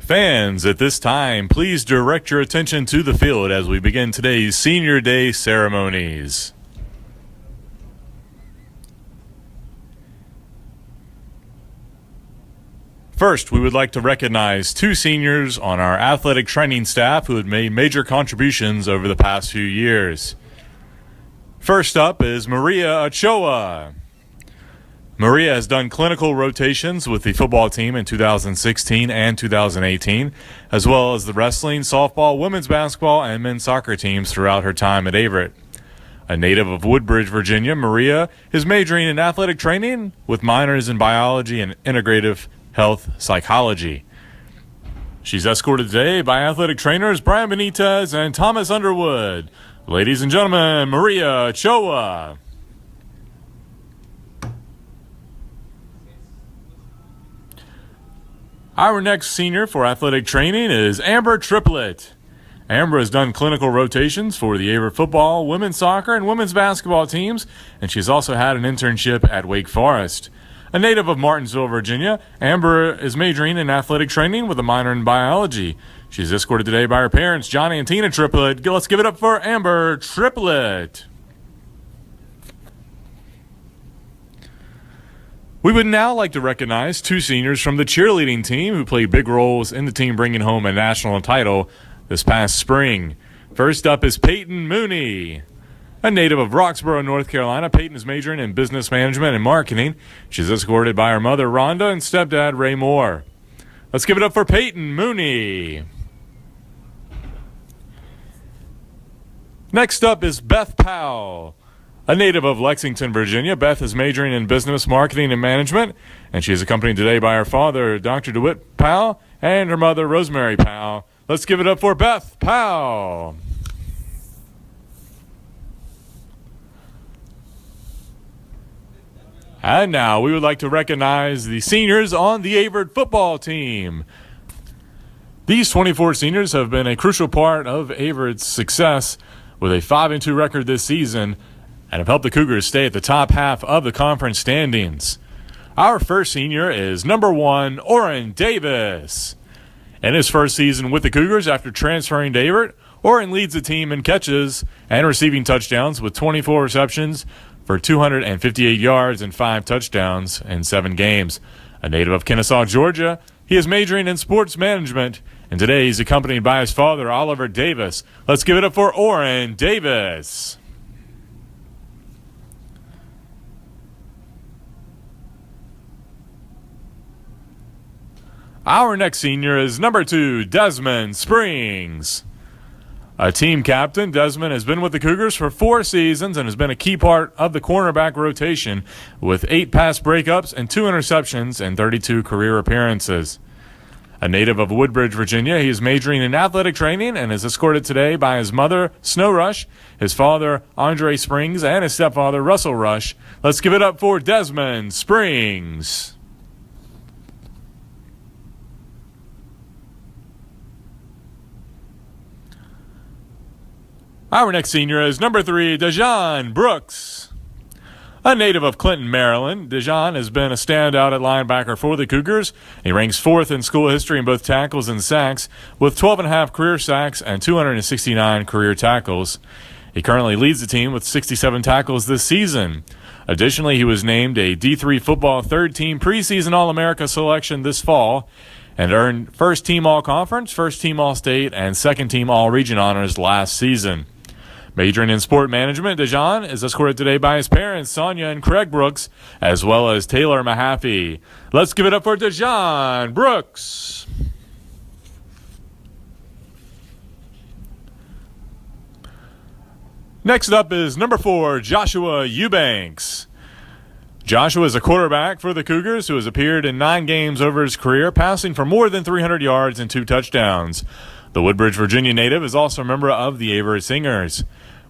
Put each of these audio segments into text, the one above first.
Fans, at this time, please direct your attention to the field as we begin today's Senior Day ceremonies. First, we would like to recognize two seniors on our athletic training staff who have made major contributions over the past few years. First up is Maria Ochoa. Maria has done clinical rotations with the football team in 2016 and 2018, as well as the wrestling, softball, women's basketball, and men's soccer teams throughout her time at Averett. A native of Woodbridge, Virginia, Maria is majoring in athletic training with minors in biology and integrative health psychology. She's escorted today by athletic trainers Brian Benitez and Thomas Underwood. Ladies and gentlemen, Maria Ochoa. Our next senior for athletic training is Amber Triplett. Amber has done clinical rotations for the Averett football, women's soccer, and women's basketball teams, and she's also had an internship at Wake Forest. A native of Martinsville, Virginia, Amber is majoring in athletic training with a minor in biology. She's escorted today by her parents, Johnny and Tina Triplett. Let's give it up for Amber Triplett. We would now like to recognize two seniors from the cheerleading team who played big roles in the team bringing home a national title this past spring. First up is Peyton Mooney. A native of Roxborough, North Carolina, Peyton is majoring in business management and marketing. She's escorted by her mother, Rhonda, and stepdad, Ray Moore. Let's give it up for Peyton Mooney. Next up is Beth Powell. A native of Lexington, Virginia, Beth is majoring in business, marketing, and management, and she is accompanied today by her father, Dr. DeWitt Powell, and her mother, Rosemary Powell. Let's give it up for Beth Powell. And now we would like to recognize the seniors on the Averett football team. These 24 seniors have been a crucial part of Averett's success with a 5-2 record this season, and have helped the Cougars stay at the top half of the conference standings. Our first senior is number 1, Oren Davis. In his first season with the Cougars after transferring to Averett, Oren leads the team in catches and receiving touchdowns with 24 receptions for 258 yards and 5 touchdowns in 7 games. A native of Kennesaw, Georgia, he is majoring in sports management, and today he's accompanied by his father, Oliver Davis. Let's give it up for Oren Davis. Our next senior is number 2, Desmond Springs. A team captain, Desmond has been with the Cougars for 4 seasons and has been a key part of the cornerback rotation with 8 pass breakups and 2 interceptions and 32 career appearances. A native of Woodbridge, Virginia, he is majoring in athletic training and is escorted today by his mother, Snow Rush, his father, Andre Springs, and his stepfather, Russell Rush. Let's give it up for Desmond Springs. Our next senior is number 3, Dejan Brooks. A native of Clinton, Maryland, Dejan has been a standout at linebacker for the Cougars. He ranks 4th in school history in both tackles and sacks, with 12.5 career sacks and 269 career tackles. He currently leads the team with 67 tackles this season. Additionally, he was named a D3 football third-team preseason All-America selection this fall and earned first-team All-Conference, first-team All-State, and second-team All-Region honors last season. Majoring in sport management, Dejan is escorted today by his parents, Sonia and Craig Brooks, as well as Taylor Mahaffey. Let's give it up for Dejan Brooks. Next up is number 4, Joshua Eubanks. Joshua is a quarterback for the Cougars who has appeared in 9 games over his career, passing for more than 300 yards and 2 touchdowns. The Woodbridge, Virginia native is also a member of the Averett Singers.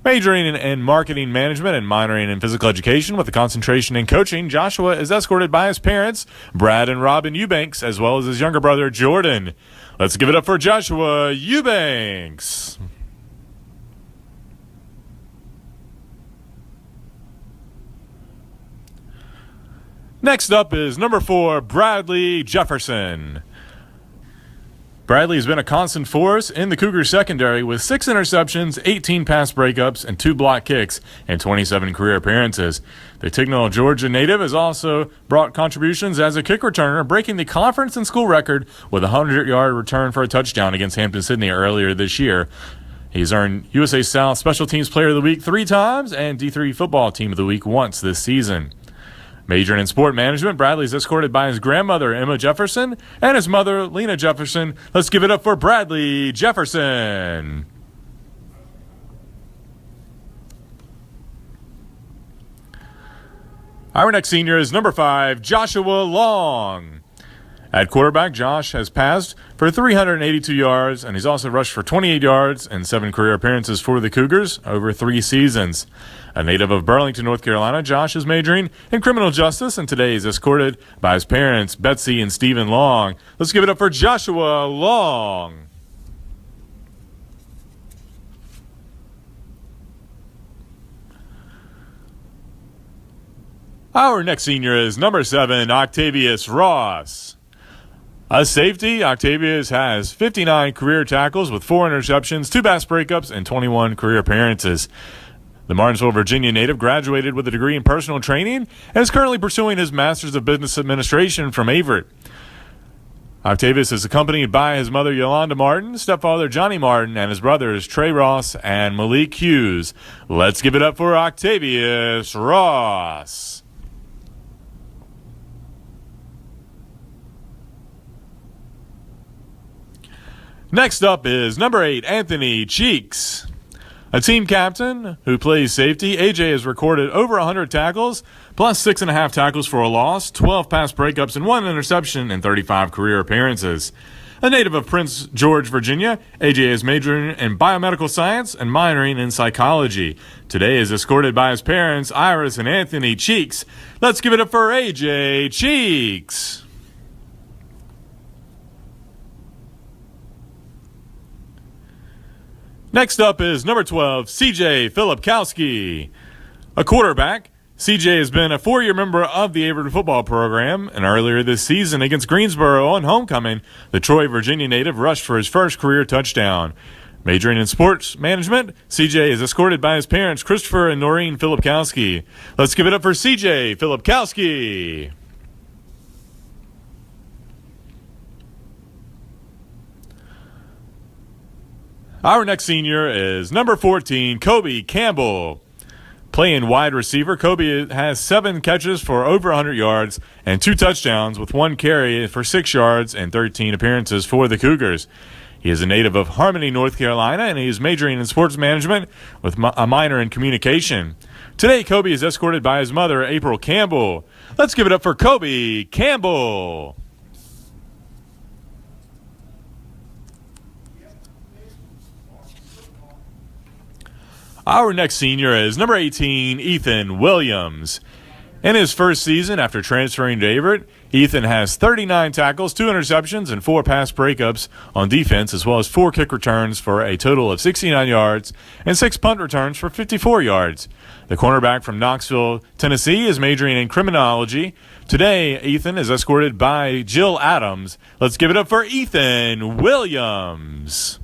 Majoring in marketing management and minoring in physical education with a concentration in coaching, Joshua is escorted by his parents, Brad and Robin Eubanks, as well as his younger brother, Jordan. Let's give it up for Joshua Eubanks. Next up is number 4, Bradley Jefferson. Bradley has been a constant force in the Cougars secondary with 6 interceptions, 18 pass breakups, and 2 block kicks in 27 career appearances. The Tignall, Georgia native has also brought contributions as a kick returner, breaking the conference and school record with a 100-yard return for a touchdown against Hampton-Sydney earlier this year. He's earned USA South Special Teams Player of the Week 3 times and D3 Football Team of the Week once this season. Majoring in sport management, Bradley is escorted by his grandmother, Emma Jefferson, and his mother, Lena Jefferson. Let's give it up for Bradley Jefferson. Our next senior is number 5, Joshua Long. At quarterback, Josh has passed for 382 yards, and he's also rushed for 28 yards and 7 career appearances for the Cougars over 3 seasons. A native of Burlington, North Carolina, Josh is majoring in criminal justice, and today is escorted by his parents, Betsy and Stephen Long. Let's give it up for Joshua Long. Our next senior is number 7, Octavius Ross. A safety, Octavius has 59 career tackles with 4 interceptions, 2 pass breakups, and 21 career appearances. The Martinsville, Virginia native graduated with a degree in personal training and is currently pursuing his Master's of Business Administration from Averett. Octavius is accompanied by his mother, Yolanda Martin, stepfather, Johnny Martin, and his brothers, Trey Ross and Malik Hughes. Let's give it up for Octavius Ross. Next up is number 8, Anthony Cheeks. A team captain who plays safety, AJ has recorded over 100 tackles, plus 6.5 tackles for a loss, 12 pass breakups, and 1 interception in 35 career appearances. A native of Prince George, Virginia, AJ is majoring in biomedical science and minoring in psychology. Today is escorted by his parents, Iris and Anthony Cheeks. Let's give it up for AJ Cheeks. Next up is number 12, CJ Phillip Kowski. A quarterback, CJ has been a 4-year member of the Averett football program, and earlier this season against Greensboro on homecoming, the Troy, Virginia native rushed for his first career touchdown. Majoring in sports management, CJ is escorted by his parents, Christopher and Noreen Phillip Kowski. Let's give it up for CJ Phillip Kowski. Our next senior is number 14, Kobe Campbell. Playing wide receiver, Kobe has 7 catches for over 100 yards and 2 touchdowns with 1 carry for 6 yards and 13 appearances for the Cougars. He is a native of Harmony, North Carolina, and he is majoring in sports management with a minor in communication. Today, Kobe is escorted by his mother, April Campbell. Let's give it up for Kobe Campbell. Our next senior is number 18, Ethan Williams. In his first season after transferring to Averett, Ethan has 39 tackles, 2 interceptions, and 4 pass breakups on defense, as well as 4 kick returns for a total of 69 yards and 6 punt returns for 54 yards. The cornerback from Knoxville, Tennessee, is majoring in criminology. Today, Ethan is escorted by Jill Adams. Let's give it up for Ethan Williams.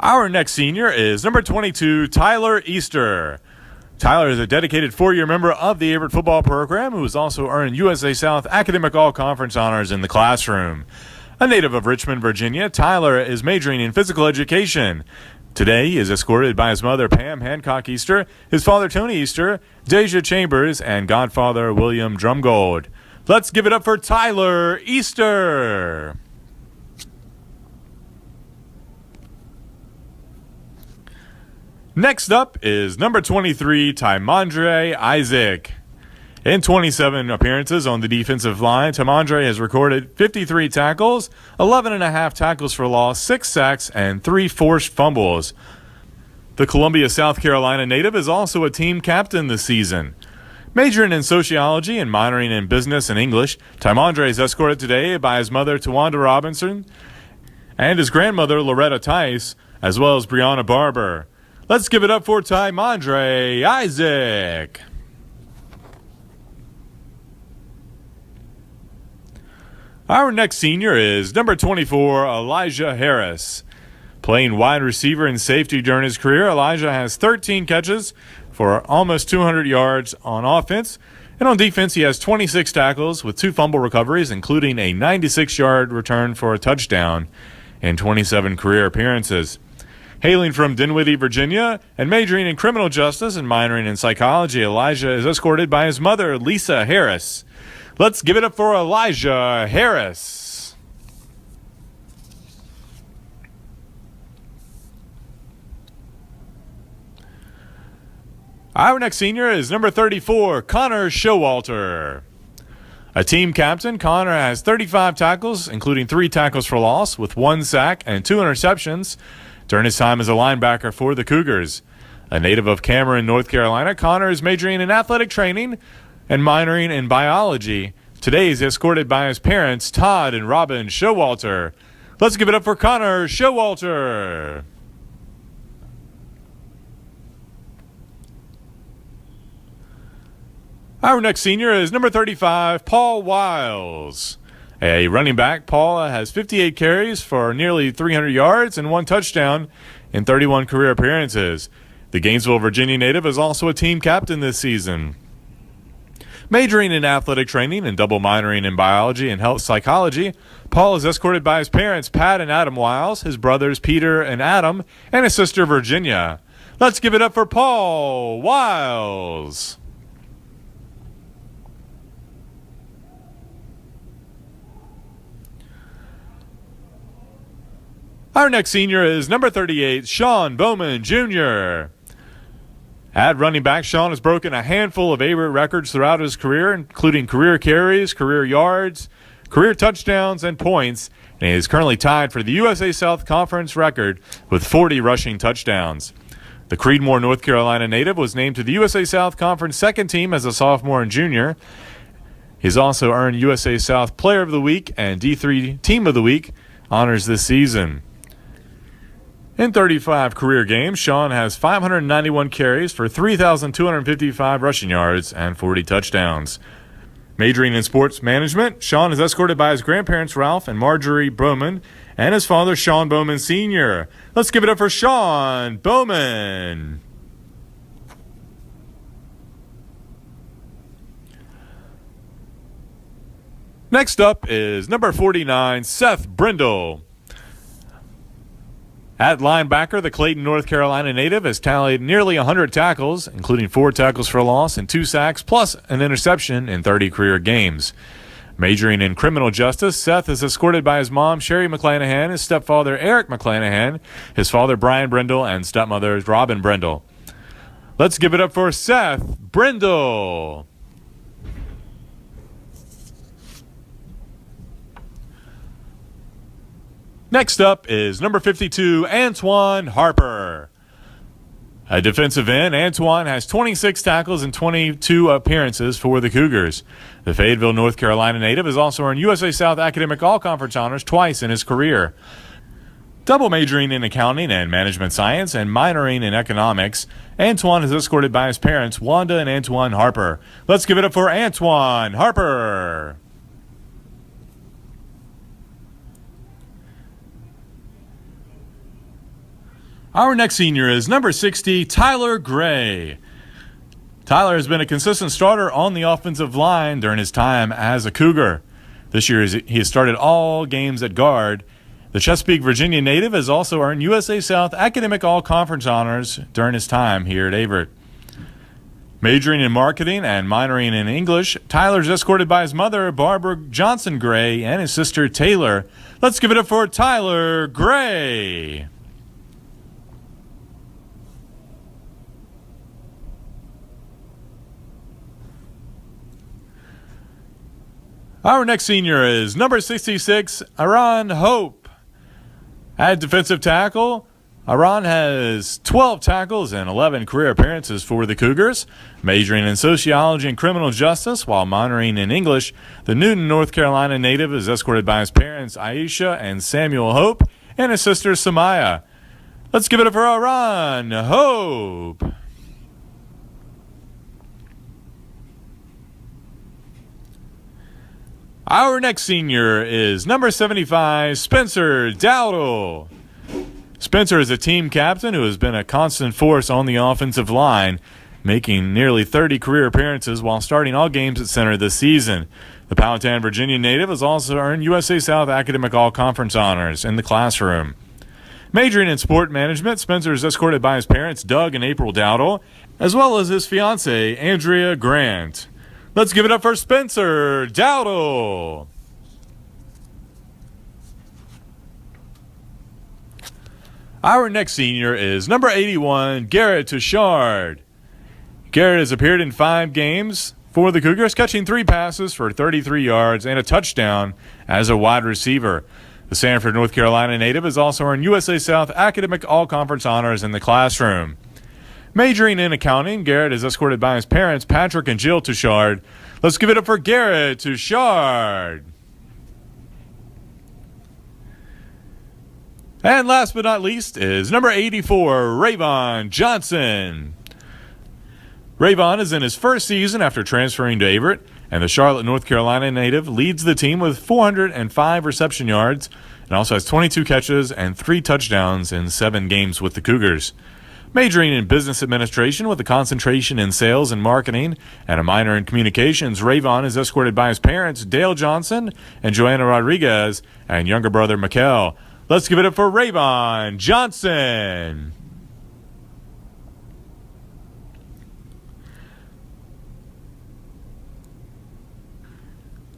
Our next senior is number 22, Tyler Easter. Tyler is a dedicated 4-year member of the Averett football program who has also earned USA South Academic All-Conference honors in the classroom. A native of Richmond, Virginia, Tyler is majoring in physical education. Today, he is escorted by his mother, Pam Hancock Easter, his father, Tony Easter, Deja Chambers, and godfather, William Drumgold. Let's give it up for Tyler Easter. Next up is number 23, Tymondre Isaac. In 27 appearances on the defensive line, Tymondre has recorded 53 tackles, 11.5 tackles for loss, 6 sacks, and 3 forced fumbles. The Columbia, South Carolina native is also a team captain this season. Majoring in sociology and minoring in business and English, Tymondre is escorted today by his mother, Tawanda Robinson, and his grandmother, Loretta Tice, as well as Brianna Barber. Let's give it up for Tymondre Isaac. Our next senior is number 24, Elijah Harris. Playing wide receiver and safety during his career, Elijah has 13 catches for almost 200 yards on offense. And on defense, he has 26 tackles with 2 fumble recoveries, including a 96-yard return for a touchdown in 27 career appearances. Hailing from Dinwiddie, Virginia, and majoring in criminal justice and minoring in psychology, Elijah is escorted by his mother, Lisa Harris. Let's give it up for Elijah Harris. Our next senior is number 34, Connor Showalter. A team captain, Connor has 35 tackles, including 3 tackles for loss, with 1 sack and 2 interceptions during his time as a linebacker for the Cougars. A native of Cameron, North Carolina, Connor is majoring in athletic training and minoring in biology. Today he's escorted by his parents, Todd and Robin Showalter. Let's give it up for Connor Showalter. Our next senior is number 35, Paul Wiles. A running back, Paul has 58 carries for nearly 300 yards and 1 touchdown in 31 career appearances. The Gainesville, Virginia native is also a team captain this season. Majoring in athletic training and double minoring in biology and health psychology, Paul is escorted by his parents, Pat and Adam Wiles, his brothers, Peter and Adam, and his sister, Virginia. Let's give it up for Paul Wiles. Our next senior is number 38, Sean Bowman, Jr. At running back, Sean has broken a handful of Averett records throughout his career, including career carries, career yards, career touchdowns, and points, and he is currently tied for the USA South Conference record with 40 rushing touchdowns. The Creedmoor, North Carolina native was named to the USA South Conference second team as a sophomore and junior. He's also earned USA South Player of the Week and D3 Team of the Week honors this season. In 35 career games, Sean has 591 carries for 3,255 rushing yards and 40 touchdowns. Majoring in sports management, Sean is escorted by his grandparents Ralph and Marjorie Bowman and his father Sean Bowman Sr. Let's give it up for Sean Bowman. Next up is number 49, Seth Brindle. At linebacker, the Clayton, North Carolina native has tallied nearly 100 tackles, including 4 tackles for loss and 2 sacks, plus an interception in 30 career games. Majoring in criminal justice, Seth is escorted by his mom, Sherry McClanahan, his stepfather, Eric McClanahan, his father, Brian Brindle, and stepmother, Robin Brindle. Let's give it up for Seth Brindle. Next up is number 52, Antoine Harper. A defensive end, Antoine has 26 tackles and 22 appearances for the Cougars. The Fayetteville, North Carolina native has also earned USA South Academic All-Conference honors twice in his career. Double majoring in accounting and management science and minoring in economics, Antoine is escorted by his parents, Wanda and Antoine Harper. Let's give it up for Antoine Harper. Our next senior is number 60, Tyler Gray. Tyler has been a consistent starter on the offensive line during his time as a Cougar. This year, he has started all games at guard. The Chesapeake, Virginia native has also earned USA South Academic All-Conference honors during his time here at Averett. Majoring in marketing and minoring in English, Tyler is escorted by his mother, Barbara Johnson Gray, and his sister, Taylor. Let's give it up for Tyler Gray. Our next senior is number 66, Aaron Hope. At defensive tackle, Aaron has 12 tackles and 11 career appearances for the Cougars. Majoring in sociology and criminal justice while minoring in English, the Newton, North Carolina native is escorted by his parents, Aisha and Samuel Hope, and his sister, Samaya. Let's give it up for Aaron Hope. Our next senior is number 75, Spencer Dowell. Spencer is a team captain who has been a constant force on the offensive line, making nearly 30 career appearances while starting all games at center this season. The Powhatan, Virginia native has also earned USA South Academic All-Conference honors in the classroom. Majoring in sport management, Spencer is escorted by his parents, Doug and April Dowdle, as well as his fiancée, Andrea Grant. Let's give it up for Spencer Dowdle. Our next senior is number 81, Garrett Touchard. Garrett has appeared in 5 games for the Cougars, catching 3 passes for 33 yards and a touchdown as a wide receiver. The Sanford, North Carolina native has also earned USA South Academic All-Conference honors in the classroom. Majoring in accounting, Garrett is escorted by his parents, Patrick and Jill Touchard. Let's give it up for Garrett Touchard. And last but not least is number 84, Vaughn Johnson. Vaughn is in his first season after transferring to Averett, and the Charlotte, North Carolina native leads the team with 405 reception yards and also has 22 catches and 3 touchdowns in 7 games with the Cougars. Majoring in business administration with a concentration in sales and marketing and a minor in communications, Vaughn is escorted by his parents, Dale Johnson and Joanna Rodriguez, and younger brother, Mikkel. Let's give it up for Vaughn Johnson.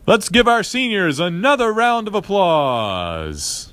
Let's give our seniors another round of applause.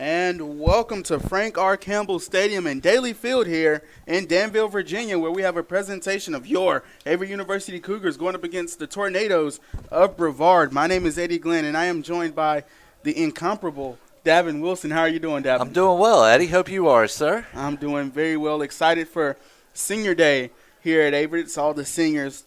And welcome to Frank R. Campbell Stadium in Daly Field here in Danville, Virginia, where we have a presentation of your Averett University Cougars going up against the Tornadoes of Brevard. My name is Eddie Glenn, and I am joined by the incomparable Davin Wilson. How are you doing, Davin? I'm doing well, Eddie. Hope you are, sir. I'm doing very well. Excited for Senior Day here at Averett. It's all the seniors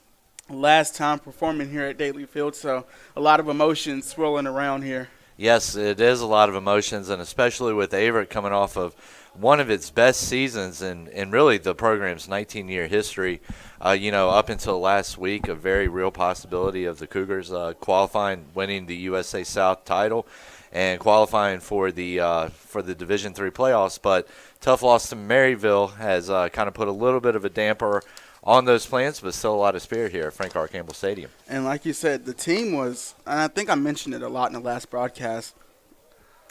last time performing here at Daly Field, so a lot of emotions swirling around here. Yes, it is a lot of emotions, and especially with Averett coming off of one of its best seasons in really the program's 19-year history. Up until last week, a very real possibility of the Cougars qualifying, winning the USA South title, and qualifying for the Division III playoffs. But tough loss to Maryville has kind of put a little bit of a damper on those plans, but still a lot of spirit here at Frank R. Campbell Stadium. And like you said, the team was, and I think I mentioned it a lot in the last broadcast,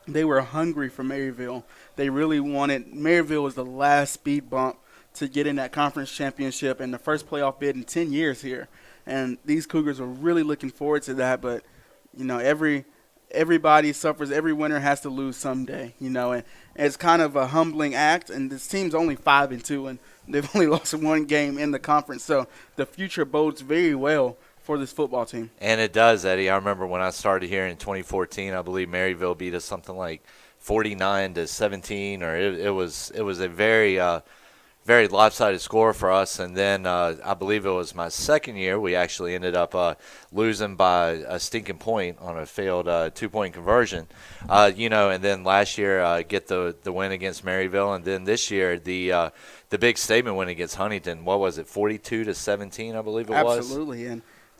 they were hungry for Maryville. They really wanted, Maryville was the last speed bump to get in that conference championship and the first playoff bid in 10 years here. And these Cougars were really looking forward to that, but, everybody suffers. Every winner has to lose someday, and it's kind of a humbling act. And this team's only 5-2, and they've only lost one game in the conference. So the future bodes very well for this football team. And it does, Eddie. I remember when I started here in 2014, I believe Maryville beat us something like 49-17, or it was a very lopsided score for us. And then I believe it was my second year, we actually ended up losing by a stinking point on a failed two-point conversion. And then last year get the win against Maryville, and then this year the big statement win against Huntington. What was it, 42-17, I believe it was? Absolutely.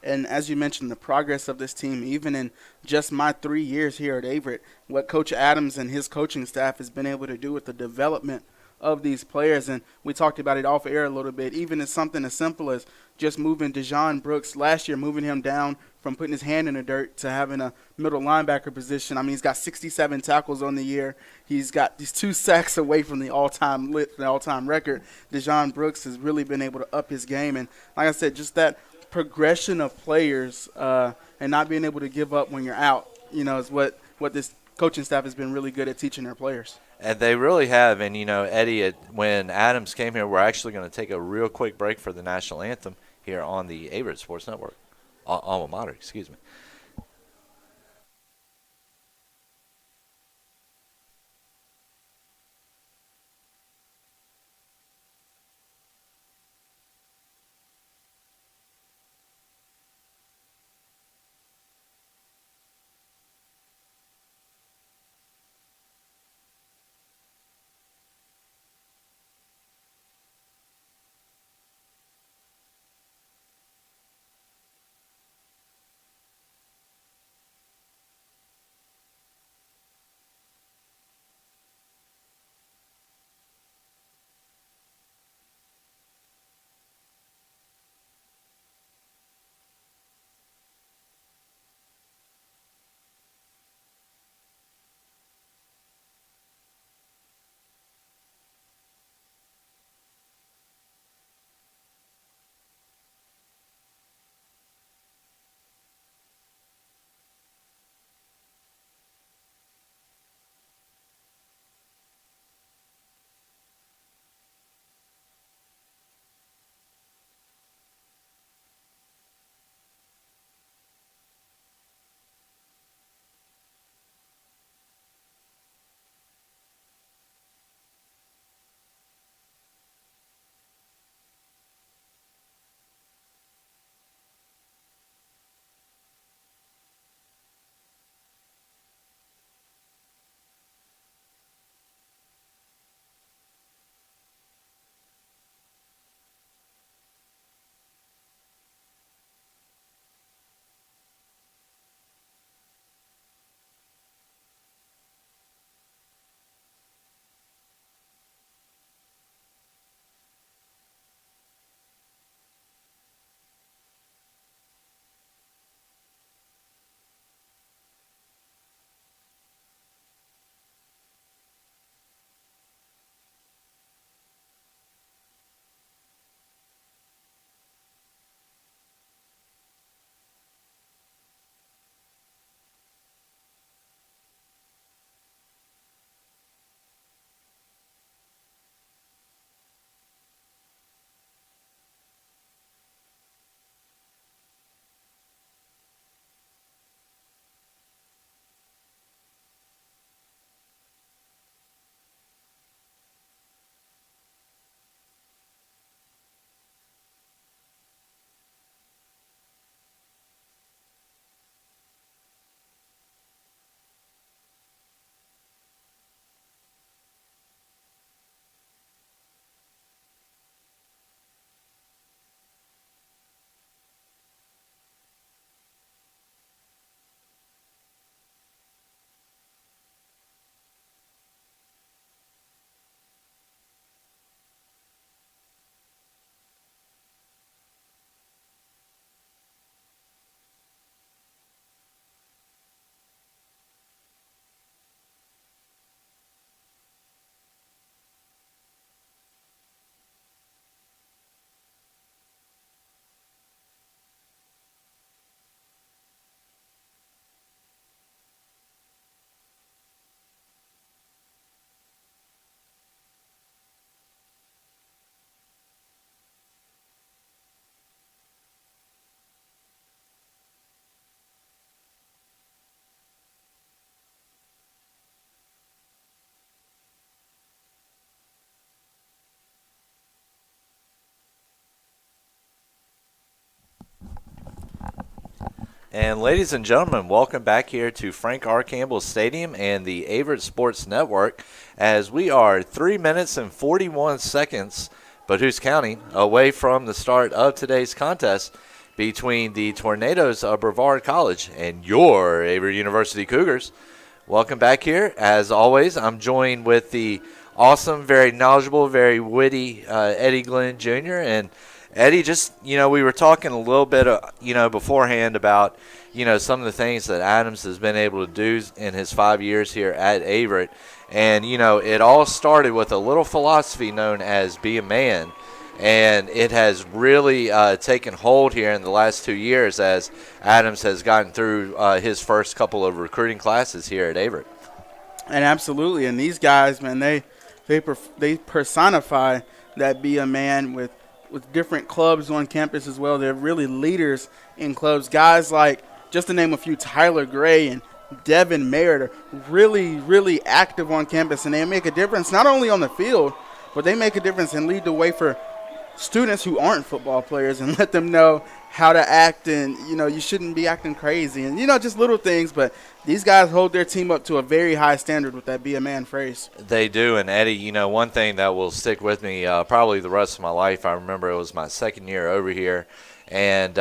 And as you mentioned, the progress of this team, even in just my 3 years here at Averett, what Coach Adams and his coaching staff has been able to do with the development of these players, and we talked about it off air a little bit, even as something as simple as just moving Dejon Brooks last year, moving him down from putting his hand in the dirt to having a middle linebacker position. I mean, he's got 67 tackles on the year. He's got these 2 sacks away from the all-time record. Dejon Brooks has really been able to up his game, and like I said, just that progression of players and not being able to give up when you're out, is what this coaching staff has been really good at teaching their players. And they really have. And, Eddie, when Adams came here, we're actually going to take a real quick break for the national anthem here on the Averett Sports Network. Alma mater, excuse me. And ladies and gentlemen, welcome back here to Frank R. Campbell Stadium and the Averett Sports Network as we are 3 minutes and 41 seconds, but who's counting, away from the start of today's contest between the Tornadoes of Brevard College and your Averett University Cougars. Welcome back here. As always, I'm joined with the awesome, very knowledgeable, very witty Eddie Glenn Jr. And Eddie, just, we were talking a little bit, beforehand about, some of the things that Adams has been able to do in his 5 years here at Averett. And, it all started with a little philosophy known as be a man. And it has really taken hold here in the last 2 years as Adams has gotten through his first couple of recruiting classes here at Averett. And absolutely. And these guys, man, they personify that be a man with different clubs on campus as well. They're really leaders in clubs. Guys like, just to name a few, Tyler Gray and Devin Merritt are really, really active on campus, and they make a difference not only on the field, but they make a difference and lead the way for students who aren't football players and let them know how to act, and, you shouldn't be acting crazy, and, just little things. But these guys hold their team up to a very high standard with that be a man phrase. They do. And Eddie, one thing that will stick with me probably the rest of my life, I remember it was my second year over here, and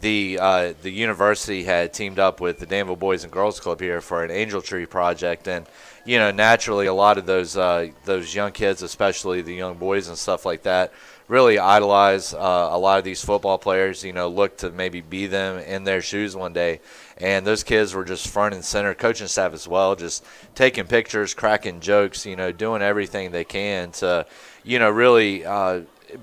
the university had teamed up with the Danville Boys and Girls Club here for an Angel Tree project. And, naturally a lot of those young kids, especially the young boys and stuff like that, really idolize a lot of these football players, look to maybe be them in their shoes one day. And those kids were just front and center, coaching staff as well, just taking pictures, cracking jokes, doing everything they can to, really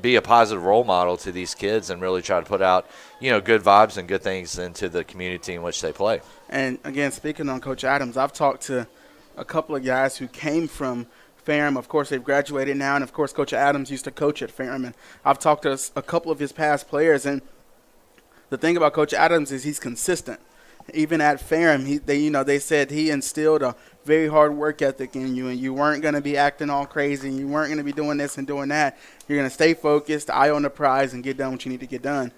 be a positive role model to these kids and really try to put out, good vibes and good things into the community in which they play. And, again, speaking on Coach Adams, I've talked to a couple of guys who came from Ferrum. Of course, they've graduated now, and, of course, Coach Adams used to coach at Ferrum. And I've talked to a couple of his past players, and the thing about Coach Adams is he's consistent. Even at Ferrum, they said he instilled a very hard work ethic in you, and you weren't going to be acting all crazy, and you weren't going to be doing this and doing that. You're going to stay focused, eye on the prize, and get done what you need to get done.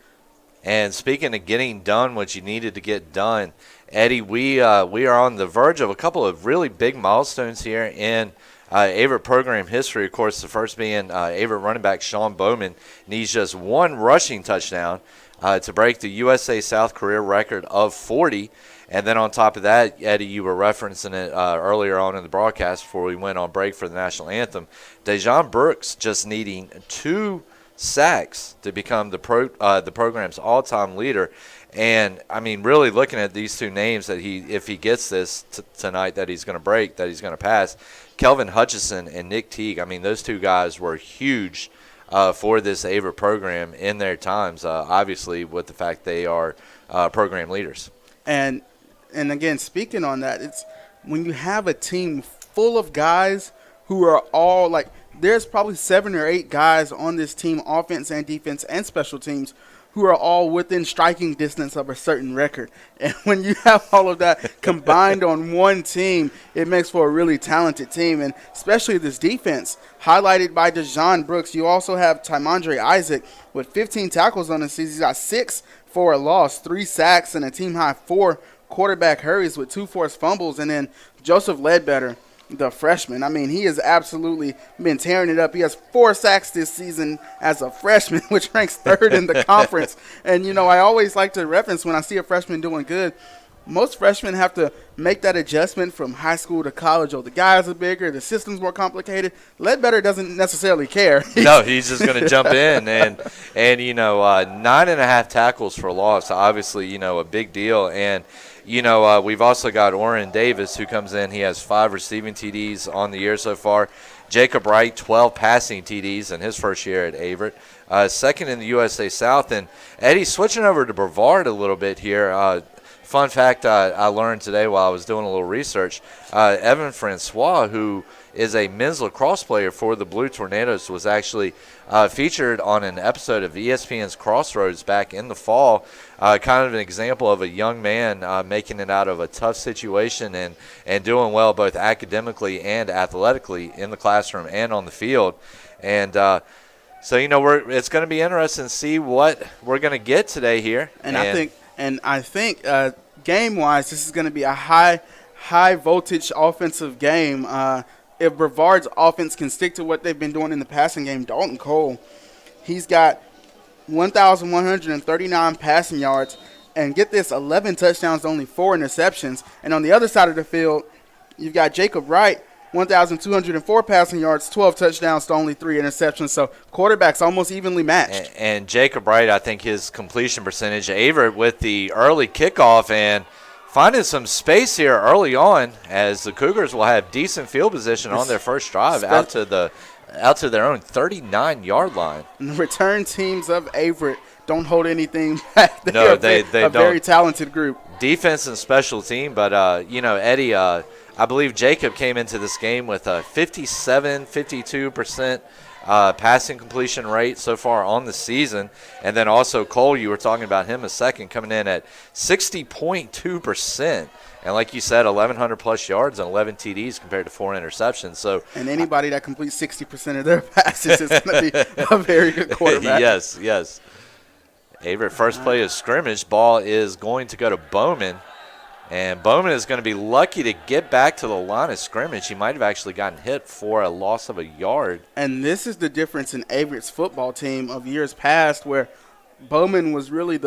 And speaking of getting done what you needed to get done, Eddie, we are on the verge of a couple of really big milestones here in Averett program history. Of course, the first being Averett running back Sean Bowman needs just one rushing touchdown to break the USA South career record of 40. And then on top of that, Eddie, you were referencing it earlier on in the broadcast before we went on break for the national anthem. Dejon Brooks just needing 2 sacks to become the program's all-time leader. And, I mean, really looking at these two names that if he gets this tonight that he's going to break, that he's going to pass, Kelvin Hutchison and Nick Teague, I mean, those two guys were huge for this Averett program in their times, obviously with the fact they are program leaders. And again, speaking on that, it's when you have a team full of guys who are all like, there's probably 7 or 8 guys on this team, offense and defense and special teams, who are all within striking distance of a certain record. And when you have all of that combined on one team, it makes for a really talented team. And especially this defense, highlighted by Dejon Brooks. You also have Tymondre Isaac with 15 tackles on the season. He's got 6 for a loss, 3 sacks, and a team-high 4 quarterback hurries with 2 forced fumbles. And then Joseph Ledbetter, the freshman, I mean, he has absolutely been tearing it up. He has 4 sacks this season as a freshman, which ranks 3rd in the conference. And, I always like to reference when I see a freshman doing good, most freshmen have to make that adjustment from high school to college. Oh, the guys are bigger, the system's more complicated. Ledbetter doesn't necessarily care. No, he's just going to jump in. And 9.5 tackles for loss, obviously, a big deal. And, we've also got Oren Davis who comes in. He has 5 receiving TDs on the year so far. Jacob Wright, 12 passing TDs in his first year at Averett. Second in the USA South. And Eddie, switching over to Brevard a little bit here. Fun fact I learned today while I was doing a little research, Evan Francois, who is a men's lacrosse player for the Blue Tornadoes, was actually featured on an episode of ESPN's Crossroads back in the fall. Kind of an example of a young man making it out of a tough situation and doing well both academically and athletically in the classroom and on the field. And so, it's going to be interesting to see what we're going to get today here. And I think And I think game-wise, this is going to be a high-voltage offensive game. If Brevard's offense can stick to what they've been doing in the passing game, Dalton Cole, he's got 1,139 passing yards. And get this, 11 touchdowns to only 4 interceptions. And on the other side of the field, you've got Jacob Wright, 1,204 passing yards, 12 touchdowns to only 3 interceptions. So quarterbacks almost evenly matched. And Jacob Wright, I think his completion percentage, Averett with the early kickoff and finding some space here early on as the Cougars will have decent field position on their first drive out to their own 39-yard line. And the return teams of Averett don't hold anything back. They don't. Very talented group. Defense and special team, but, Eddie, I believe Jacob came into this game with a 52% passing completion rate so far on the season. And then also Cole, you were talking about him a second, coming in at 60.2%. And like you said, 1,100-plus yards and 11 TDs compared to 4 interceptions. So, and anybody that completes 60% of their passes is going to be a very good quarterback. Yes. Averett, first play of scrimmage. Ball is going to go to Bowman. And Bowman is going to be lucky to get back to the line of scrimmage. He might have actually gotten hit for a loss of a yard. And this is the difference in Averett's football team of years past, where Bowman was really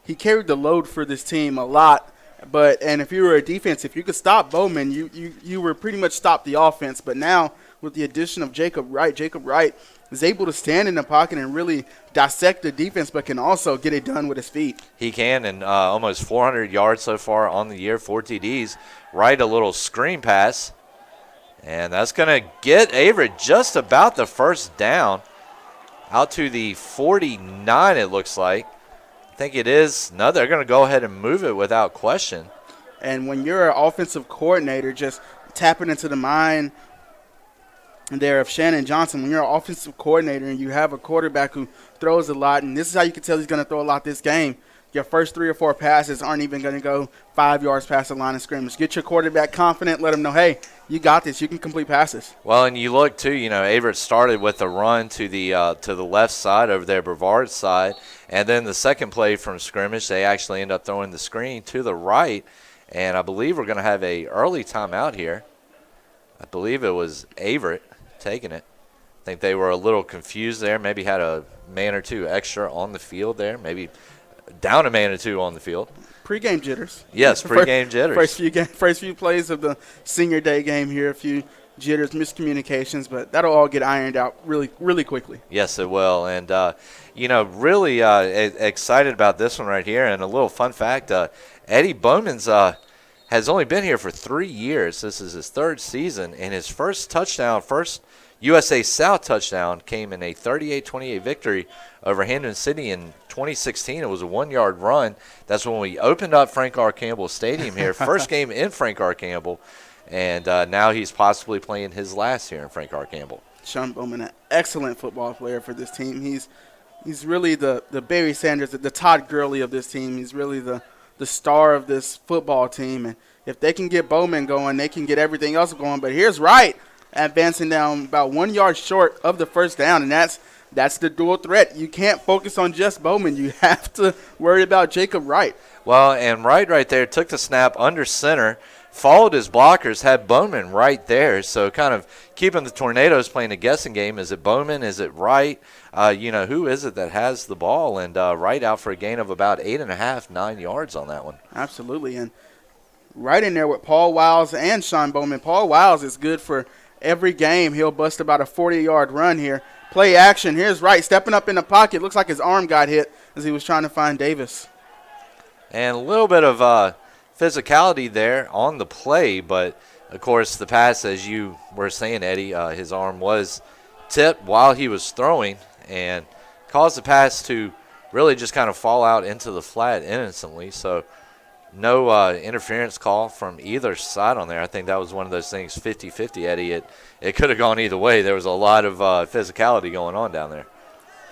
he carried the load for this team a lot. And if you were a defense, if you could stop Bowman, you were pretty much stopped the offense. But now with the addition of Jacob Wright is able to stand in the pocket and really dissect the defense, but can also get it done with his feet. He can, and almost 400 yards so far on the year, 4 TDs. Wright, a little screen pass, and that's going to get Averett just about the first down. Out to the 49, it looks like. I think it is. No, they're going to go ahead and move it without question. And when you're an offensive coordinator, just tapping into the mind there of Shannon Johnson, when you're an offensive coordinator and you have a quarterback who throws a lot, and this is how you can tell he's going to throw a lot this game, your first 3 or 4 passes aren't even going to go 5 yards past the line of scrimmage. Get your quarterback confident, let him know, hey, you got this, you can complete passes. Well, and you look, too, Averett started with a run to the left side over there, Brevard side, and then the second play from scrimmage, they actually end up throwing the screen to the right, and I believe we're going to have a early timeout here. I believe it was Averett taking it. I think they were a little confused there, maybe had a man or two extra on the field there, maybe down a man or two on the field. Pre-game jitters. Yes, pre-game jitters. First few plays of the senior day game here, a few jitters, miscommunications, but that'll all get ironed out really, really quickly. Yes, it will. And, really excited about this one right here. And a little fun fact, Eddie Bowman's has only been here for 3 years. This is his 3rd season, and his first USA South touchdown came in a 38-28 victory over Hampton City in 2016. It was a 1-yard run. That's when we opened up Frank R. Campbell Stadium here. First game in Frank R. Campbell, and now he's possibly playing his last here in Frank R. Campbell. Sean Bowman, an excellent football player for this team. He's really the Barry Sanders, the Todd Gurley of this team. He's really the star of this football team. And if they can get Bowman going, they can get everything else going. But here's Wright advancing down about 1 yard short of the first down, and that's the dual threat. You can't focus on just Bowman. You have to worry about Jacob Wright. Well, and Wright right there took the snap under center, followed his blockers, had Bowman right there. So kind of keeping the Tornadoes playing a guessing game. Is it Bowman? Is it Wright? Who is it that has the ball? And Wright out for a gain of about 8.5, 9 yards on that one. Absolutely. And right in there with Paul Wiles and Sean Bowman. Paul Wiles is good for every game. He'll bust about a 40-yard run here. Play action. Here's Wright stepping up in the pocket. Looks like his arm got hit as he was trying to find Davis. And a little bit of physicality there on the play, but, of course, the pass, as you were saying, Eddie, his arm was tipped while he was throwing and caused the pass to really just kind of fall out into the flat innocently. So no interference call from either side on there. I think that was one of those things, 50-50, Eddie. It could have gone either way. There was a lot of physicality going on down there.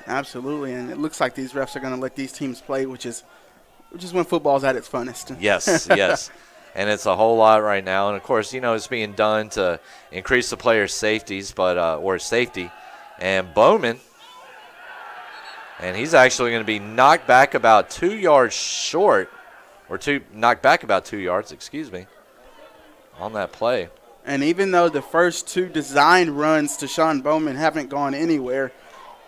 Absolutely, and it looks like these refs are going to let these teams play, which is when football's at its funnest. Yes, yes. And it's a whole lot right now. And, of course, it's being done to increase the players' safeties, or safety. And Bowman, and he's actually going to be knocked back about 2 yards short knocked back about 2 yards, on that play. And even though the first two designed runs to Sean Bowman haven't gone anywhere,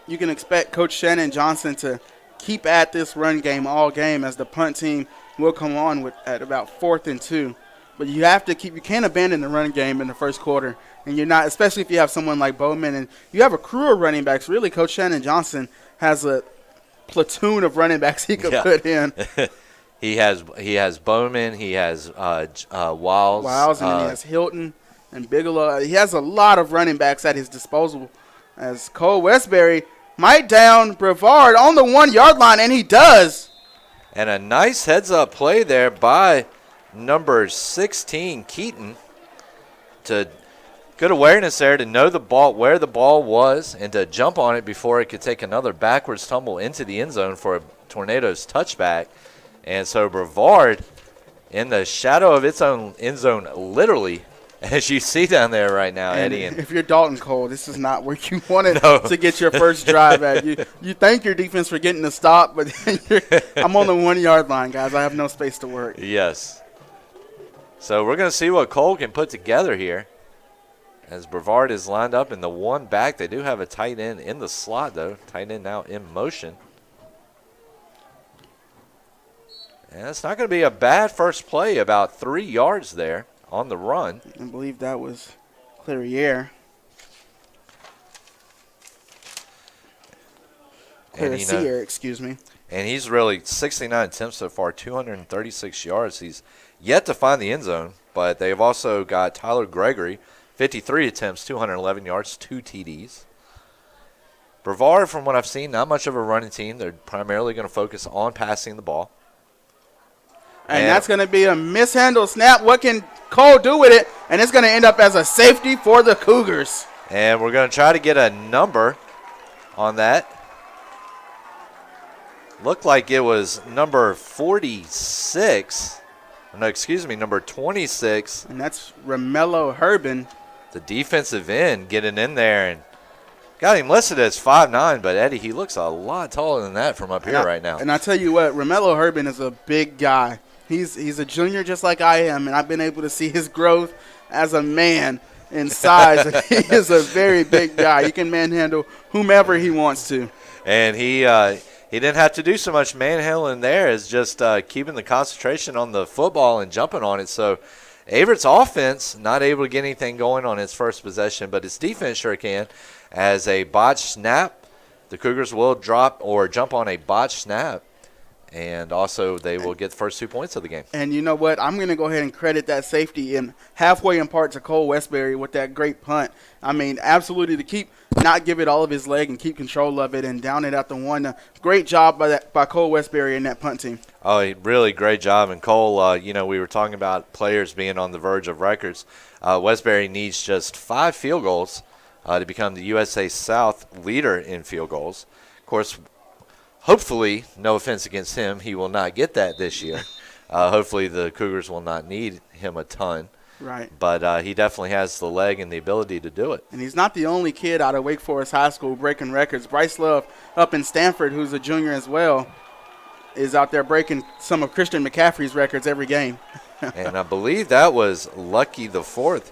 you can expect Coach Shannon Johnson to keep at this run game all game, as the punt team will come on at about 4th and 2. But you can't abandon the run game in the first quarter. And you're not, especially if you have someone like Bowman and you have a crew of running backs. Really, Coach Shannon Johnson has a platoon of running backs he could put in. He has Bowman, he has Wiles, and then he has Hilton and Bigelow. He has a lot of running backs at his disposal, as Cole Westbury might down Brevard on the 1 yard line, and he does. And a nice heads-up play there by number 16, Keaton, to good awareness there to know the ball, where the ball was, and to jump on it before it could take another backwards tumble into the end zone for a Tornadoes touchback. And so Brevard, in the shadow of its own end zone, literally, as you see down there right now, and Eddie. And if you're Dalton Cole, this is not where you wanted to get your first drive at. You thank your defense for getting the stop, but I'm on the 1 yard line, guys. I have no space to work. Yes. So we're going to see what Cole can put together here, as Brevard is lined up in the one back. They do have a tight end in the slot, though. Tight end now in motion. And it's not going to be a bad first play, about 3 yards there on the run. I believe that was Clarier. Clarier, excuse me. And he's really 69 attempts so far, 236 yards. He's yet to find the end zone, but they've also got Tyler Gregory, 53 attempts, 211 yards, 2 TDs. Brevard, from what I've seen, not much of a running team. They're primarily going to focus on passing the ball. And that's going to be a mishandled snap. What can Cole do with it? And it's going to end up as a safety for the Cougars. And we're going to try to get a number on that. Looked like it was number 46. No, excuse me, number 26. And that's Romello Herbin. The defensive end getting in there and got him listed as 5'9", but Eddie, he looks a lot taller than that from up here right now. And I tell you what, Romello Herbin is a big guy. He's a junior just like I am, and I've been able to see his growth as a man in size. He is a very big guy. He can manhandle whomever he wants to. And he didn't have to do so much manhandling there as just keeping the concentration on the football and jumping on it. So Averett's offense not able to get anything going on its first possession, but its defense sure can. As a botched snap, the Cougars will drop or jump on a botched snap, and also they will get the first 2 points of the game. And you know what? I'm going to go ahead and credit that safety in halfway in part to Cole Westbury with that great punt. I mean, absolutely to not give it all of his leg and keep control of it and down it at the one. Great job by Cole Westbury and that punt team. Oh, really great job. And Cole, we were talking about players being on the verge of records. Westbury needs just 5 field goals to become the USA South leader in field goals. Of course, hopefully, no offense against him, he will not get that this year. Hopefully the Cougars will not need him a ton. Right. But he definitely has the leg and the ability to do it. And he's not the only kid out of Wake Forest High School breaking records. Bryce Love up in Stanford, who's a junior as well, is out there breaking some of Christian McCaffrey's records every game. And I believe that was Lucky the Fourth,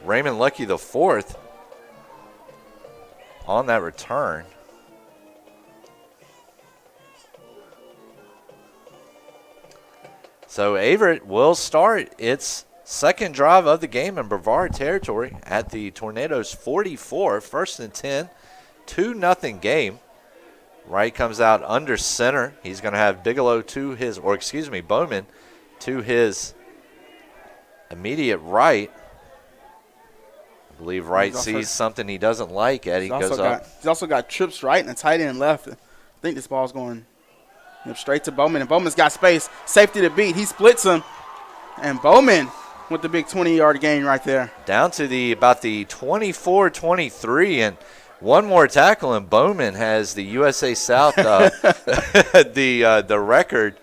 Raymond Lucky the Fourth, on that return. So Averett will start its second drive of the game in Brevard territory at the Tornadoes 44, 1st and 10, 2-0 game. Wright comes out under center. He's going to have Bowman to his immediate right. I believe Wright sees something he doesn't like, Eddie. Goes up. He's also got trips right and a tight end left. I think this ball's going straight to Bowman, and Bowman's got space. Safety to beat. He splits him, and Bowman with the big 20-yard gain right there. Down to about the 24-23, and one more tackle, and Bowman has the USA South the record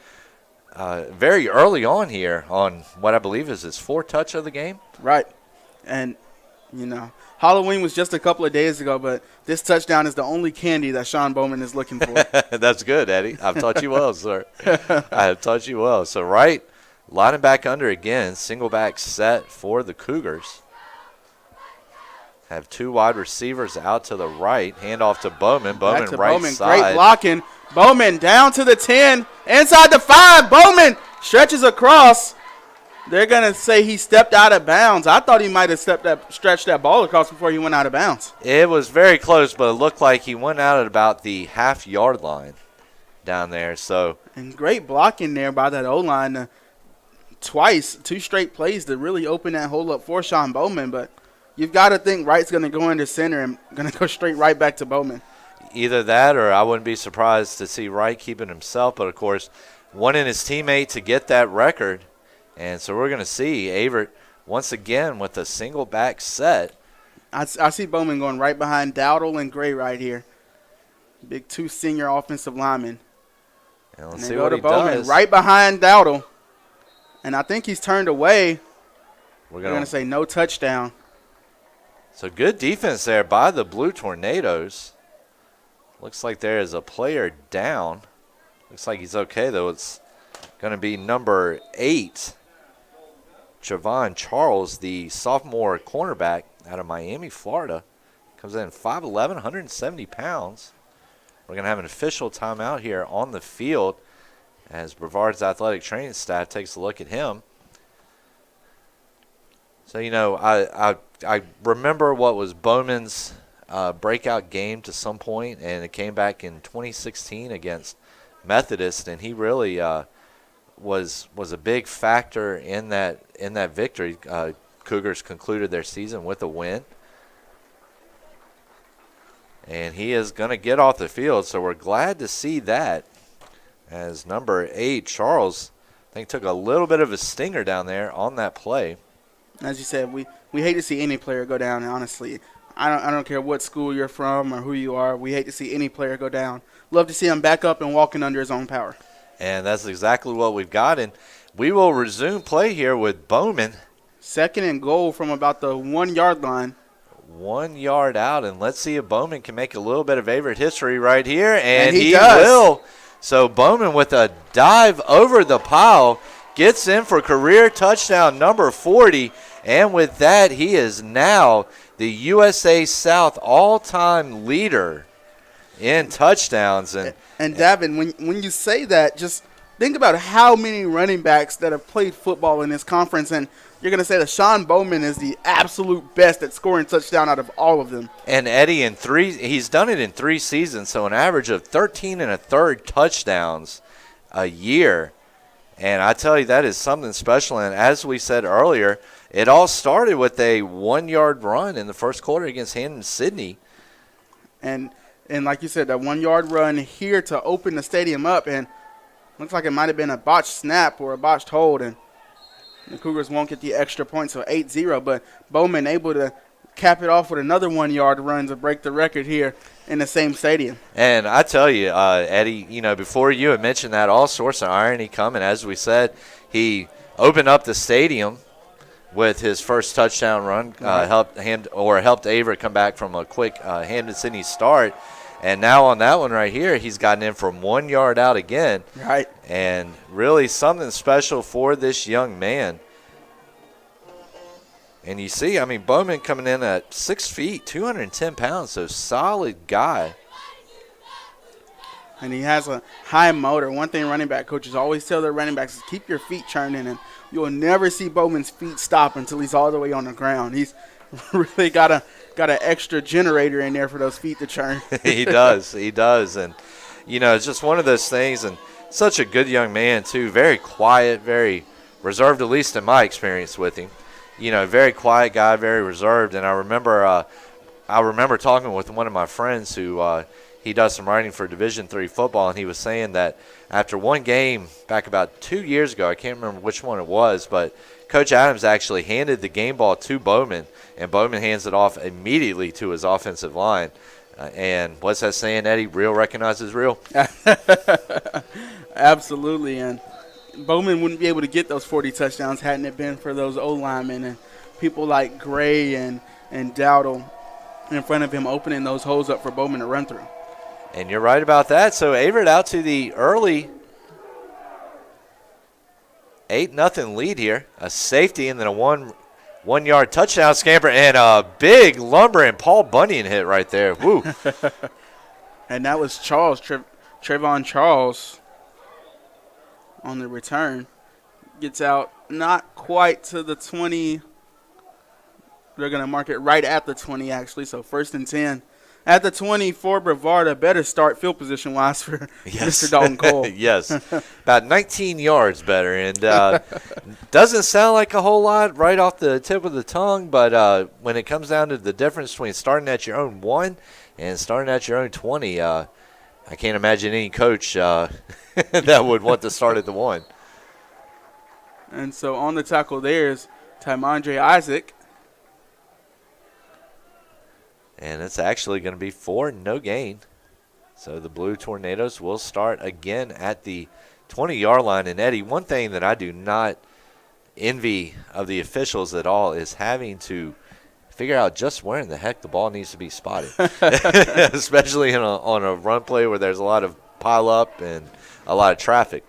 very early on here on what I believe is his 4th touch of the game. Right, and You know, Halloween was just a couple of days ago, but this touchdown is the only candy that Sean Bowman is looking for. That's good, Eddie. I've taught you well, sir. I have taught you well. So right, lining back under again, single back set for the Cougars. Have two wide receivers out to the right. Hand off to Bowman. Bowman to right Bowman. side. Great blocking. Bowman down to the 10. Inside the 5. Bowman stretches across. They're going to say he stepped out of bounds. I thought he might have stretched that ball across before he went out of bounds. It was very close, but it looked like he went out at about the half-yard line down there. So and great blocking there by that O-line. Twice, 2 straight plays to really open that hole up for Sean Bowman, but you've got to think Wright's going to go into center and going to go straight right back to Bowman. Either that or I wouldn't be surprised to see Wright keeping himself, but, of course, wanting his teammate to get that record. And so we're going to see Averett once again with a single back set. I see Bowman going right behind Dowell and Gray right here. Big 2 senior offensive linemen. And let's and see go what to he Bowman does. right behind Dowell. And I think he's turned away. We're going to say no touchdown. So good defense there by the Blue Tornadoes. Looks like there is a player down. Looks like he's okay, though. It's going to be number 8, Javon Charles, the sophomore cornerback out of Miami, Florida. Comes in 5'11", 170 pounds. We're going to have an official timeout here on the field as Brevard's athletic training staff takes a look at him. So, you know, I remember what was Bowman's breakout game to some point, and it came back in 2016 against Methodist, and he really was a big factor in that victory. Cougars concluded their season with a win. And he is going to get off the field, so we're glad to see that as number 8, Charles, I think took a little bit of a stinger down there on that play. As you said, we hate to see any player go down, honestly. I don't care what school you're from or who you are. We hate to see any player go down. Love to see him back up and walking under his own power. And that's exactly what we've got. And we will resume play here with Bowman. 2nd and goal from about the 1-yard line. 1 yard out, and let's see if Bowman can make a little bit of Averett history right here, and he does. will. So Bowman with a dive over the pile gets in for career touchdown number 40, and with that he is now the USA South all-time leader in touchdowns. And Davin, when you say that, just think about how many running backs that have played football in this conference, and you're going to say that Sean Bowman is the absolute best at scoring touchdown out of all of them. And Eddie, he's done it in 3 seasons, so an average of 13 1/3 touchdowns a year. And I tell you, that is something special. And as we said earlier, it all started with a 1-yard run in the first quarter against Hampton-Sydney. And like you said, that 1-yard run here to open the stadium up, and looks like it might have been a botched snap or a botched hold, and the Cougars won't get the extra point, so 8-0. But Bowman able to cap it off with another 1-yard run to break the record here in the same stadium. And I tell you, Eddie, you know, before you had mentioned that, all sorts of irony coming. As we said, he opened up the stadium with his first touchdown run, helped Averett come back from a quick Hampton-Sydney start. And now on that one right here, he's gotten in from 1 yard out again. Right. And really something special for this young man. And you see, I mean, Bowman coming in at 6 feet, 210 pounds, so solid guy. And he has a high motor. One thing running back coaches always tell their running backs is keep your feet churning, and you'll never see Bowman's feet stop until he's all the way on the ground. He's really got an extra generator in there for those feet to churn. He does. And, you know, it's just one of those things, and such a good young man, too. Very quiet, very reserved, at least in my experience with him. You know, very quiet guy, very reserved. And I remember talking with one of my friends who he does some writing for Division III football, and he was saying that after one game back about 2 years ago, I can't remember which one it was, but Coach Adams actually handed the game ball to Bowman, and Bowman hands it off immediately to his offensive line. And what's that saying, Eddie? Real recognizes real? Absolutely. And Bowman wouldn't be able to get those 40 touchdowns hadn't it been for those O-linemen and people like Gray and and Dowell in front of him, opening those holes up for Bowman to run through. And you're right about that. So Averett out to the early 8-0 lead here. A safety and then a one-yard touchdown scamper and a big lumbering Paul Bunyan hit right there. Woo. And that was Charles, Trayvon Charles on the return. Gets out not quite to the 20. They're going to mark it right at the 20, actually, so 1st and 10. At the 20 for Brevard, a better start field position-wise for Mr. Dalton Cole. Yes, about 19 yards better. And doesn't sound like a whole lot right off the tip of the tongue, but when it comes down to the difference between starting at your own 1 and starting at your own 20, I can't imagine any coach that would want to start at the 1. And so on the tackle there is Tymondre Isaac. And it's actually going to be 4, no gain. So the Blue Tornadoes will start again at the 20-yard line. And, Eddie, one thing that I do not envy of the officials at all is having to figure out just where in the heck the ball needs to be spotted, especially on a run play where there's a lot of pile-up and a lot of traffic.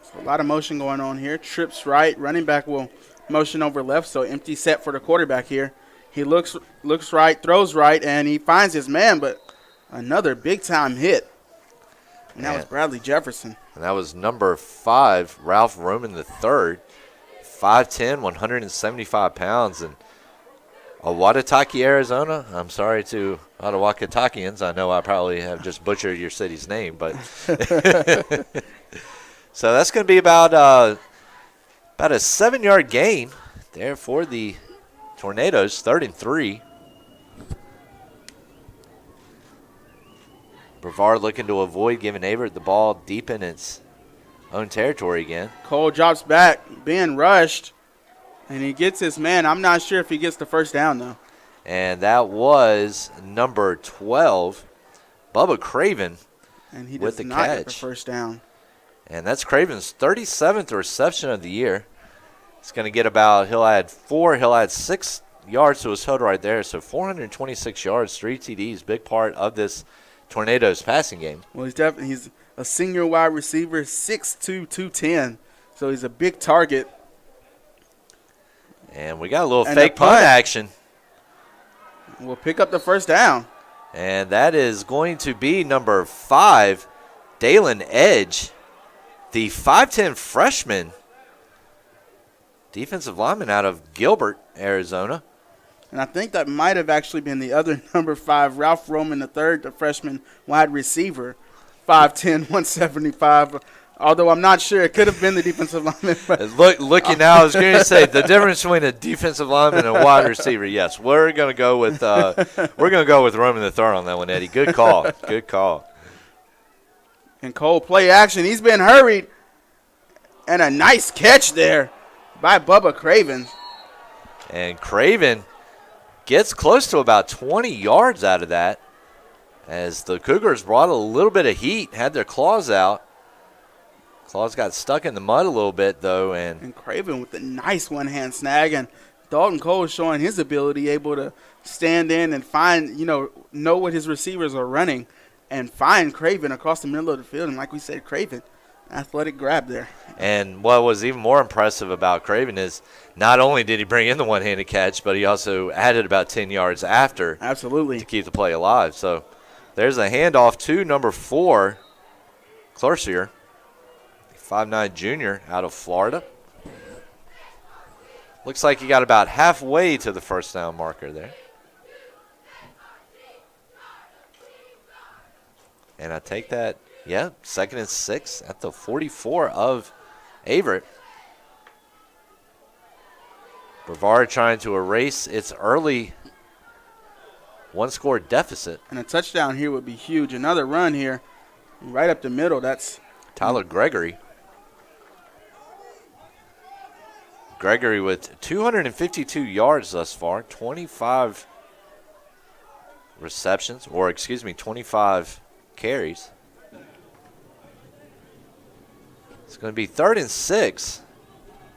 So a lot of motion going on here. Trips right. Running back will motion over left, so empty set for the quarterback here. He looks right, throws right, and he finds his man, but another big-time hit. And that was Bradley Jefferson. And that was number 5, Ralph Roman III, 5'10", 175 pounds. And Owataki, Arizona. I'm sorry to Ottawakatakians. I know I probably have just butchered your city's name, but so that's going to be about a 7-yard gain there for the Tornadoes, 3rd and 3. Brevard looking to avoid giving Averett the ball deep in its own territory again. Cole drops back, being rushed, and he gets his man. I'm not sure if he gets the first down, though. And that was number 12, Bubba Craven, and he with does the not catch. Get the first down. And that's Craven's 37th reception of the year. It's going to get about, he'll add 6 yards to his total right there. So 426 yards, 3 TDs, big part of this Tornadoes passing game. Well, he's a senior wide receiver, 6'2", 210. So he's a big target. And we got a little fake punt action. We'll pick up the first down. And that is going to be number 5, Dalen Edge, the 5'10" freshman defensive lineman out of Gilbert, Arizona. And I think that might have actually been the other number 5, Ralph Roman III, the freshman wide receiver, 5'10", 175. Although I'm not sure. It could have been the defensive lineman. Looking now, I was going to say the difference between a defensive lineman and a wide receiver. Yes, we're going to go with Roman III on that one, Eddie. Good call. Good call. And Cole, play action. He's been hurried. And a nice catch there by Bubba Craven. And Craven gets close to about 20 yards out of that as the Cougars brought a little bit of heat, had their claws out. Claws got stuck in the mud a little bit, though. And Craven with a nice one-hand snag. And Dalton Cole showing his ability, able to stand in and find, know what his receivers are running and find Craven across the middle of the field. And like we said, Craven, athletic grab there. And what was even more impressive about Craven is not only did he bring in the one-handed catch, but he also added about 10 yards after. Absolutely. To keep the play alive. So there's a handoff to number 4, Clercier, 5'9" junior out of Florida. Looks like he got about halfway to the first down marker there. And I take that, 2nd and 6 at the 44 of Averett. Brevard trying to erase its early one-score deficit. And a touchdown here would be huge. Another run here right up the middle. That's Tyler Gregory. Gregory with 252 yards thus far, 25 receptions, 25 carries. It's going to be 3rd and 6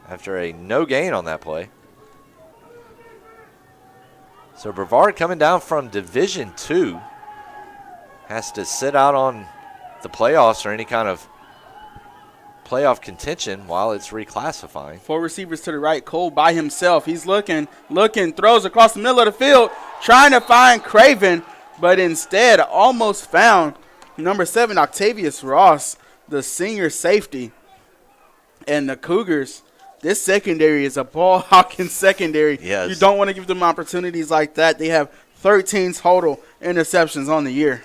after a no gain on that play. So Brevard coming down from Division II has to sit out on the playoffs or any kind of playoff contention while it's reclassifying. 4 receivers to the right. Cole by himself. He's looking, throws across the middle of the field, trying to find Craven, but instead almost found number 7, Octavius Ross, the senior safety. And the Cougars, this secondary is a ball-hawking secondary. Yes. You don't want to give them opportunities like that. They have 13 total interceptions on the year.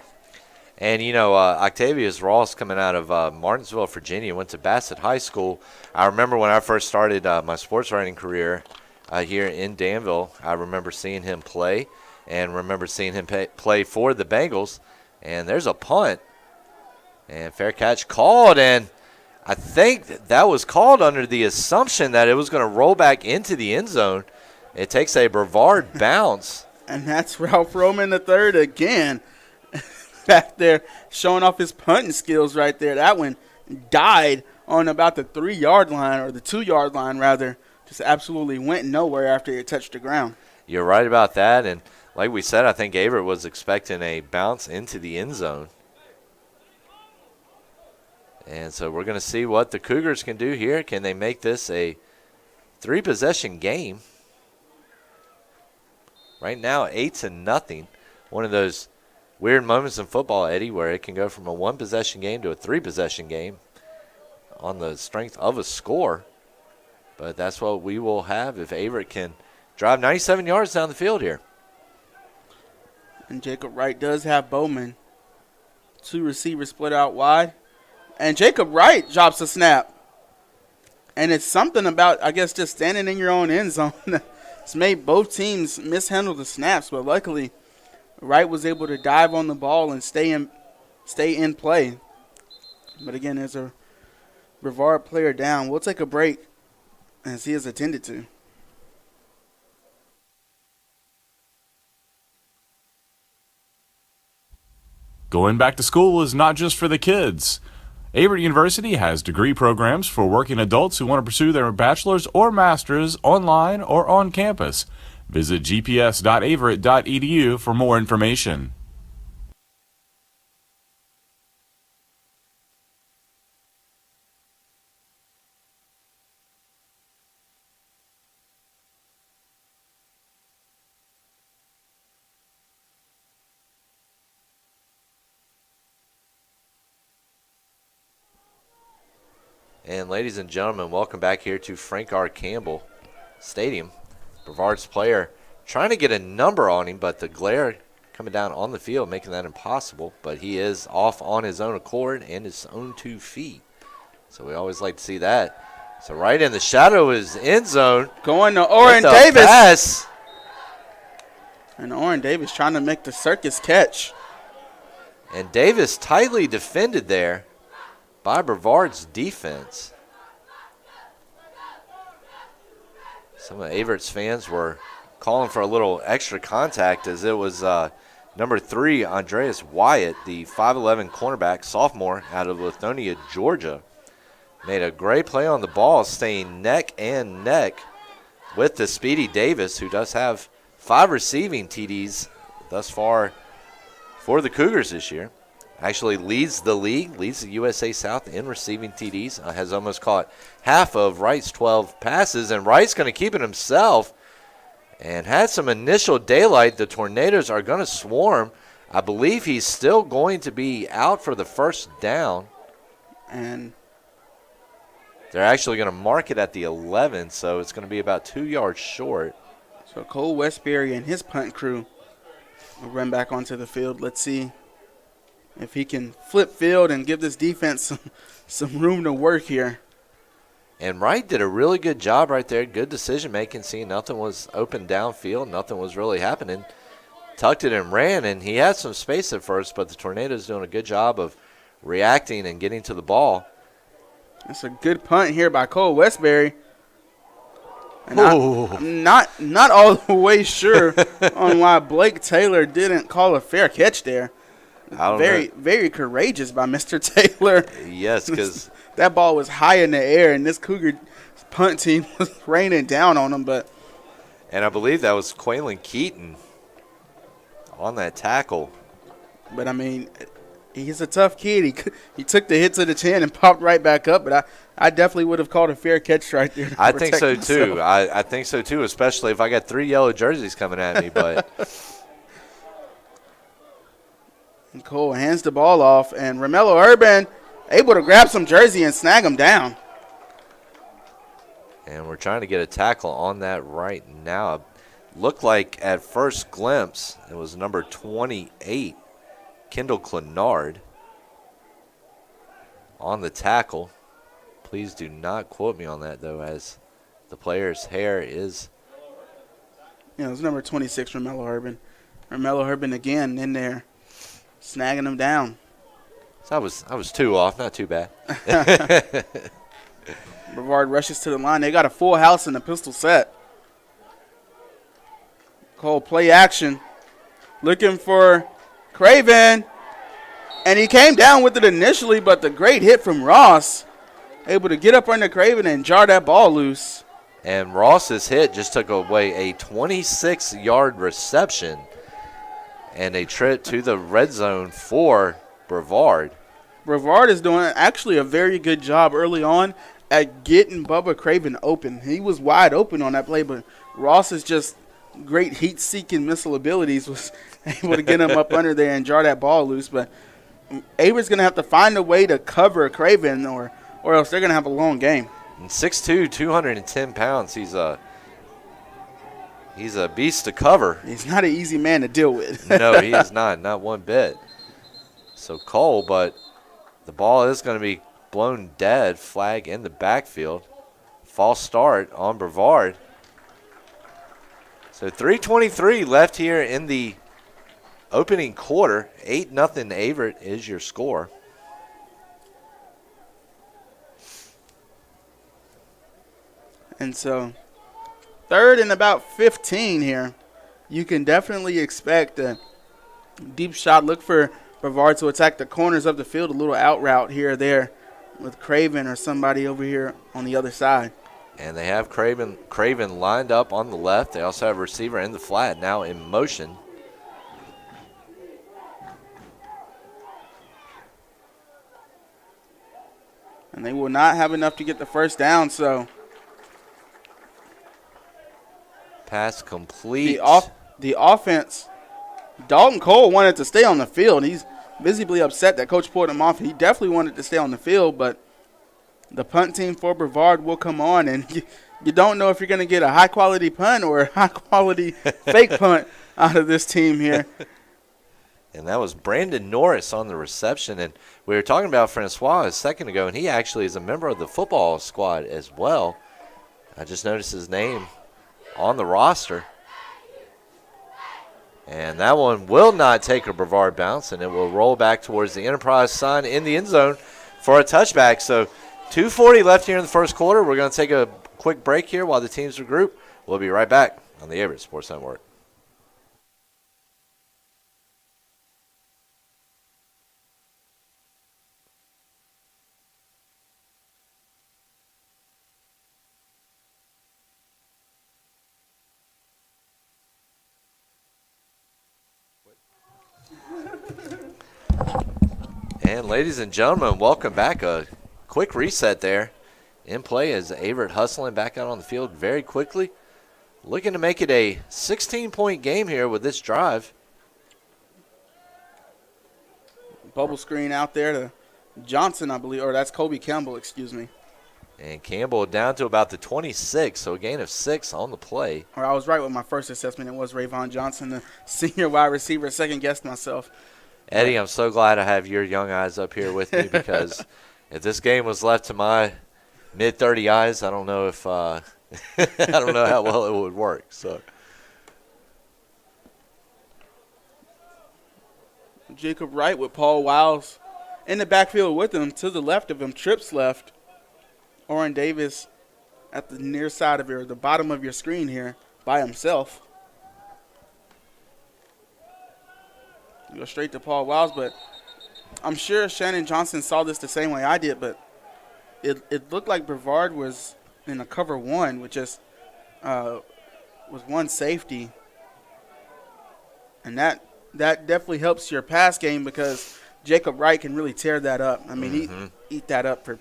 And, Octavius Ross coming out of Martinsville, Virginia, went to Bassett High School. I remember when I first started my sports writing career here in Danville, I remember seeing him play and remember seeing him play for the Bengals. And there's a punt. And fair catch called, and I think that was called under the assumption that it was going to roll back into the end zone. It takes a Brevard bounce. And that's Ralph Roman III again. Back there showing off his punting skills right there. That one died on about the 3-yard line, or the 2-yard line rather. Just absolutely went nowhere after it touched the ground. You're right about that. And like we said, I think Averett was expecting a bounce into the end zone. And so we're going to see what the Cougars can do here. Can they make this a 3-possession game? Right now, 8-0. One of those weird moments in football, Eddie, where it can go from a 1-possession game to a 3-possession game on the strength of a score. But that's what we will have if Averett can drive 97 yards down the field here. And Jacob Wright does have Bowman. 2 receivers split out wide. And Jacob Wright drops a snap. And it's something about, I guess, just standing in your own end zone. It's made both teams mishandle the snaps, but luckily Wright was able to dive on the ball and stay in play. But again, there's a Brevard player down. We'll take a break as he is attended to. Going back to school is not just for the kids. Averett University has degree programs for working adults who want to pursue their bachelor's or master's online or on campus. Visit gps.averett.edu for more information. And ladies and gentlemen, welcome back here to Frank R. Campbell Stadium. Brevard's player trying to get a number on him, but the glare coming down on the field making that impossible. But he is off on his own accord and his own 2 feet. So we always like to see that. So right in the shadow of his end zone. Going to Oren Davis. Pass. And Oren Davis trying to make the circus catch. And Davis tightly defended there by Brevard's defense. Some of Averett's fans were calling for a little extra contact as it was number 3, Andreas Wyatt, the 5'11 cornerback, sophomore out of Lithonia, Georgia. Made a great play on the ball, staying neck and neck with the speedy Davis, who does have 5 receiving TDs thus far for the Cougars this year. Actually leads the league, leads the USA South in receiving TDs, has almost caught half of Wright's 12 passes, and Wright's going to keep it himself and had some initial daylight. The Tornadoes are going to swarm. I believe he's still going to be out for the first down. And they're actually going to mark it at the 11, so it's going to be about 2 yards short. so Cole Westbury and his punt crew will run back onto the field. Let's see if he can flip field and give this defense some room to work here. And Wright did a really good job right there. Good decision-making, seeing nothing was open downfield. Nothing was really happening. Tucked it and ran, and he had some space at first, but the Tornadoes doing a good job of reacting and getting to the ball. That's a good punt here by Cole Westbury. And I'm not all the way sure on why Blake Taylor didn't call a fair catch there. Very courageous by Mr. Taylor. Yes, because that ball was high in the air, and this Cougar punt team was raining down on him. And I believe that was Quaylen Keaton on that tackle. But, I mean, he's a tough kid. He took the hit to the chin and popped right back up. But I definitely would have called a fair catch right there. I think so, too. I think so, too, especially if I got 3 yellow jerseys coming at me. But and Cole hands the ball off, and Romello Urban able to grab some jersey and snag him down. And we're trying to get a tackle on that right now. Looked like at first glimpse it was number 28, Kendall Clenard, on the tackle. Please do not quote me on that, though, as the player's hair is. Yeah, it was number 26, Romello Urban. Romello Urban again in there, snagging him down. So I was 2 off, not too bad. Brevard rushes to the line. They got a full house in the pistol set. Cole play action. Looking for Craven. And he came down with it initially, but the great hit from Ross. Able to get up under Craven and jar that ball loose. And Ross's hit just took away a 26-yard reception and a trip to the red zone for Brevard. Brevard is doing actually a very good job early on at getting Bubba Craven open. He was wide open on that play, but Ross is just great heat-seeking missile abilities, was able to get him up under there and jar that ball loose. But Averett's going to have to find a way to cover Craven or else they're going to have a long game. And 6'2", 210 pounds. He's a beast to cover. He's not an easy man to deal with. No, he is not one bit. So Cole, but the ball is going to be blown dead, flag in the backfield. False start on Brevard. So 3:23 left here in the opening quarter. 8-0 Averett is your score. And so 3rd and about 15 here. You can definitely expect a deep shot. Look for Brevard to attack the corners of the field, a little out route here or there with Craven or somebody over here on the other side. And they have Craven lined up on the left. They also have a receiver in the flat now in motion. And they will not have enough to get the first down, so Pass complete. the offense, Dalton Cole wanted to stay on the field. He's visibly upset that Coach pulled him off. He definitely wanted to stay on the field, but the punt team for Brevard will come on, and you don't know if you're going to get a high-quality punt or a high-quality fake punt out of this team here. And that was Brandon Norris on the reception. And we were talking about Francois a second ago, and he actually is a member of the football squad as well. I just noticed his name on the roster. And that one will not take a Brevard bounce, and it will roll back towards the Enterprise sign in the end zone for a touchback. So 2:40 left here in the first quarter. We're going to take a quick break here while the teams regroup. We'll be right back on the Averett Sports Network. And ladies and gentlemen, welcome back. A quick reset there in play as Averett hustling back out on the field very quickly. Looking to make it a 16-point game here with this drive. Bubble screen out there to Johnson, I believe, or that's Kobe Campbell, excuse me. And Campbell down to about the 26, so a gain of 6 on the play. Or I was right with my first assessment. It was Vaughn Johnson, the senior wide receiver. Second-guessed myself. Eddie, I'm so glad I have your young eyes up here with me because if this game was left to my mid-30 eyes, I don't know if I don't know how well it would work. So Jacob Wright with Paul Wiles in the backfield with him. To the left of him, Trips left. Oren Davis at the near side of the bottom of your screen here by himself. Go straight to Paul Wiles, but I'm sure Shannon Johnson saw this the same way I did, but it looked like Brevard was in a cover one with just was one safety, and that that definitely helps your pass game because Jacob Wright can really tear that up. I mean, eat that up for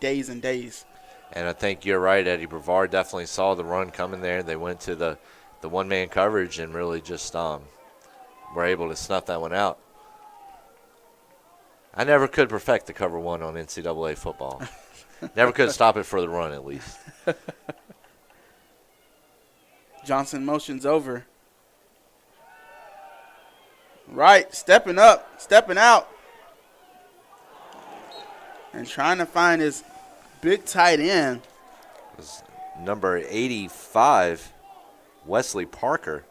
days and days. And I think you're right, Eddie. Brevard definitely saw the run coming there. They went to the one-man coverage and really just were able to snuff that one out. I never could perfect the cover one on NCAA football. Never could stop it for the run, at least. Johnson motions over. Right, stepping up, stepping out. And trying to find his big tight end. It was number 85, Wesley Parker.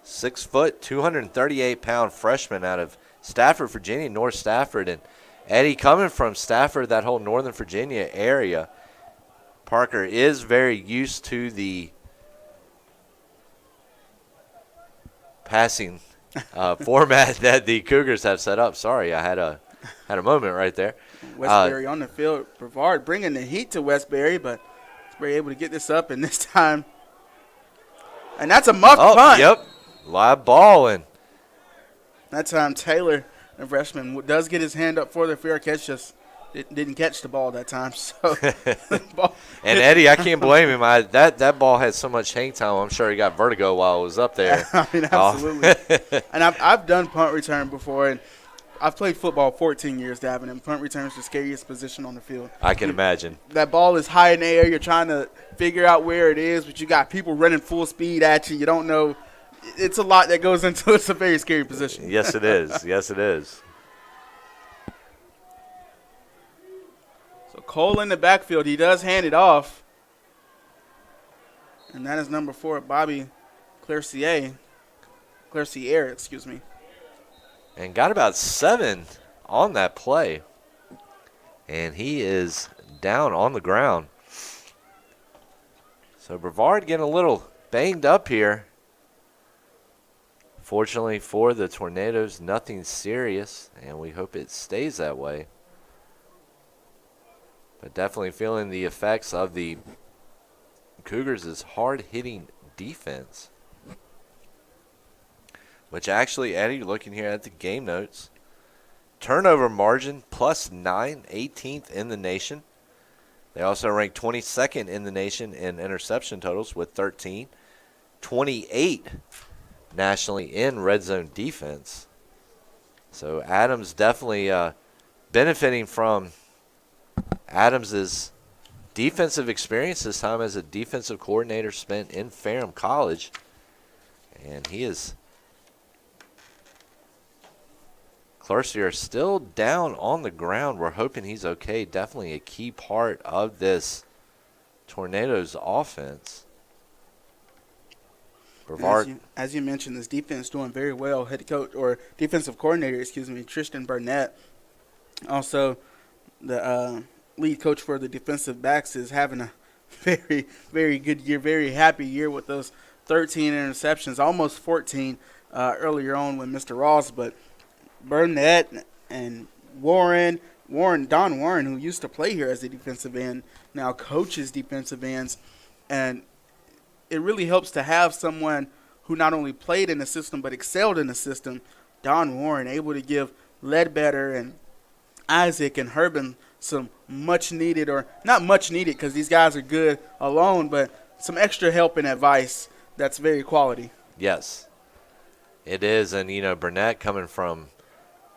6 foot, 238-pound freshman out of Stafford, Virginia, North Stafford. And Eddie, coming from Stafford, that whole Northern Virginia area, Parker is very used to the passing format that the Cougars have set up. Sorry, I had a moment right there. Westbury on the field. Brevard bringing the heat to Westbury, but we're able to get this up, and this time, and that's a muff punt. Yep, live ball, and that time Taylor, the freshman, does get his hand up for the fair catch, just didn't catch the ball that time. So, and Eddie, I can't blame him. That ball had so much hang time. I'm sure he got vertigo while it was up there. I mean, absolutely. And I've done punt return before, and I've played football 14 years, Davin, and punt return is the scariest position on the field. I can imagine. That ball is high in the air. You're trying to figure out where it is, but you got people running full speed at you. You don't know. It's a lot that goes into it. It's a very scary position. Yes, it is. Yes, it is. So Cole in the backfield. He does hand it off. And that is number 4, Bobby Clercier, excuse me. And got about 7 on that play. And he is down on the ground. So Brevard getting a little banged up here. Fortunately for the Tornadoes, nothing serious, and we hope it stays that way. But definitely feeling the effects of the Cougars' hard-hitting defense. Which actually, Eddie, looking here at the game notes, turnover margin +9, 18th in the nation. They also rank 22nd in the nation in interception totals with 13, 28 nationally in red zone defense. So Adams definitely benefiting from Adams's defensive experience this time as a defensive coordinator spent in Ferrum College. And he is Clercier still down on the ground. We're hoping he's okay. Definitely a key part of this Tornadoes offense. Brevard. As you mentioned, this defense doing very well. Head coach or defensive coordinator, Tristan Burnett. Also, the lead coach for the defensive backs is having a very, very good year, very happy year with those 13 interceptions, almost 14 earlier on with Mr. Ross. But Burnett and Don Warren, who used to play here as a defensive end, now coaches defensive ends. And it really helps to have someone who not only played in the system but excelled in the system. Don Warren able to give Ledbetter and Isaac and Herbin some much needed, or not much needed because these guys are good alone, but some extra help and advice that's very quality. Yes, it is. And, Burnett coming from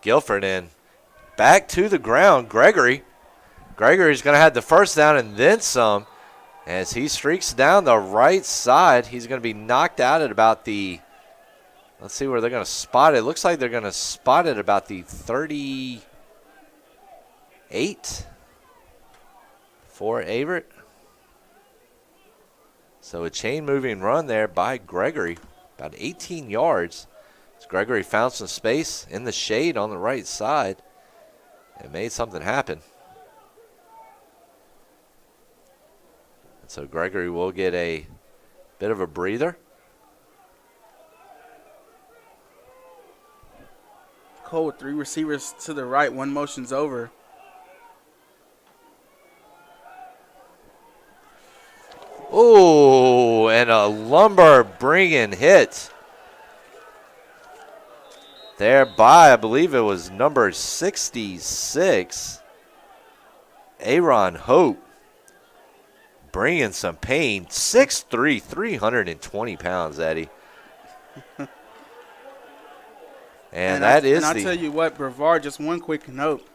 Guilford and back to the ground. Gregory's going to have the first down and then some. As he streaks down the right side, he's going to be knocked out at about the, let's see where they're going to spot it. It looks like they're going to spot it about the 38 for Averett. So a chain-moving run there by Gregory, about 18 yards. As Gregory found some space in the shade on the right side and made something happen. So Gregory will get a bit of a breather. Cole with 3 receivers to the right, 1 motion's over. Oh, and a lumbar bringing hit there by, I believe it was number 66, Aaron Hope, bringing some pain. 6'3", 320 pounds, Eddie. And I'll tell you what, Brevard, just one quick note.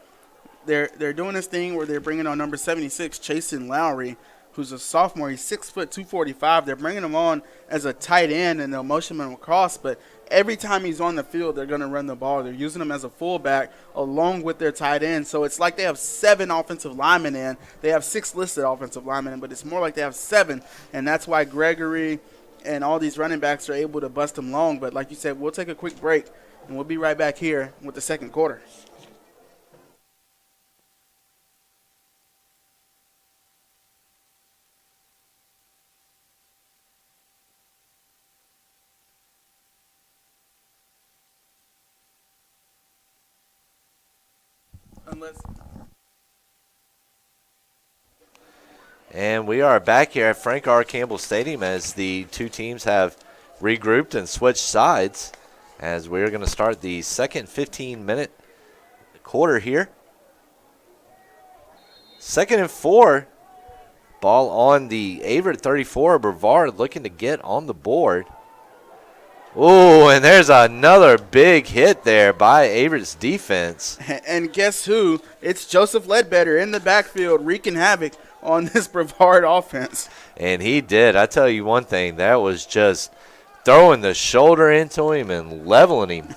They're doing this thing where they're bringing on number 76, Chasen Lowry, who's a sophomore. He's 6', 245. They're bringing him on as a tight end, and they'll motion him across. But every time he's on the field, they're going to run the ball. They're using him as a fullback along with their tight end. So it's like they have 7 offensive linemen in. They have 6 listed offensive linemen in, but it's more like they have 7. And that's why Gregory and all these running backs are able to bust them long. But like you said, we'll take a quick break, and we'll be right back here with the second quarter. And we are back here at Frank R. Campbell Stadium as the two teams have regrouped and switched sides, as we're going to start the second 15-minute quarter here. 2nd and 4. Ball on the Averett 34. Brevard looking to get on the board. Oh, and there's another big hit there by Averett's defense. And guess who? It's Joseph Ledbetter in the backfield wreaking havoc on this Brevard offense. And he did. I tell you one thing, that was just throwing the shoulder into him and leveling him.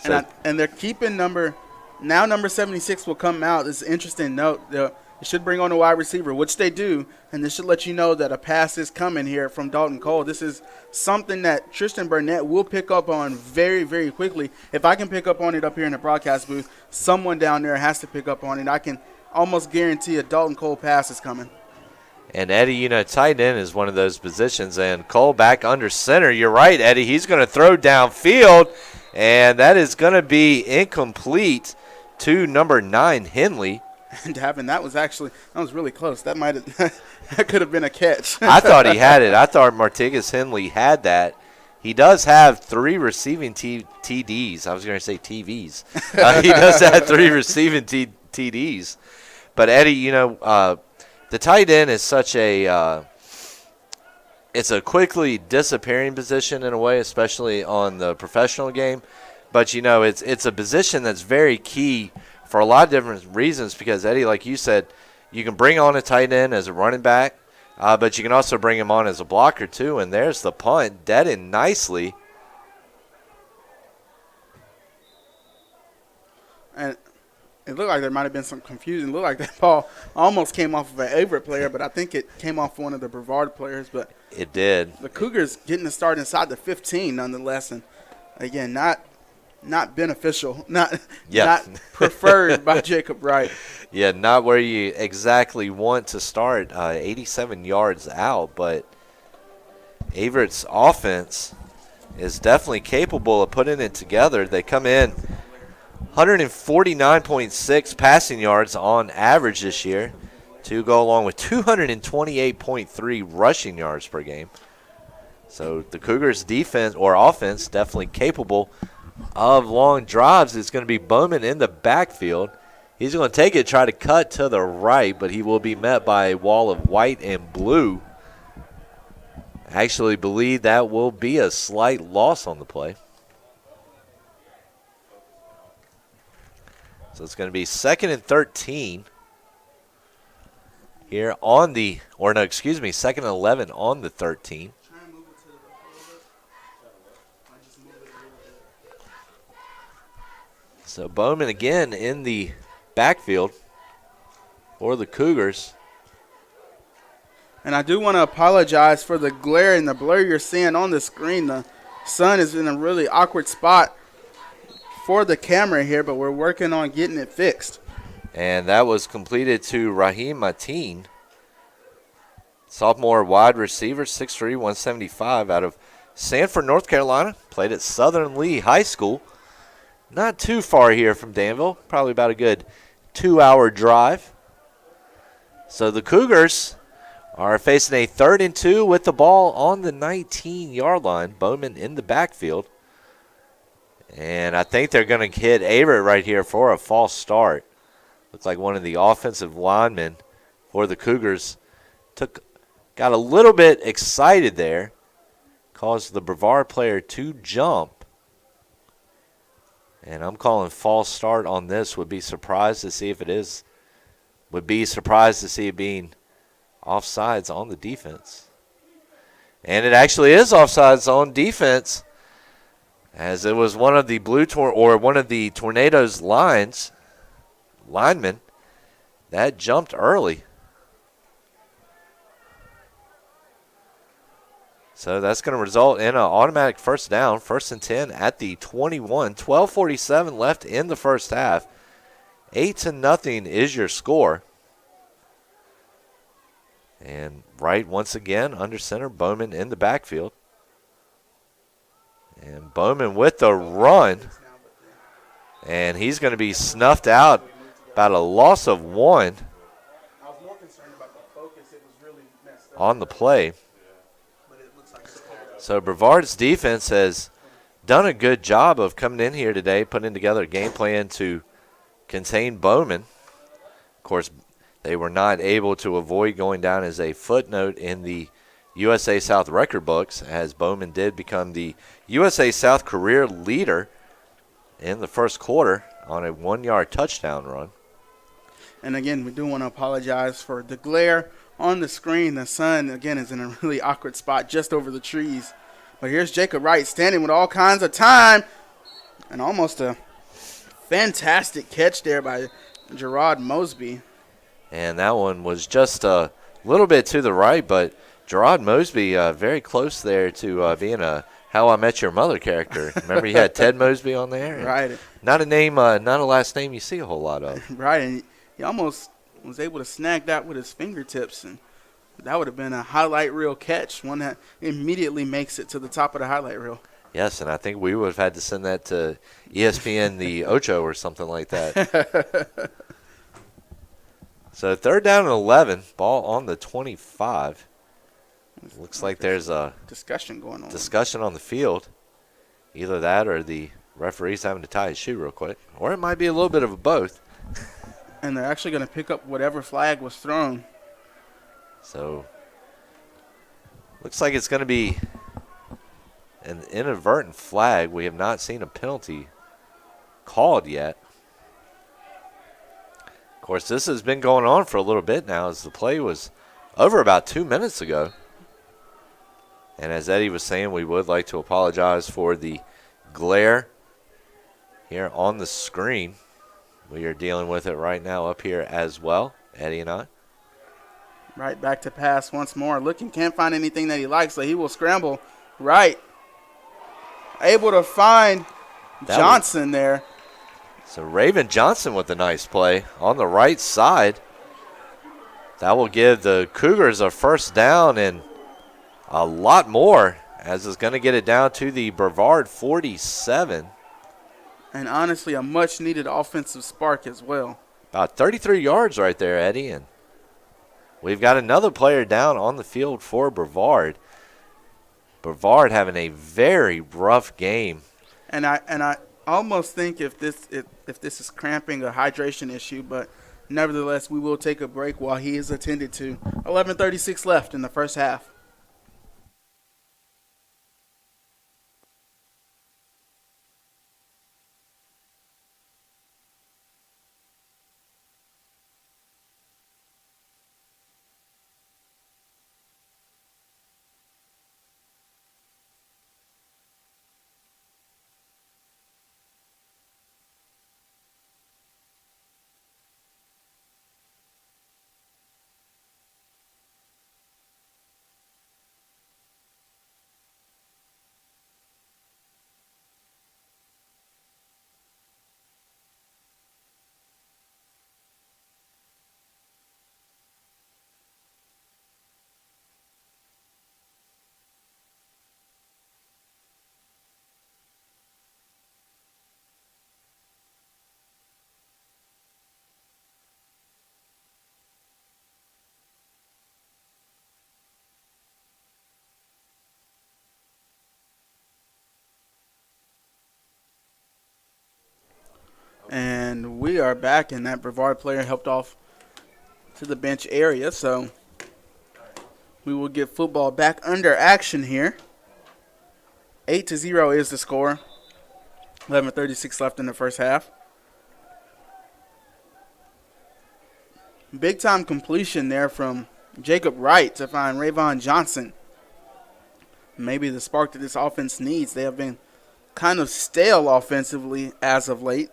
And they're keeping number 76 will come out. It's an interesting note. They should bring on a wide receiver, which they do, and this should let you know that a pass is coming here from Dalton Cole. This is something that Tristan Burnett will pick up on very, very quickly. If I can pick up on it up here in the broadcast booth, someone down there has to pick up on it. I can almost guarantee a Dalton Cole pass is coming. And, Eddie, tight end is one of those positions, and Cole back under center. You're right, Eddie. He's going to throw downfield, and that is going to be incomplete to number 9, Henley. And that was really close. That could have been a catch. I thought he had it. I thought Martigas Henley had that. He does have 3 receiving TDs. I was going to say TVs. He does have 3 receiving TDs. But, Eddie, the tight end is such it's a quickly disappearing position in a way, especially on the professional game. But, it's a position that's very key for a lot of different reasons because, Eddie, like you said, you can bring on a tight end as a running back, but you can also bring him on as a blocker too. And there's the punt, dead in nicely. And it looked like there might have been some confusion. It looked like that ball almost came off of an Averett player, but I think it came off one of the Brevard players. But it did. The Cougars getting to start inside the 15 nonetheless. And, again, not beneficial, not preferred by Jacob Wright. Yeah, not where you exactly want to start, 87 yards out. But Averett's offense is definitely capable of putting it together. They come in 149.6 passing yards on average this year to go along with 228.3 rushing yards per game. So the Cougars' defense or offense definitely capable of long drives. It's going to be Bowman in the backfield. He's going to take it, try to cut to the right, but he will be met by a wall of white and blue. I actually believe that will be a slight loss on the play. So it's going to be 2nd and 13 here on the, 2nd and 11 on the 13. So Bowman again in the backfield for the Cougars. And I do want to apologize for the glare and the blur you're seeing on the screen. The sun is in a really awkward spot for the camera here, but we're working on getting it fixed. And that was completed to Raheem Mateen, sophomore wide receiver, 6'3", 175, out of Sanford, North Carolina. Played at Southern Lee High School. Not too far here from Danville, probably about a good 2-hour drive. So the Cougars are facing a 3rd and 2 with the ball on the 19-yard line. Bowman in the backfield. And I think they're going to hit Averett right here for a false start. Looks like one of the offensive linemen for the Cougars got a little bit excited there, caused the Brevard player to jump. And I'm calling false start on this. Would be surprised to see if it is. Would be surprised to see it being offsides on the defense. And it actually is offsides on defense, as it was one of the one of the Tornadoes linemen that jumped early. So that's going to result in an automatic first down, 1st and 10 at the 21. 12:47 left in the first half. 8-0 is your score. And Wright once again under center, Bowman in the backfield. And Bowman with the run. And he's going to be snuffed out, about a loss of 1 on the play. So Brevard's defense has done a good job of coming in here today, putting together a game plan to contain Bowman. Of course, they were not able to avoid going down as a footnote in the USA South record books, as Bowman did become the USA South career leader in the first quarter on a 1-yard touchdown run. And again, we do want to apologize for the glare on the screen. The sun, again, is in a really awkward spot just over the trees. But here's Jacob Wright standing with all kinds of time. And almost a fantastic catch there by Gerard Mosby. And that one was just a little bit to the right, but Gerard Mosby very close there to being a How I Met Your Mother character. Remember you had Ted Mosby on there? Right. Not a last name you see a whole lot of. Right, and he almost was able to snag that with his fingertips, and that would have been a highlight reel catch, one that immediately makes it to the top of the highlight reel. Yes, and I think we would have had to send that to ESPN the Ocho or something like that. So 3rd down and 11, ball on the 25. Looks like there's a discussion going on. Discussion on the field. Either that or the referee's having to tie his shoe real quick. Or it might be a little bit of both. And they're actually going to pick up whatever flag was thrown. So looks like it's going to be an inadvertent flag. We have not seen a penalty called yet. Of course, this has been going on for a little bit now, as the play was over about 2 minutes ago. And as Eddie was saying, we would like to apologize for the glare here on the screen. We are dealing with it right now up here as well, Eddie and I. Right back to pass once more. Looking, can't find anything that he likes, so he will scramble. Right. Able to find Johnson there. So Raven Johnson with a nice play on the right side. That will give the Cougars a first down and a lot more, as is going to get it down to the Brevard 47. And honestly, a much-needed offensive spark as well. About 33 yards right there, Eddie. And we've got another player down on the field for Brevard. Brevard having a very rough game. And I almost think if this is cramping, a hydration issue, but nevertheless, we will take a break while he is attended to. 11:36 left in the first half. And we are back, and that Brevard player helped off to the bench area. So we will get football back under action here. 8-0 is the score. 11:36 left in the first half. Big time completion there from Jacob Wright to find Vaughn Johnson. Maybe the spark that this offense needs. They have been kind of stale offensively as of late.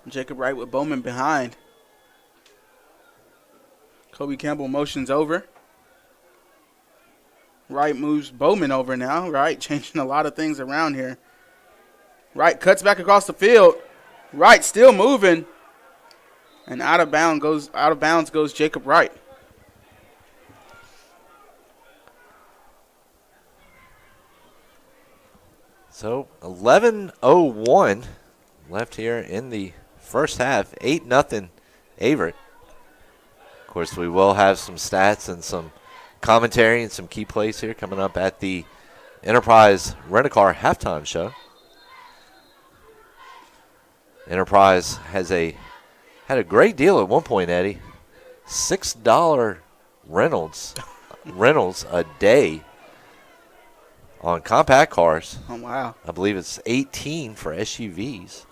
Jacob Wright with Bowman behind. Kobe Campbell motions over. Wright moves Bowman over now. Wright changing a lot of things around here. Wright cuts back across the field. Wright still moving. And out of bounds goes Jacob Wright. So 11:01 left here in the first half. 8-0 Averett. Of course, we will have some stats and some commentary and some key plays here coming up at the Enterprise Rent-A-Car halftime show. Enterprise had a great deal at one point, Eddie. $6 rentals a day on compact cars. Oh, wow. I believe it's 18 for SUVs.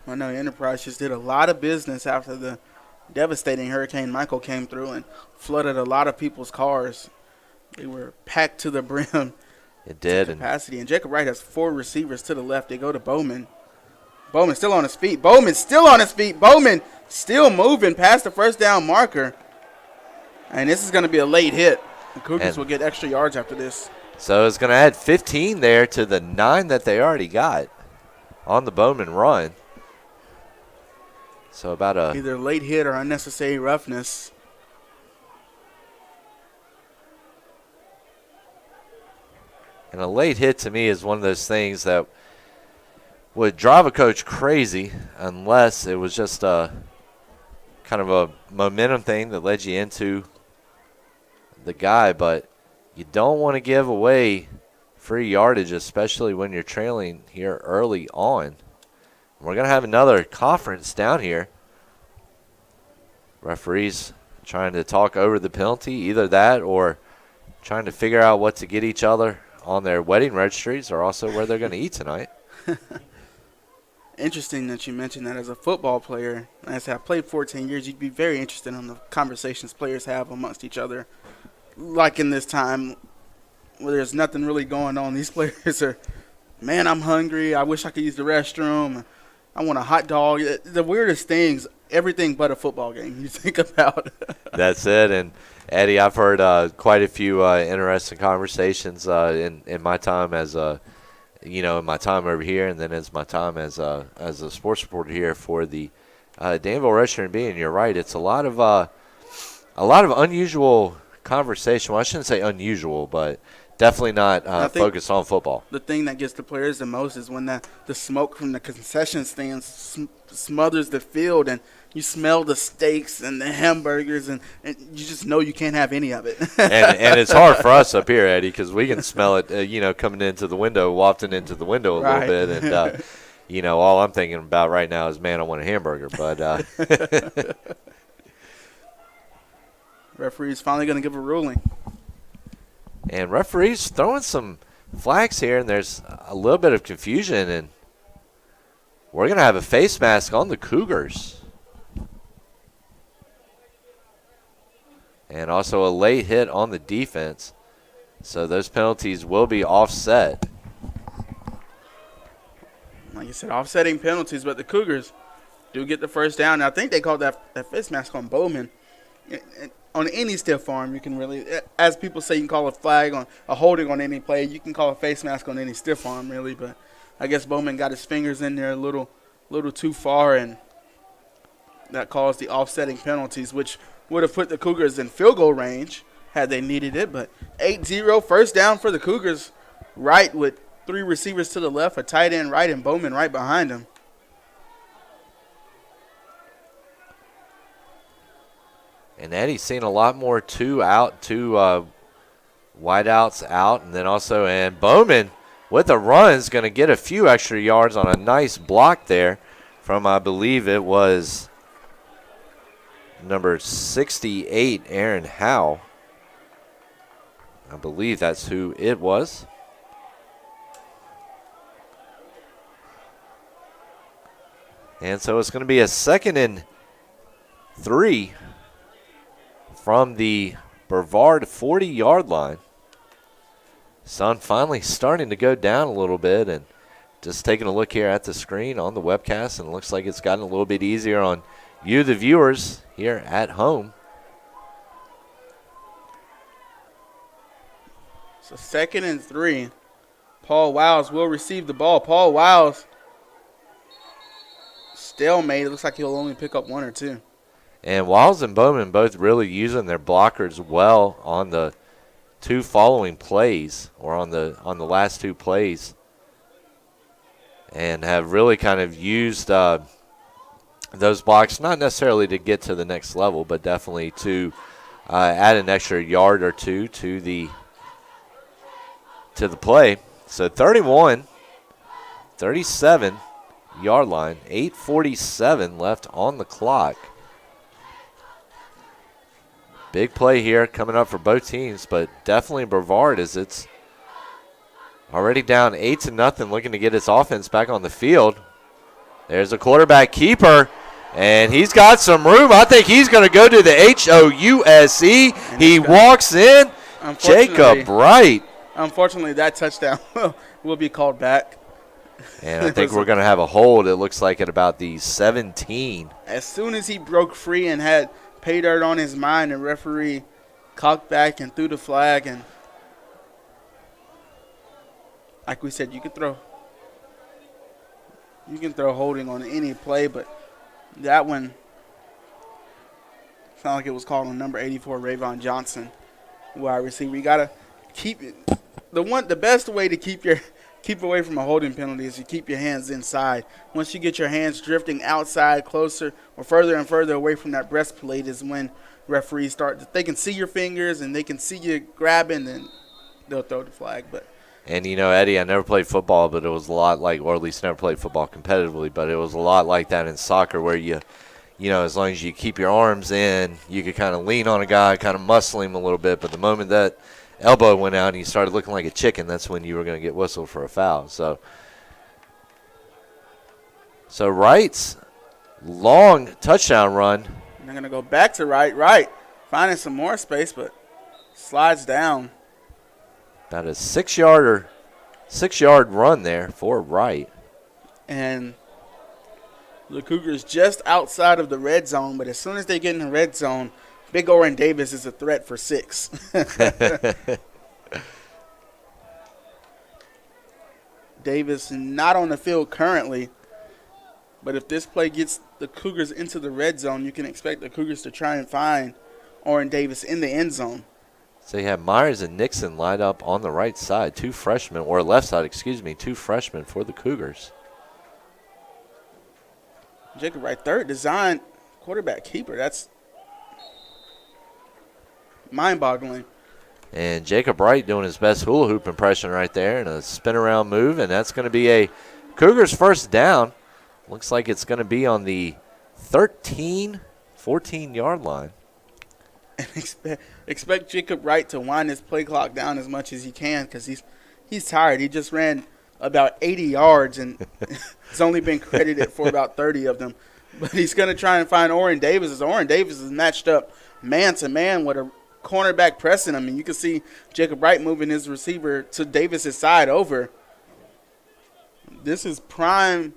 I know Enterprise just did a lot of business after the devastating Hurricane Michael came through and flooded a lot of people's cars. They were packed to the brim. It did. Capacity. And Jacob Wright has 4 receivers to the left. They go to Bowman. Bowman still on his feet. Bowman still on his feet. Bowman still moving past the first down marker. And this is going to be a late hit. The Cougars will get extra yards after this. So it's going to add 15 there to the 9 that they already got on the Bowman run. So about either late hit or unnecessary roughness. And a late hit to me is one of those things that would drive a coach crazy unless it was just a kind of a momentum thing that led you into the guy. But you don't want to give away free yardage, especially when you're trailing here early on. We're going to have another conference down here. Referees trying to talk over the penalty, either that or trying to figure out what to get each other on their wedding registries, or also where they're going to eat tonight. Interesting that you mentioned that. As a football player, as I've played 14 years, you'd be very interested in the conversations players have amongst each other. Like in this time where there's nothing really going on, these players are, man, I'm hungry. I wish I could use the restroom. I want a hot dog. The weirdest things, everything but a football game you think about. That's it. And, Eddie, I've heard quite a few interesting conversations in my time as in my time over here, and then as my time as a sports reporter here for the Danville Register and Bean. You're right. It's a lot of unusual conversation. Well, I shouldn't say unusual, but definitely not focused on football. The thing that gets the players the most is when the smoke from the concession stands smothers the field, and you smell the steaks and the hamburgers, and you just know you can't have any of it. and it's hard for us up here, Eddie, because we can smell it, coming into the window, wafting into the window a little bit. And, all I'm thinking about right now is, man, I want a hamburger. But referee's finally going to give a ruling. And referees throwing some flags here, and there's a little bit of confusion, and we're going to have a face mask on the Cougars. And also a late hit on the defense. So those penalties will be offset. Like you said, offsetting penalties, but the Cougars do get the first down. And I think they called that face mask on Bowman. On any stiff arm, you can really, as people say, you can call a flag on a holding on any play. You can call a face mask on any stiff arm, really. But I guess Bowman got his fingers in there a little too far, and that caused the offsetting penalties, which would have put the Cougars in field goal range had they needed it. But 8-0, first down for the Cougars. Wright with 3 receivers to the left, a tight end right, and Bowman right behind him. And Eddie's seen a lot more two-out, two Wideouts out, and then also and Bowman with a run is going to get a few extra yards on a nice block there from, I believe it was number 68, Aaron Howe. I believe that's who it was. And so it's going to be a 2nd and 3 from the Brevard 40-yard line. Sun finally starting to go down a little bit, and just taking a look here at the screen on the webcast, and it looks like it's gotten a little bit easier on you, the viewers, here at home. So 2nd and 3. Paul Wiles will receive the ball. Paul Wiles, stalemate. It looks like he'll only pick up 1 or 2. And Wiles and Bowman both really using their blockers well on the 2 following plays, or on the last 2 plays, and have really kind of used those blocks, not necessarily to get to the next level, but definitely to add an extra yard or 2 to the play. So 31, 37-yard line, 8:47 left on the clock. Big play here coming up for both teams, but definitely Brevard, as it's already down 8-0, looking to get its offense back on the field. There's a quarterback keeper, and he's got some room. I think he's going to go to the HOUSE. He walks in. Jacob Wright. Unfortunately, that touchdown will be called back. And I think we're going to have a hold, it looks like, at about the 17. As soon as he broke free and had pay dirt on his mind, the referee cocked back and threw the flag. And like we said, you can throw holding on any play, but that one sounded like it was called on number 84, Vaughn Johnson, wide receiver. You gotta keep it. The best way to keep away from a holding penalty is you keep your hands inside. Once you get your hands drifting outside, closer or further and further away from that breastplate, is when referees they can see your fingers and they can see you grabbing, and they'll throw the flag. And, Eddie, I never played football, but it was a lot like, or at least never played football competitively, but it was a lot like that in soccer, where as long as you keep your arms in, you could kind of lean on a guy, kind of muscle him a little bit, but the moment that elbow went out and you started looking like a chicken, that's when you were going to get whistled for a foul. So Wright's long touchdown run. And they're going to go back to Wright, finding some more space, but slides down. About a 6-yard run there for Wright. And the Cougars just outside of the red zone, but as soon as they get in the red zone, Big Oren Davis is a threat for 6. Davis not on the field currently, but if this play gets the Cougars into the red zone, you can expect the Cougars to try and find Oren Davis in the end zone. So you have Myers and Nixon lined up on the right side, 2 freshmen, or left side, 2 freshmen for the Cougars. Jacob Wright, third design quarterback keeper. That's mind-boggling. And Jacob Wright doing his best hula hoop impression right there, and a spin around move, and that's going to be a Cougars first down. Looks like it's going to be on the 14-yard line. And expect Jacob Wright to wind his play clock down as much as he can, because he's tired. He just ran about 80 yards, and he's only been credited for about 30 of them. But he's going to try and find Oren Davis, as Oren Davis is matched up man-to-man with a cornerback pressing him. And you can see Jacob Wright moving his receiver to Davis's side over. This is prime.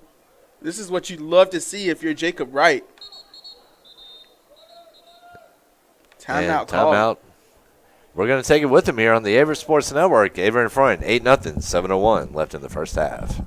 This is what you'd love to see if you're Jacob Wright. Timeout call. Timeout. We're going to take it with him here on the Averett Sports Network. Averett in front, 8-0, 7:01 left in the first half.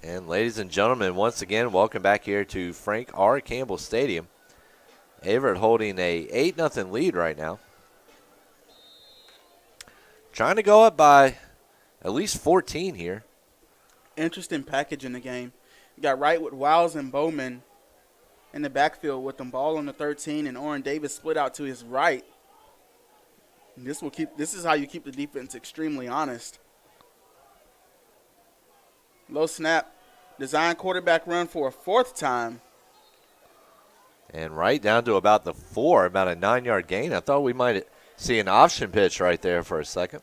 And ladies and gentlemen, once again, welcome back here to Frank R. Campbell Stadium. Averett holding a 8-0 lead right now. Trying to go up by at least 14 here. Interesting package in the game. You got Wright with Wiles and Bowman in the backfield with them ball on the 13 and Oren Davis split out to his right. And this is how you keep the defense extremely honest. Low snap, design quarterback run for a 4th time. And right down to about the 4, about a 9-yard gain. I thought we might see an option pitch right there for a second.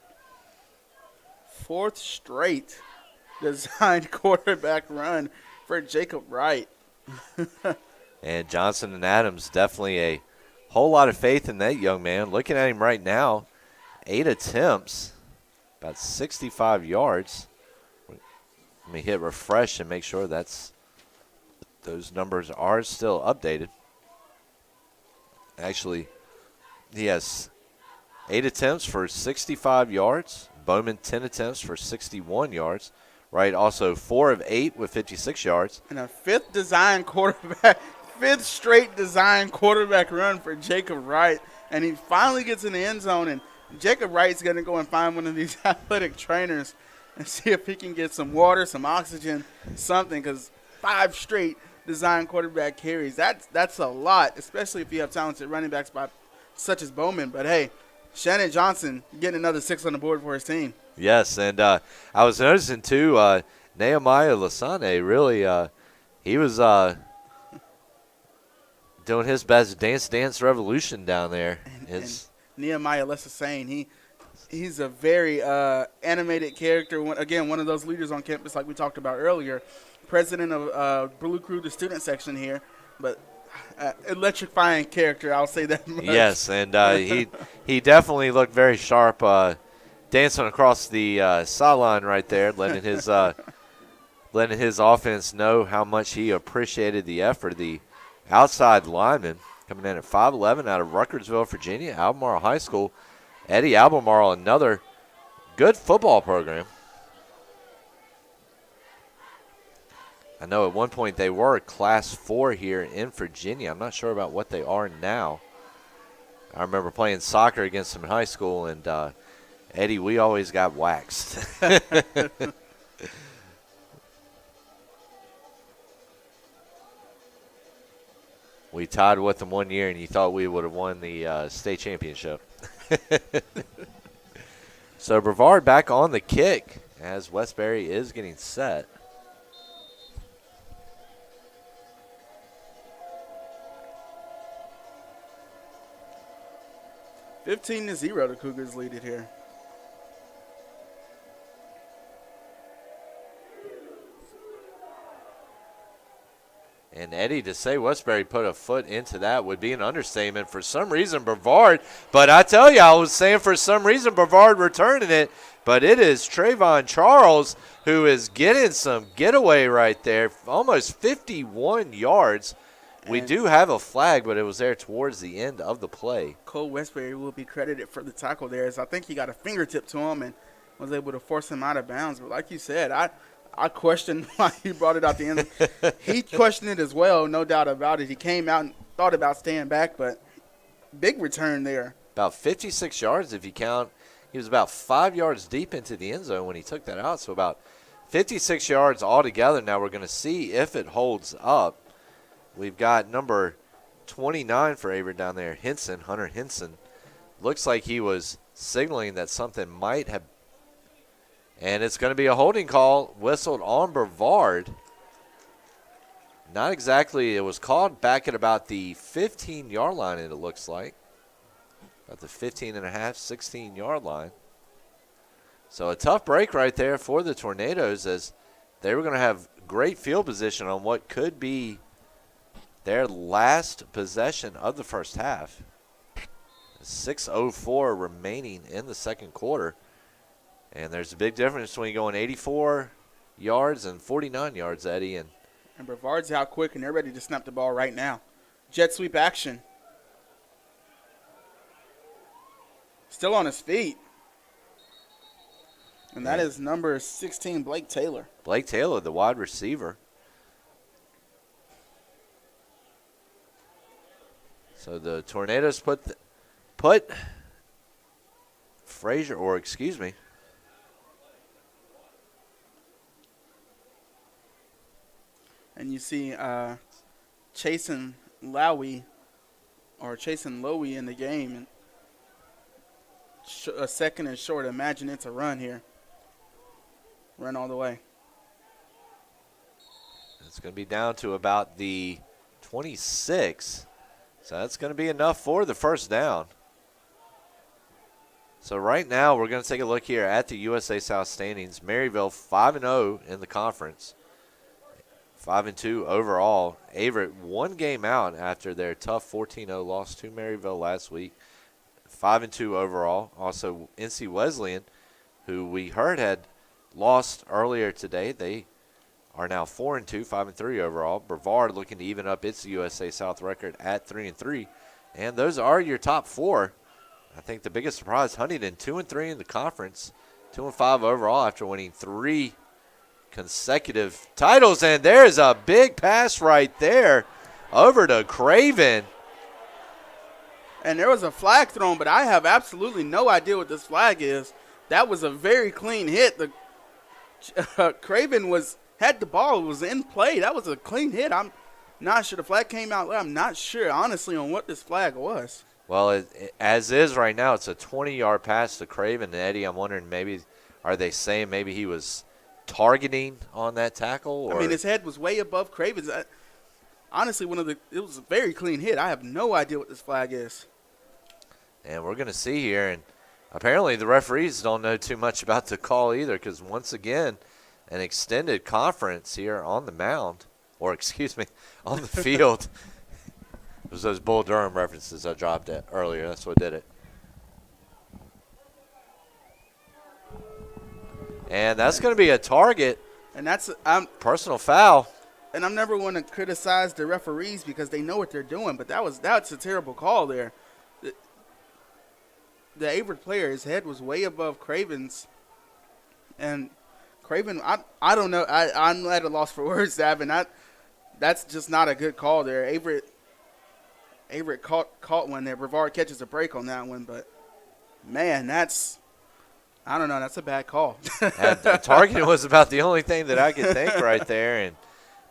4th straight designed quarterback run for Jacob Wright. And Johnson and Adams, definitely a whole lot of faith in that young man. Looking at him right now, 8 attempts, about 65 yards. Let me hit refresh and make sure those numbers are still updated. Actually, he has 8 attempts for 65 yards. Bowman, 10 attempts for 61 yards. Wright also 4 of 8 with 56 yards. And a 5th straight design quarterback run for Jacob Wright. And he finally gets in the end zone. And Jacob Wright's going to go and find one of these athletic trainers and see if he can get some water, some oxygen, something, because 5 straight design quarterback carries. That's a lot, especially if you have talented running backs such as Bowman. But, hey, Shannon Johnson getting another 6 on the board for his team. Yes, and I was noticing, too, Nehemiah Lasane really he was doing his best Dance Revolution down there. And Nehemiah Lasane, he's a very animated character. One of those leaders on campus like we talked about earlier. President of Blue Crew, the student section here. But electrifying character, I'll say that much. Yes, and he definitely looked very sharp dancing across the sideline right there, letting his offense know how much he appreciated the effort of the outside lineman coming in at 5'11" out of Ruckersville, Virginia, Albemarle High School. Eddie Albemarle, another good football program. I know at one point they were Class 4 here in Virginia. I'm not sure about what they are now. I remember playing soccer against them in high school, and Eddie, we always got waxed. We tied with them one year, and you thought we would have won the state championship. So Brevard back on the kick as Westbury is getting set. $15-0, the Cougars lead it here. And Eddie, to say Westbury put a foot into that would be an understatement. For some reason, Brevard, but I tell you, I was saying for some reason Brevard returning it, but it is Trayvon Charles who is getting some getaway right there, almost 51 yards. We do have a flag, but it was there towards the end of the play. Cole Westbury will be credited for the tackle there, as I think he got a fingertip to him and was able to force him out of bounds. But like you said, I questioned why he brought it out the end. He questioned it as well, no doubt about it. He came out and thought about staying back, but big return there. About 56 yards if you count. He was about 5 yards deep into the end zone when he took that out, so about 56 yards altogether. Now we're going to see if it holds up. We've got number 29 for Averett down there, Hunter Henson. Looks like he was signaling that something might have. And it's going to be a holding call whistled on Brevard. Not exactly. It was called back at about the 15-yard line, it looks like. About the 15 and a half, 16-yard line. So a tough break right there for the Tornadoes, as they were going to have great field position on what could be their last possession of the first half. 6:04 remaining in the second quarter. And there's a big difference between going 84 yards and 49 yards, Eddie. And Brevard's out quick, and they're ready to snap the ball right now. Jet sweep action. Still on his feet. And that is number 16, Blake Taylor. Blake Taylor, the wide receiver. So the Tornadoes put Frazier, or excuse me. And you see Chasen Lowy in the game. And a second and short. Imagine it's a run here. Run all the way. It's going to be down to about the 26. So that's going to be enough for the first down. So right now we're going to take a look here at the USA South standings. Maryville 5-0 in the conference. 5-2 overall. Averett one game out after their tough 14-0 loss to Maryville last week. 5-2 overall. Also NC Wesleyan, who we heard had lost earlier today. They are now 4-2, 5-3 overall. Brevard looking to even up its USA South record at 3-3. And those are your top four. I think the biggest surprise, Huntington 2-3 in the conference, 2-5 overall after winning 3 consecutive titles. And there's a big pass right there over to Craven. And there was a flag thrown, but I have absolutely no idea what this flag is. That was a very clean hit. Craven had the ball, was in play. That was a clean hit. I'm not sure. The flag came out. I'm not sure, honestly, on what this flag was. Well, as is right now, it's a 20-yard pass to Craven. And Eddie, I'm wondering are they saying maybe he was targeting on that tackle? Or? I mean, his head was way above Craven's. Honestly, it was a very clean hit. I have no idea what this flag is. And we're going to see here. And apparently the referees don't know too much about the call either, because once again, an extended conference here on the mound, or excuse me, on the field. It was those Bull Durham references I dropped at earlier. That's what did it. And that's going to be a target. And that's personal foul. And I'm never going to criticize the referees because they know what they're doing, but that's a terrible call there. The Averett player, his head was way above Craven's, and Craven, I don't know. I'm at a loss for words, Davin. That's just not a good call there. Averett caught one there. Brevard catches a break on that one, but man, I don't know. That's a bad call. The targeting was about the only thing that I could think right there,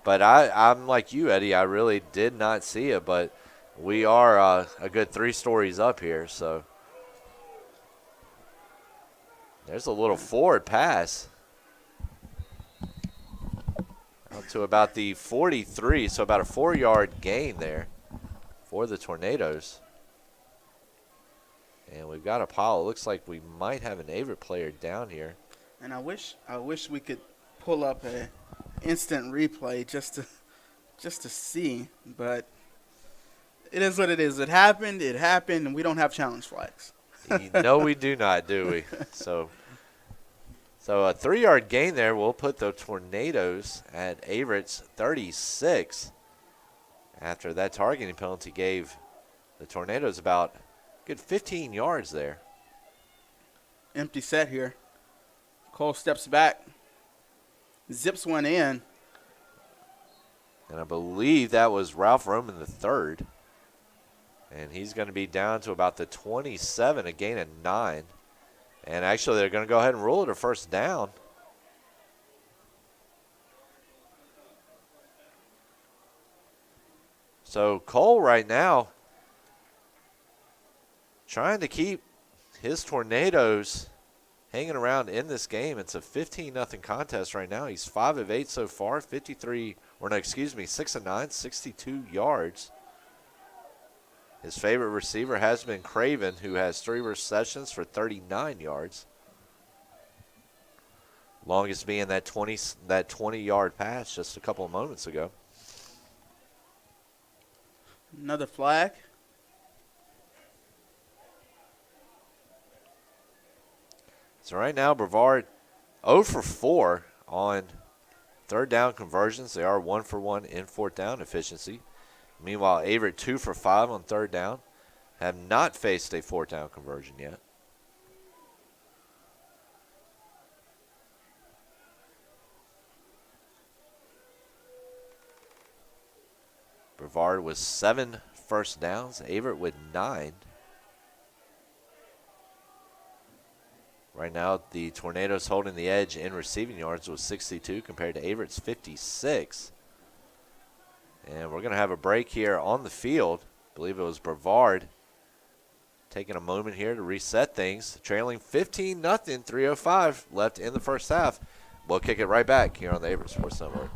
but I'm like you, Eddie. I really did not see it, but we are a good 3 stories up here, so. There's a little forward pass out to about the 43, so about a 4-yard gain there for the Tornadoes. And we've got a pile. It looks like we might have an Averett player down here. And I wish we could pull up an instant replay just to see, but it is what it is. It happened, and we don't have challenge flags. No, we do not, do we? So a 3-yard gain there will put the Tornadoes at Averett's 36 after that targeting penalty gave the Tornadoes about a good 15 yards there. Empty set here. Cole steps back, zips one in. And I believe that was Ralph Roman III. And he's going to be down to about the 27, a gain of 9. And actually, they're going to go ahead and rule it a first down. So Cole right now trying to keep his Tornadoes hanging around in this game. It's a 15-0 contest right now. He's 5 of 8 so far, 6 of 9, 62 yards. His favorite receiver has been Craven, who has 3 receptions for 39 yards. Longest being that 20-yard pass just a couple of moments ago. Another flag. So right now, Brevard 0 for 4 on third down conversions. They are 1 for 1 in fourth down efficiency. Meanwhile, Averett 2 for 5 on third down. Have not faced a fourth down conversion yet. Brevard with 7 first downs. Averett with 9. Right now, the Tornadoes holding the edge in receiving yards with 62 compared to Averett's 56. And we're going to have a break here on the field. I believe it was Brevard taking a moment here to reset things. Trailing 15-0, 3:05 left in the first half. We'll kick it right back here on the Averett Sports Network.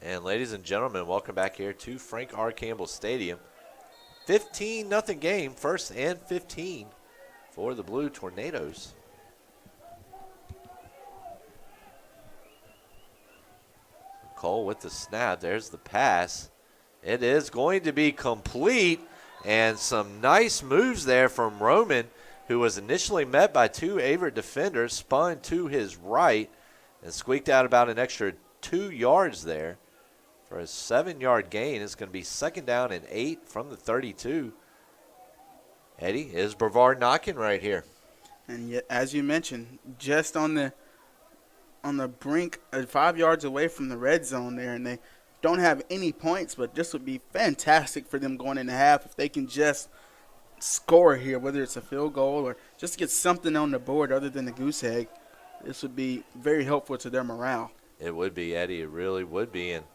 And ladies and gentlemen, welcome back here to Frank R. Campbell Stadium. 15-0 game, first and 15 for the Blue Tornadoes. Cole with the snap. There's the pass. It is going to be complete, and some nice moves there from Roman, who was initially met by 2 Averett defenders, spun to his right, and squeaked out about an extra 2 yards there. For a 7-yard gain, it's going to be 2nd down and 8 from the 32. Eddie, is Brevard knocking right here? And yet, as you mentioned, just on the brink, 5 yards away from the red zone there, and they don't have any points, but this would be fantastic for them going into half if they can just score here, whether it's a field goal or just get something on the board other than the goose egg. This would be very helpful to their morale. It would be, Eddie. It really would be, and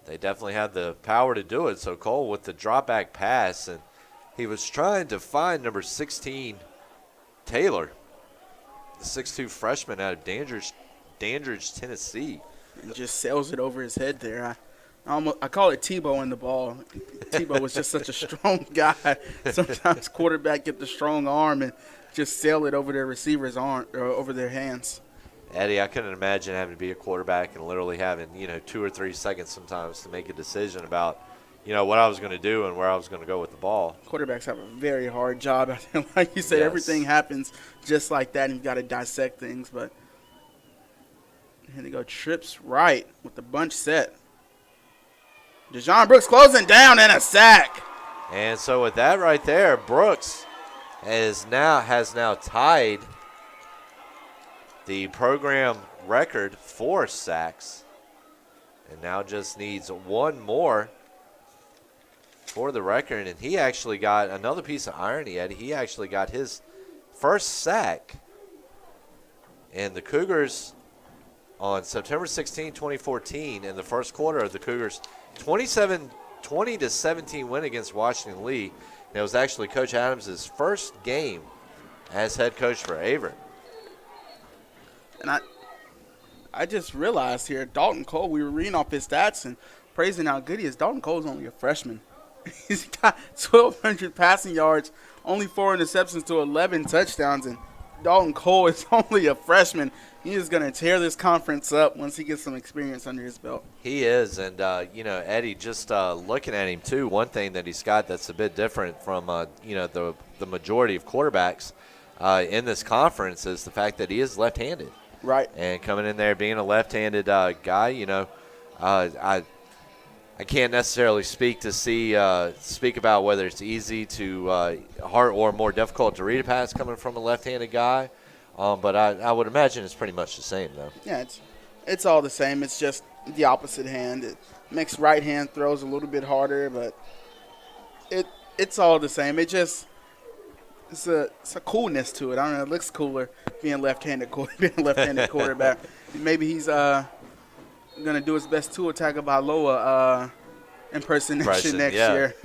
they definitely had the power to do it. So Cole with the drop back pass, and he was trying to find number 16, Taylor, the 6'2 freshman out of Dandridge, Tennessee. And just sails it over his head there. I call it Tebow in the ball. Tebow was just such a strong guy. Sometimes quarterback get the strong arm and just sail it over their receiver's arm or over their hands. Eddie, I couldn't imagine having to be a quarterback and literally having, 2 or 3 seconds sometimes to make a decision about, what I was going to do and where I was going to go with the ball. Quarterbacks have a very hard job out there. Like you said, Yes. Everything happens just like that, and you've got to dissect things. But here they go, trips right with the bunch set. Dejon Brooks closing down and a sack. And so with that right there, Brooks has now tied the program record for sacks, and now just needs 1 more for the record. And he actually got another piece of irony, Eddie. He actually got his first sack, and the Cougars on September 16, 2014, in the first quarter of the Cougars' 20-17 win against Washington Lee. And it was actually Coach Adams' first game as head coach for Averett. And I just realized here, Dalton Cole, we were reading off his stats and praising how good he is. Dalton Cole's only a freshman. He's got 1,200 passing yards, only 4 interceptions to 11 touchdowns, and Dalton Cole is only a freshman. He is going to tear this conference up once he gets some experience under his belt. He is, and, Eddie, just looking at him, too, one thing that he's got that's a bit different from, the majority of quarterbacks in this conference is the fact that he is left-handed. Right. And coming in there being a left-handed guy, I can't necessarily speak about whether it's easy to hard or more difficult to read a pass coming from a left-handed guy, but I would imagine it's pretty much the same though. Yeah, it's all the same. It's just the opposite hand. It makes right hand throws a little bit harder, but it's all the same. It's a coolness to it. I don't know. It looks cooler being left-handed quarterback. Maybe he's gonna do his best to attack a Baloa impersonation next year.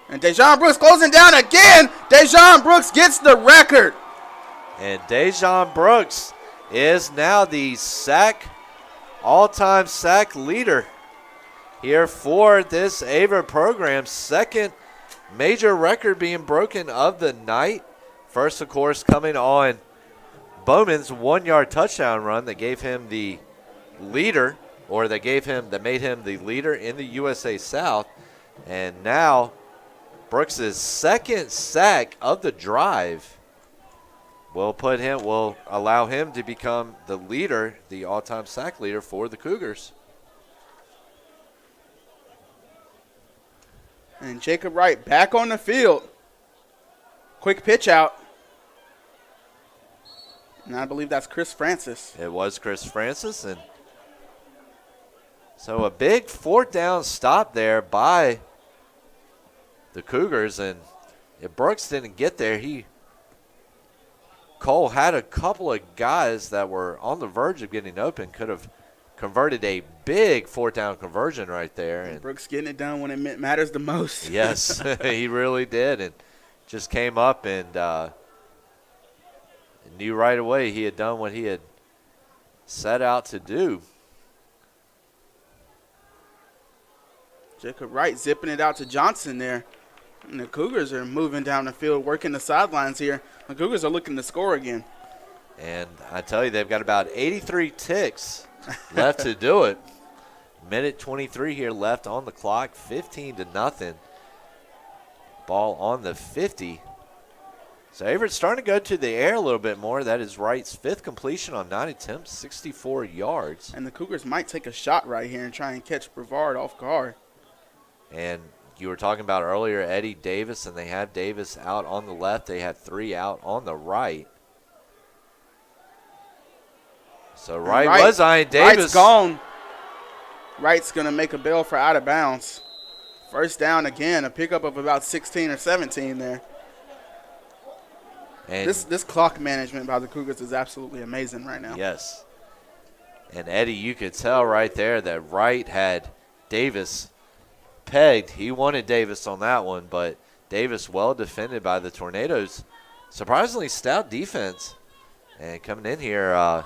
And Dejon Brooks closing down again. Dejon Brooks gets the record. And Dejon Brooks is now the all-time sack leader here for this Averett program. Second major record being broken of the night. First, of course, coming on Bowman's 1-yard touchdown run that gave him the leader, or that made him the leader in the USA South. And now Brooks' second sack of the drive will allow him to become the leader, the all-time sack leader for the Cougars. And Jacob Wright back on the field. Quick pitch out. And I believe that's Chris Francis. It was Chris Francis. And so a big fourth down stop there by the Cougars. And if Brooks didn't get there, Cole had a couple of guys that were on the verge of getting open, could have converted a big fourth down conversion right there. And Brooks getting it done when it matters the most. Yes, he really did. And just came up and knew right away he had done what he had set out to do. Jacob Wright zipping it out to Johnson there. And the Cougars are moving down the field, working the sidelines here. The Cougars are looking to score again. And I tell you, they've got about 83 ticks left to do it. Minute 23 here left on the clock, 15-0. Ball on the 50. So Averett's starting to go to the air a little bit more. That is Wright's 5th completion on 9 attempts, 64 yards. And the Cougars might take a shot right here and try and catch Brevard off guard. And you were talking about earlier Eddie Davis, and they have Davis out on the left. They have 3 out on the right. So Wright was eyeing Davis. Wright's gone. Wright's going to make a bail for out of bounds. First down again, a pickup of about 16 or 17 there. And this clock management by the Cougars is absolutely amazing right now. Yes. And Eddie, you could tell right there that Wright had Davis pegged. He wanted Davis on that one, but Davis well defended by the Tornadoes. Surprisingly stout defense. And coming in here,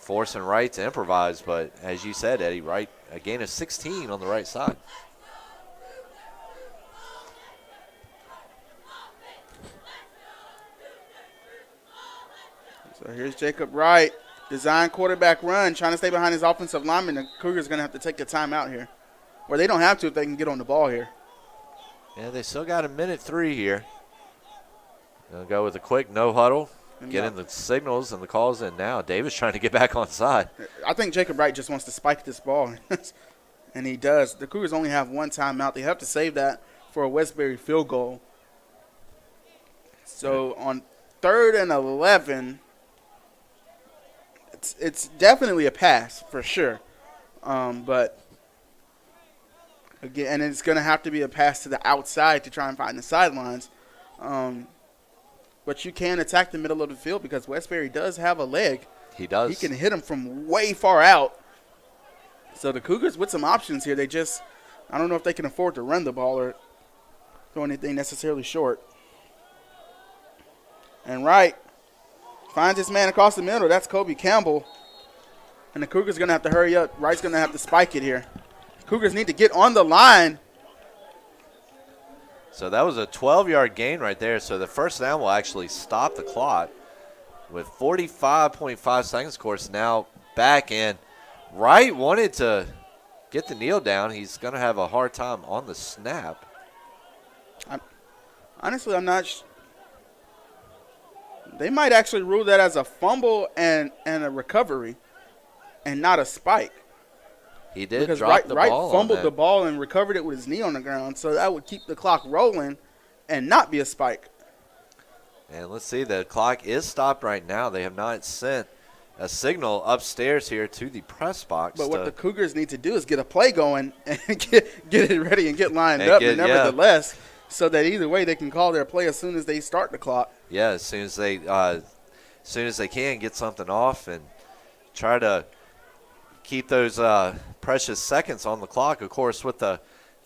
forcing Wright to improvise. But as you said, Eddie, Wright, a gain of 16 on the right side. So here's Jacob Wright, design quarterback run, trying to stay behind his offensive lineman. The Cougars are going to have to take a timeout here. Or they don't have to if they can get on the ball here. Yeah, they still got a minute 3 here. Gonna go with a quick no huddle, getting the signals and the calls in now. Davis trying to get back on side. I think Jacob Wright just wants to spike this ball, and he does. The Cougars only have one timeout. They have to save that for a Westbury field goal. So on 3rd and 11, it's definitely a pass for sure. But again, and it's going to have to be a pass to the outside to try and find the sidelines. But you can attack the middle of the field because Westbury does have a leg. He does. He can hit him from way far out. So the Cougars with some options here. I don't know if they can afford to run the ball or throw anything necessarily short. And Wright finds his man across the middle. That's Kobe Campbell. And the Cougars are going to have to hurry up. Wright's going to have to spike it here. Cougars need to get on the line. So that was a 12-yard gain right there. So the first down will actually stop the clock with 45.5 seconds, of course, now back in. Wright wanted to get the kneel down. He's going to have a hard time on the snap. Honestly, I'm not they might actually rule that as a fumble and a recovery and not a spike. He did because drop the Wright ball. Fumbled the ball and recovered it with his knee on the ground, so that would keep the clock rolling and not be a spike. And let's see, the clock is stopped right now. They have not sent a signal upstairs here to the press box. But what the Cougars need to do is get a play going and get it ready and get lined up. Nevertheless, so that either way they can call their play as soon as they start the clock. Yeah, as soon as they can get something off and try to keep those precious seconds on the clock. Of course, with the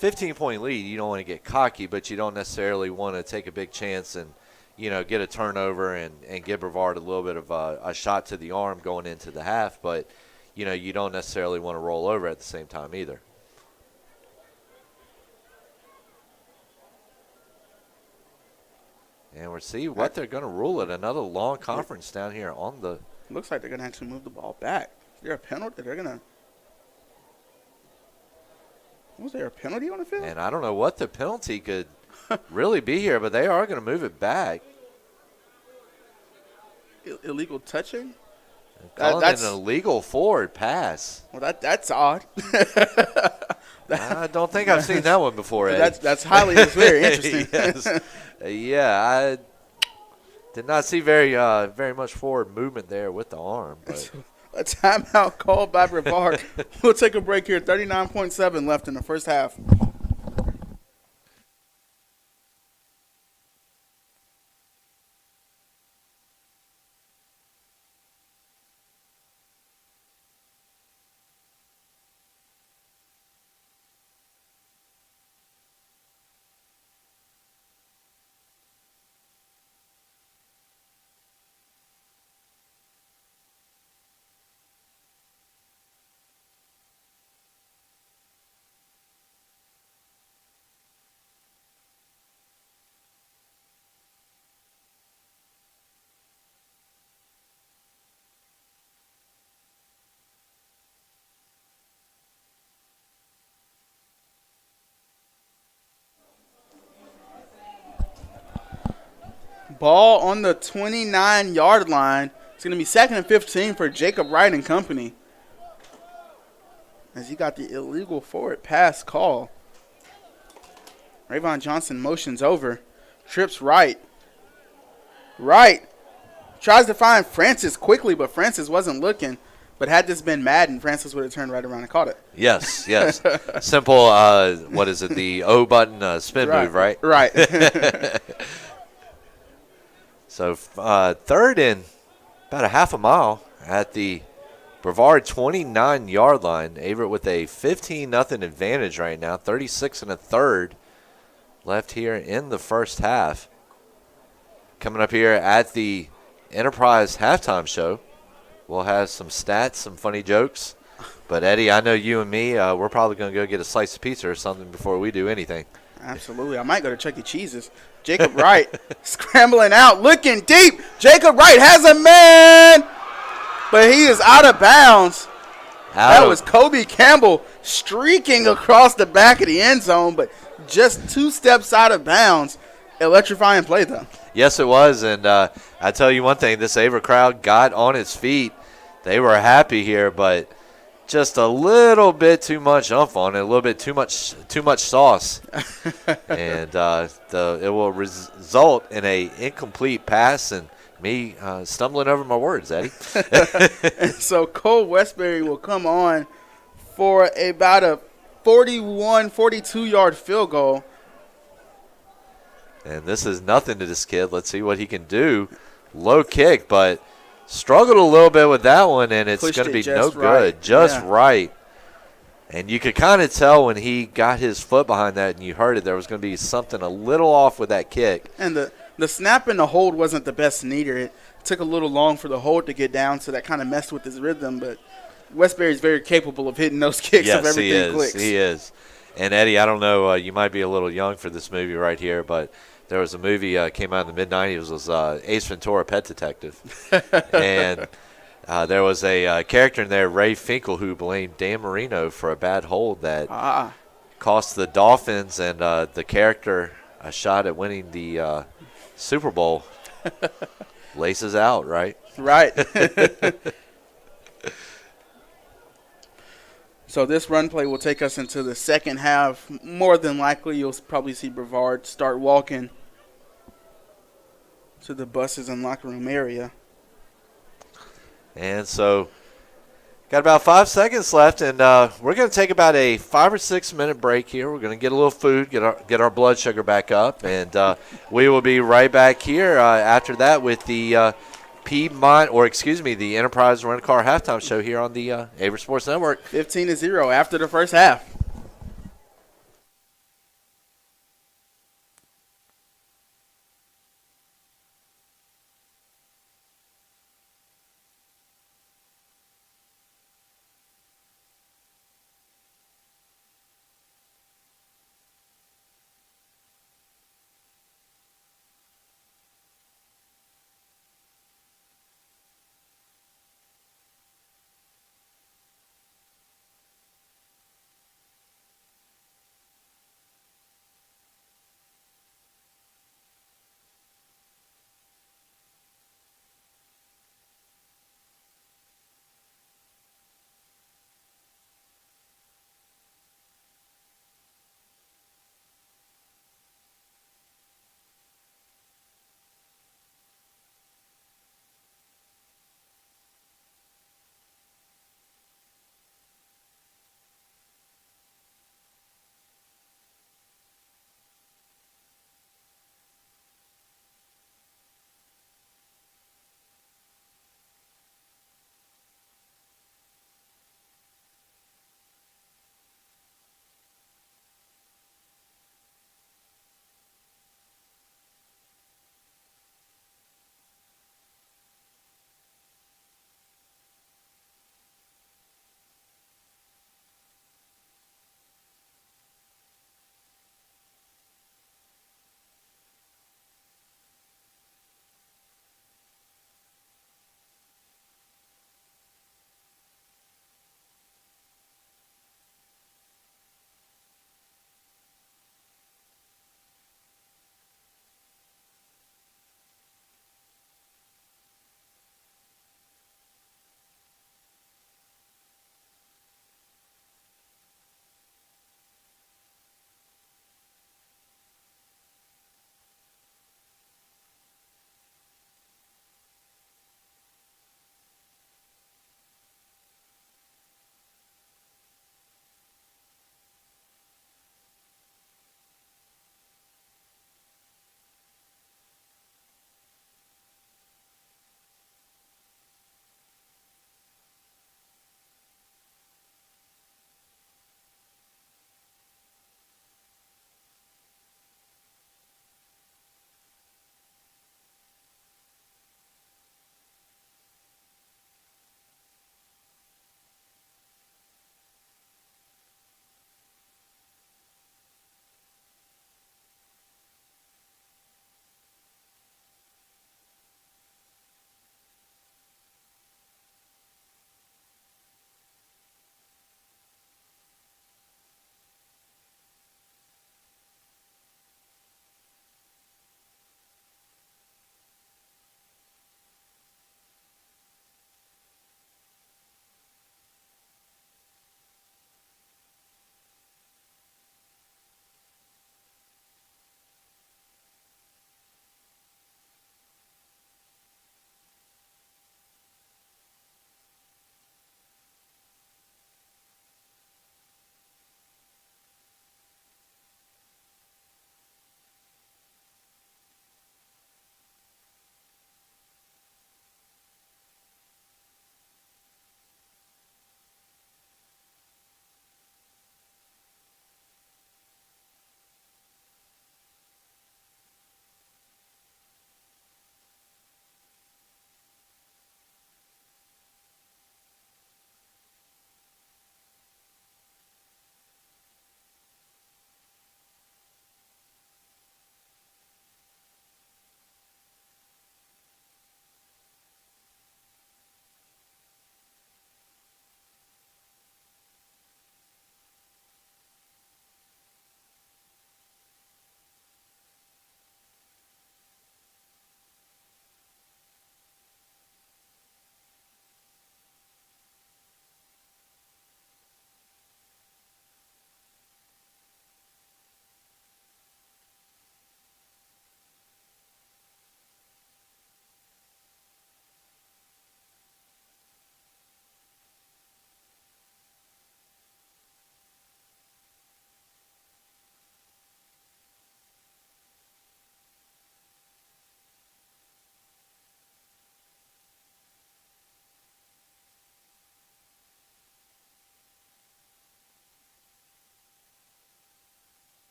15-point lead, you don't want to get cocky, but you don't necessarily want to take a big chance and, get a turnover and give Brevard a little bit of a shot to the arm going into the half. But, you don't necessarily want to roll over at the same time either. And we'll see what they're going to rule it. Another long conference down here on the. Looks like they're going to actually move the ball back. Is there a penalty? They're going to. Was there a penalty on the field? And I don't know what the penalty could really be here, but they are going to move it back. Illegal touching? Calling it an illegal forward pass. Well, that's odd. I don't think I've seen that one before, Ed. That's very interesting. Yes. Yeah, I did not see very much forward movement there with the arm. But. A timeout called by Brevard. We'll take a break here. 39.7 left in the first half. Ball on the 29-yard line. It's going to be 2nd and 15 for Jacob Wright and company. As he got the illegal forward pass call. Vaughn Johnson motions over. Trips right. Right. Tries to find Francis quickly, but Francis wasn't looking. But had this been Madden, Francis would have turned right around and caught it. Yes. Simple, what is it, the O button spin move, right? Right. So 3rd and about a half a mile at the Brevard 29-yard line. Averett with a 15-0 advantage right now, 36 1/3 left here in the first half. Coming up here at the Enterprise halftime show, we'll have some stats, some funny jokes. But, Eddie, I know you and me, we're probably going to go get a slice of pizza or something before we do anything. Absolutely. I might go to Chuck E. Cheese's. Jacob Wright scrambling out, looking deep. Jacob Wright has a man, but he is out of bounds. That was Kobe Campbell streaking across the back of the end zone, but just 2 steps out of bounds. Electrifying play, though. Yes, it was, and I tell you one thing, this Averett crowd got on its feet. They were happy here, but just a little bit too much umph on it, a little bit too much sauce, and it will result in a incomplete pass and me stumbling over my words, Eddie. And so Cole Westbury will come on for about a 41, 42-yard field goal. And this is nothing to this kid. Let's see what he can do. Low kick, but struggled a little bit with that one, and it's going to be no good. Just right. And you could kind of tell when he got his foot behind that and you heard it, there was going to be something a little off with that kick. And the snap and the hold wasn't the best neither. It took a little long for the hold to get down, so that kind of messed with his rhythm. But Westbury's very capable of hitting those kicks if everything clicks. He is. And, Eddie, I don't know, you might be a little young for this movie right here, but there was a movie came out in the mid-'90s. It was Ace Ventura, Pet Detective. And there was a character in there, Ray Finkel, who blamed Dan Marino for a bad hold that cost the Dolphins and the character a shot at winning the Super Bowl. Laces out, right? Right. So this run play will take us into the second half. More than likely, you'll probably see Brevard start walking to the buses and locker room area. And so got about 5 seconds left, and we're going to take about a 5 or 6 minute break here. We're going to get a little food, get our blood sugar back up, and we will be right back here after that with the the Enterprise Rent a Car halftime show here on the Averett Sports Network. 15-0 after the first half.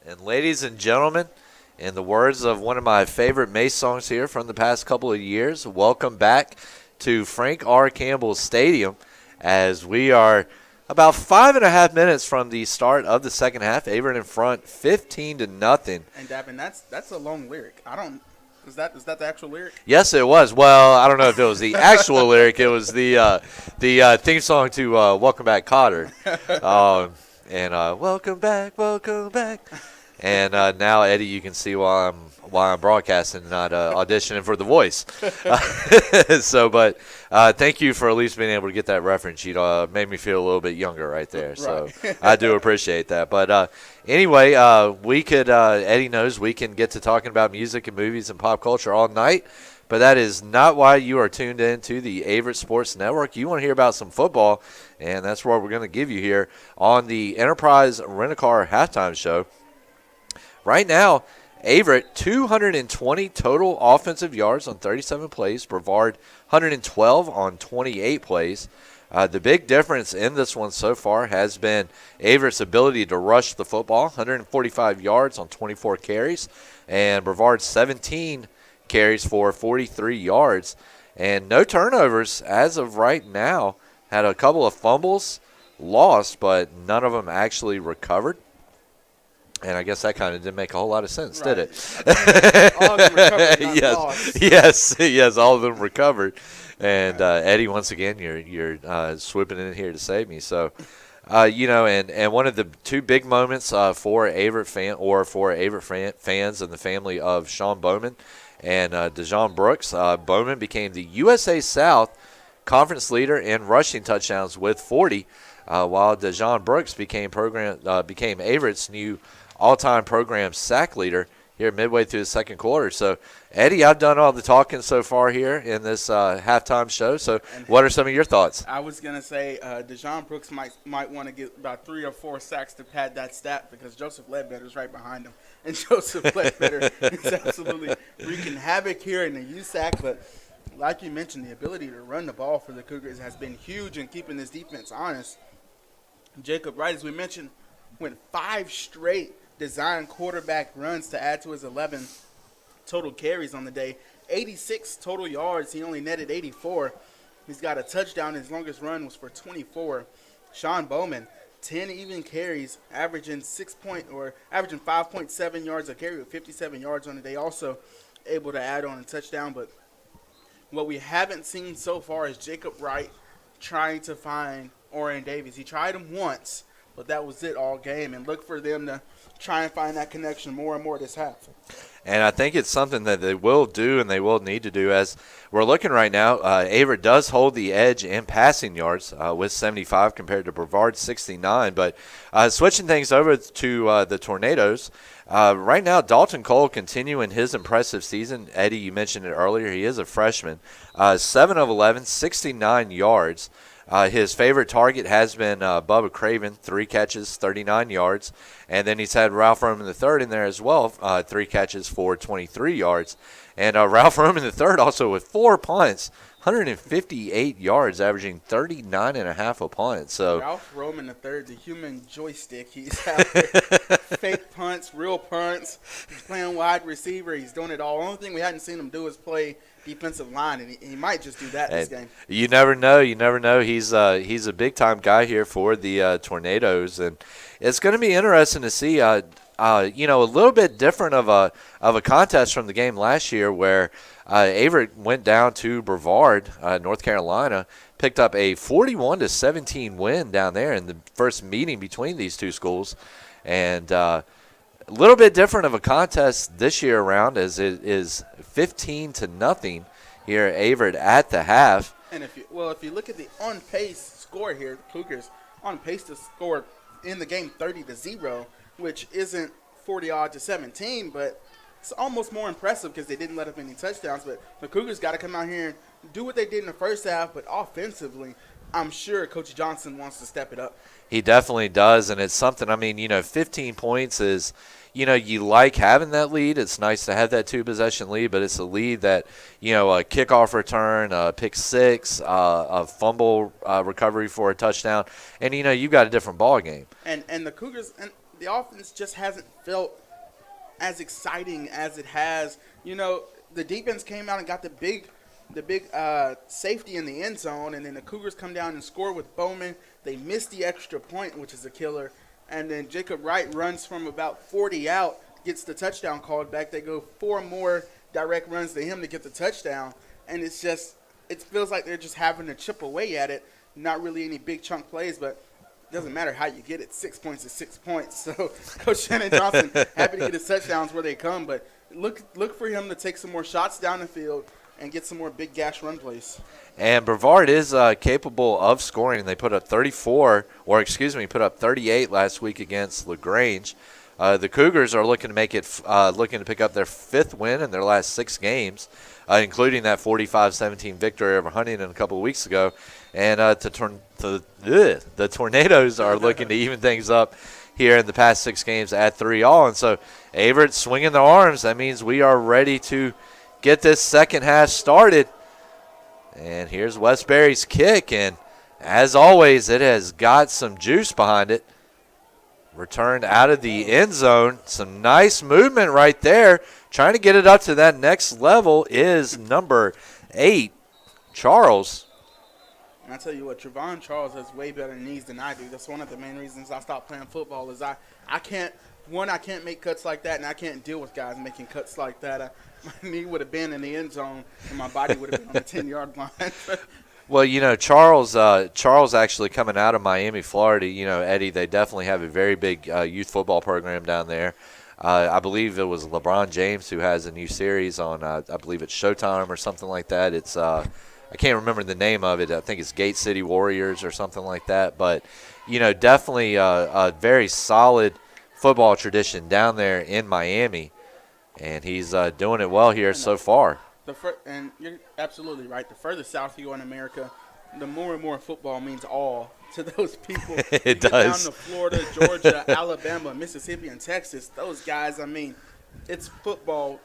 And ladies and gentlemen, in the words of one of my favorite Mace songs here from the past couple of years, welcome back to Frank R. Campbell Stadium as we are about 5.5 minutes from the start of the second half. Averett in front, 15-0. And Davin, that's a long lyric. Is that the actual lyric? Yes, it was. Well, I don't know if it was the actual lyric. It was the theme song to Welcome Back, Cotter. Welcome back. And now, Eddie, you can see why I'm broadcasting, not auditioning for The Voice. Thank you for at least being able to get that reference. You made me feel a little bit younger right there. So I do appreciate that. But anyway, Eddie knows we can get to talking about music and movies and pop culture all night. But that is not why you are tuned in to the Averett Sports Network. You want to hear about some football, and that's what we're going to give you here on the Enterprise Rent-A-Car Halftime Show. Right now, Averett, 220 total offensive yards on 37 plays. Brevard, 112 on 28 plays. The big difference in this one so far has been Averett's ability to rush the football, 145 yards on 24 carries, and Brevard's 17 carries for 43 yards. And no turnovers as of right now. Had a couple of fumbles lost, but none of them actually recovered. And I guess that kind of didn't make a whole lot of sense, did it? All of them recovered, not lost. Yes, all of them recovered. And Eddie, once again, you're swooping in here to save me. So, and one of the two big moments for Averett fans and the family of Sean Bowman and Dejon Brooks, Bowman became the USA South Conference leader in rushing touchdowns with 40, while Dejon Brooks became Averett's new all-time program sack leader here midway through the second quarter. So, Eddie, I've done all the talking so far here in this halftime show. So, what are some of your thoughts? I was going to say Dejon Brooks might want to get about 3 or 4 sacks to pad that stat because Joseph Ledbetter's right behind him. And Joseph Ledbetter is absolutely wreaking havoc here in the USAC. But like you mentioned, the ability to run the ball for the Cougars has been huge in keeping this defense honest. Jacob Wright, as we mentioned, went 5 straight design quarterback runs to add to his 11 total carries on the day. 86 total yards. He only netted 84. He's got a touchdown. His longest run was for 24. Sean Bowman, 10 even carries, averaging 5.7 yards a carry with 57 yards on the day. Also able to add on a touchdown. But what we haven't seen so far is Jacob Wright trying to find Orion Davies. He tried him once, but that was it all game. And look for them to try and find that connection more and more this half. And I think it's something that they will do and they will need to do. As we're looking right now, Averett does hold the edge in passing yards with 75 compared to Brevard's 69. But switching things over to the Tornadoes, right now Dalton Cole continuing his impressive season. Eddie, you mentioned it earlier. He is a freshman. 7 of 11, 69 yards. His favorite target has been Bubba Craven, 3 catches, 39 yards. And then he's had Ralph Roman III in there as well, 3 catches for 23 yards. And Ralph Roman III also with 4 punts, 158 yards, averaging 39.5 a punt. So Ralph Roman III, the human joystick. He's out there. Fake punts, real punts. He's playing wide receiver. He's doing it all. The only thing we hadn't seen him do is play defensive line, and he might just do that this game. You never know. He's a big-time guy here for the Tornadoes, and it's going to be interesting to see. A little bit different of a contest from the game last year where Averett went down to Brevard, North Carolina, picked up a 41-17 win down there in the first meeting between these two schools, and a little bit different of a contest this year around as it is 15-0 here at Averett at the half. And if you look at the on-pace score here, the Cougars on pace to score in the game 30-0, which isn't 40-17, but it's almost more impressive because they didn't let up any touchdowns. But the Cougars got to come out here and do what they did in the first half, but offensively, I'm sure Coach Johnson wants to step it up. He definitely does, and it's something, 15 points is, you like having that lead. It's nice to have that 2-possession lead, but it's a lead that, a kickoff return, a pick six, a fumble recovery for a touchdown, and, you've got a different ball game. And the Cougars, and the offense just hasn't felt as exciting as it has. You know, the defense came out and got the big safety in the end zone, and then the Cougars come down and score with Bowman. They miss the extra point, which is a killer, and then Jacob Wright runs from about 40 out, gets the touchdown called back. They go 4 more direct runs to him to get the touchdown, and it feels like they're just having to chip away at it. Not really any big chunk plays, but it doesn't matter how you get it. 6 points is 6 points. So Coach Shannon Johnson happy to get his touchdowns where they come, but look for him to take some more shots down the field and get some more big gash run plays. And Brevard is capable of scoring. They put up 38 last week against LaGrange. The Cougars are looking to pick up their 5th win in their last 6 games, including that 45-17 victory over Huntington a couple of weeks ago. And the Tornadoes are looking to even things up here in the past 6 games at 3-all. And so Averett swinging their arms. That means we are ready to get this second half started. And here's Westbury's kick, and as always, it has got some juice behind it. Returned out of the end zone. Some nice movement right there. Trying to get it up to that next level is number 8, Charles. And I tell you what, Trevon Charles has way better knees than I do. That's one of the main reasons I stopped playing football is I can't make cuts like that, and I can't deal with guys making cuts like that. My knee would have been in the end zone, and my body would have been on the 10-yard line. Well, you know, Charles actually coming out of Miami, Florida, you know, Eddie, they definitely have a very big youth football program down there. I believe it was LeBron James who has a new series on, I believe it's Showtime or something like that. It's I can't remember the name of it. I think it's Gate City Warriors or something like that. But, you know, definitely a very solid football tradition down there in Miami. And he's doing it well here so far. And you're absolutely right. The further south you go in America, the more and more football means all to those people. It does. Down to Florida, Georgia, Alabama, Mississippi, and Texas, those guys, I mean, it's football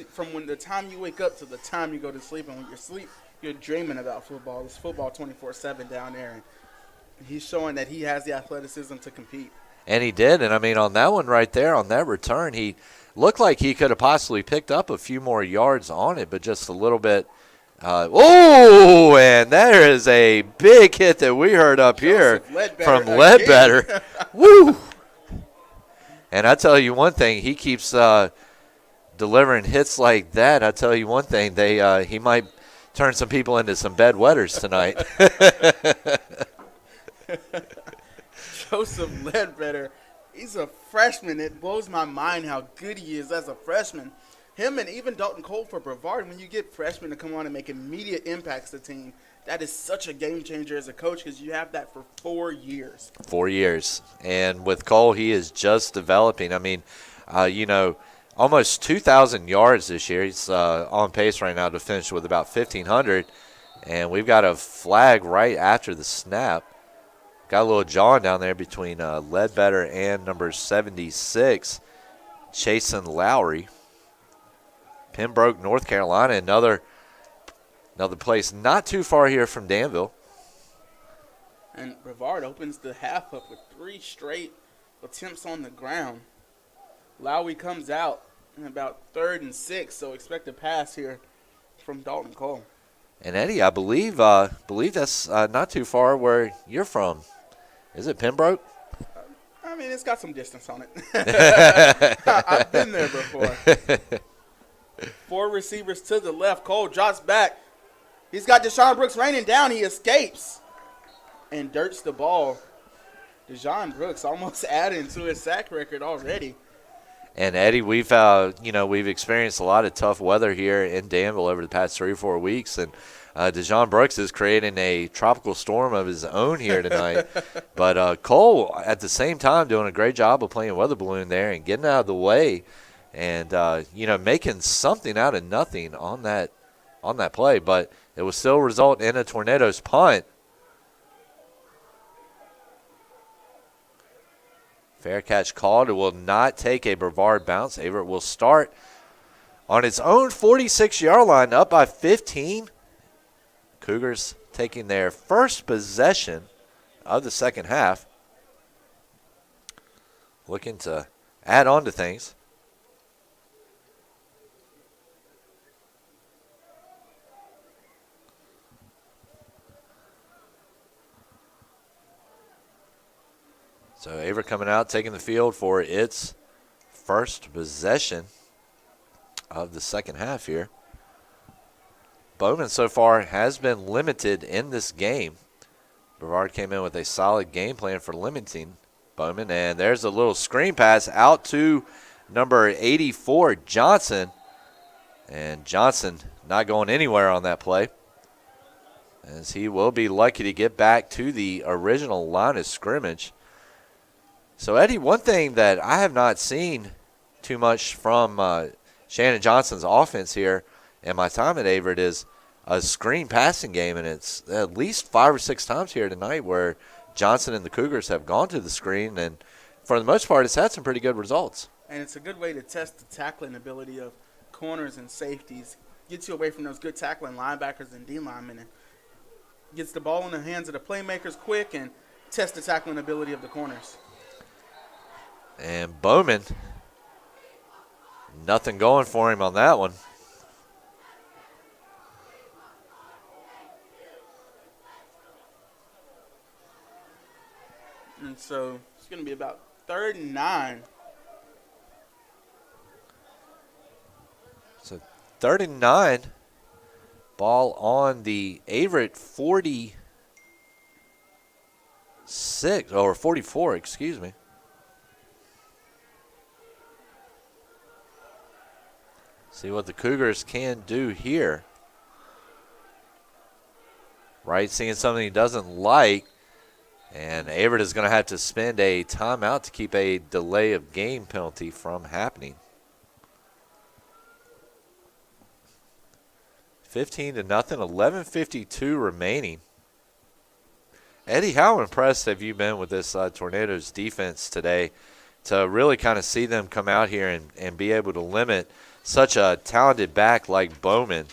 from when the time you wake up to the time you go to sleep. And when you sleep, you're dreaming about football. It's football 24/7 down there. And he's showing that he has the athleticism to compete. And he did. And, I mean, on that one right there, on that return, he looked like he could have possibly picked up a few more yards on it, but just a little bit. And there is a big hit that we heard up here from Ledbetter. Woo! And I tell you one thing, he keeps delivering hits like that. I tell you one thing, he might turn some people into some bedwetters tonight. Joseph Ledbetter. He's a freshman. It blows my mind how good he is as a freshman. Him and even Dalton Cole for Brevard, when you get freshmen to come on and make immediate impacts to the team, that is such a game changer as a coach because you have that for 4 years. 4 years. And with Cole, he is just developing. I mean, you know, almost 2,000 yards this year. He's on pace right now to finish with about 1,500. And we've got a flag right after the snap. Got a little jawing down there between Ledbetter and number 76, Chasen Lowry. Pembroke, North Carolina, another place not too far here from Danville. And Brevard opens the half up with 3 straight attempts on the ground. Lowry comes out in about 3rd and 6, so expect a pass here from Dalton Cole. And Eddie, I believe that's not too far where you're from. Is it Pembroke? I mean, it's got some distance on it. I've been there before. 4 receivers to the left. Cole drops back. He's got Deshaun Brooks raining down. He escapes and dirts the ball. Deshaun Brooks almost adding to his sack record already. And Eddie, we've experienced a lot of tough weather here in Danville over the past 3 or 4 weeks, and Deshaun Brooks is creating a tropical storm of his own here tonight. But Cole, at the same time, doing a great job of playing weather balloon there and getting out of the way, and making something out of nothing on that play. But it will still result in a Tornadoes punt. Fair catch called. It will not take a Brevard bounce. Averett will start on its own 46-yard line, up by 15. Cougars taking their first possession of the second half. looking to add on to things. So Averett coming out, taking the field for its first possession of the second half here. Bowman so far has been limited in this game. Brevard came in with a solid game plan for limiting Bowman, and there's a little screen pass out to number 84, Johnson. And Johnson not going anywhere on that play, as he will be lucky to get back to the original line of scrimmage. So, Eddie, one thing that I have not seen too much from Shannon Johnson's offense here in my time at Averett is a screen passing game, and it's at least 5 or 6 times here tonight where Johnson and the Cougars have gone to the screen, and for the most part, it's had some pretty good results. And it's a good way to test the tackling ability of corners and safeties. Gets you away from those good tackling linebackers and D linemen, and gets the ball in the hands of the playmakers quick and test the tackling ability of the corners. And Bowman, nothing going for him on that one. And so it's going to be about 3rd and 9. So 3rd and 9. Ball on the Averett 46, or 44, excuse me. See what the Cougars can do here. Wright seeing something he doesn't like. And Averett is going to have to spend a timeout to keep a delay of game penalty from happening. 15-0, 11:52 remaining. Eddie, how impressed have you been with this Tornadoes defense today to really kind of see them come out here and be able to limit such a talented back like Bowman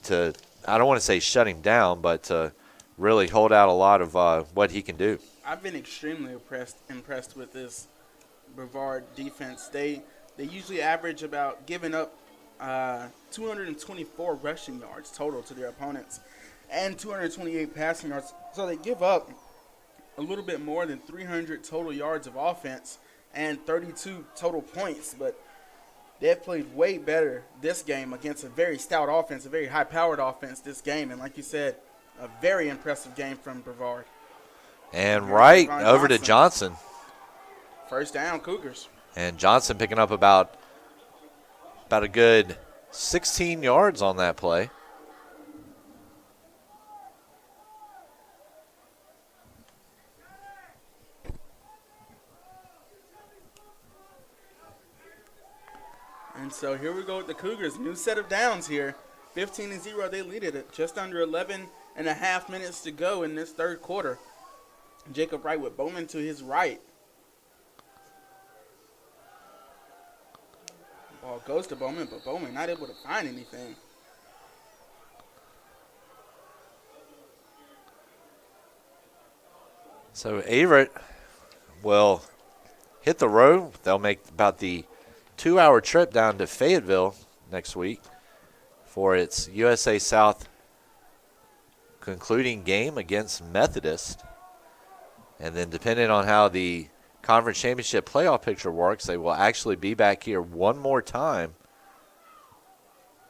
to, I don't want to say shut him down, but to really hold out a lot of what he can do? I've been extremely impressed with this Brevard defense. They usually average about giving up 224 rushing yards total to their opponents and 228 passing yards. So they give up a little bit more than 300 total yards of offense and 32 total points. But they've played way better this game against a very stout offense, a very high-powered offense this game. And like you said, a very impressive game from Brevard. And right over to Johnson. First down, Cougars. And Johnson picking up about a good 16 yards on that play. And so here we go with the Cougars. New set of downs here. 15-0, they lead it at just under 11 and a half minutes to go in this third quarter. Jacob Wright with Bowman to his right. Ball goes to Bowman, but Bowman not able to find anything. So Averett will hit the road. They'll make about the 2-hour trip down to Fayetteville next week for its USA South concluding game against Methodist. And then depending on how the conference championship playoff picture works, they will actually be back here one more time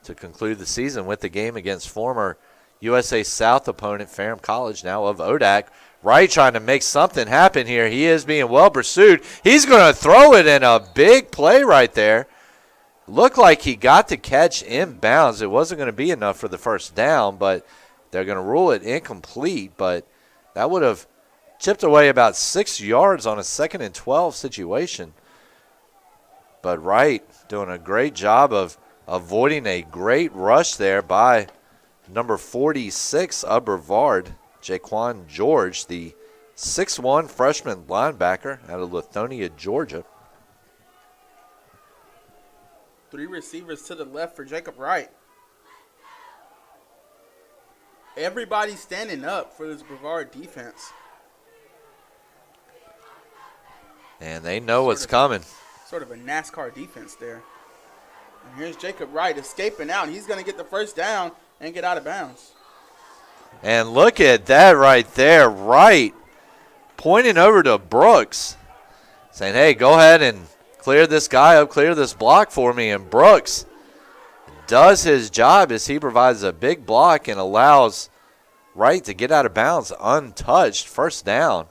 to conclude the season with the game against former USA South opponent Ferrum College, now of ODAC. Wright trying to make something happen here. He is being well pursued. He's going to throw it in a big play right there. Looked like he got the catch inbounds. It wasn't going to be enough for the first down, but they're going to rule it incomplete. But that would have chipped away about 6 yards on a 2nd and 12 situation. But Wright doing a great job of avoiding a great rush there by number 46 of Brevard, Jaquan George, the 6'1 freshman linebacker out of Lithonia, Georgia. 3 receivers to the left for Jacob Wright. Everybody standing up for this Brevard defense. And they know what's coming. Sort of a NASCAR defense there. And here's Jacob Wright escaping out. He's going to get the first down and get out of bounds. And look at that right there. Wright pointing over to Brooks, saying, hey, go ahead and clear this guy up, clear this block for me. And Brooks does his job as he provides a big block and allows Wright to get out of bounds untouched. First down.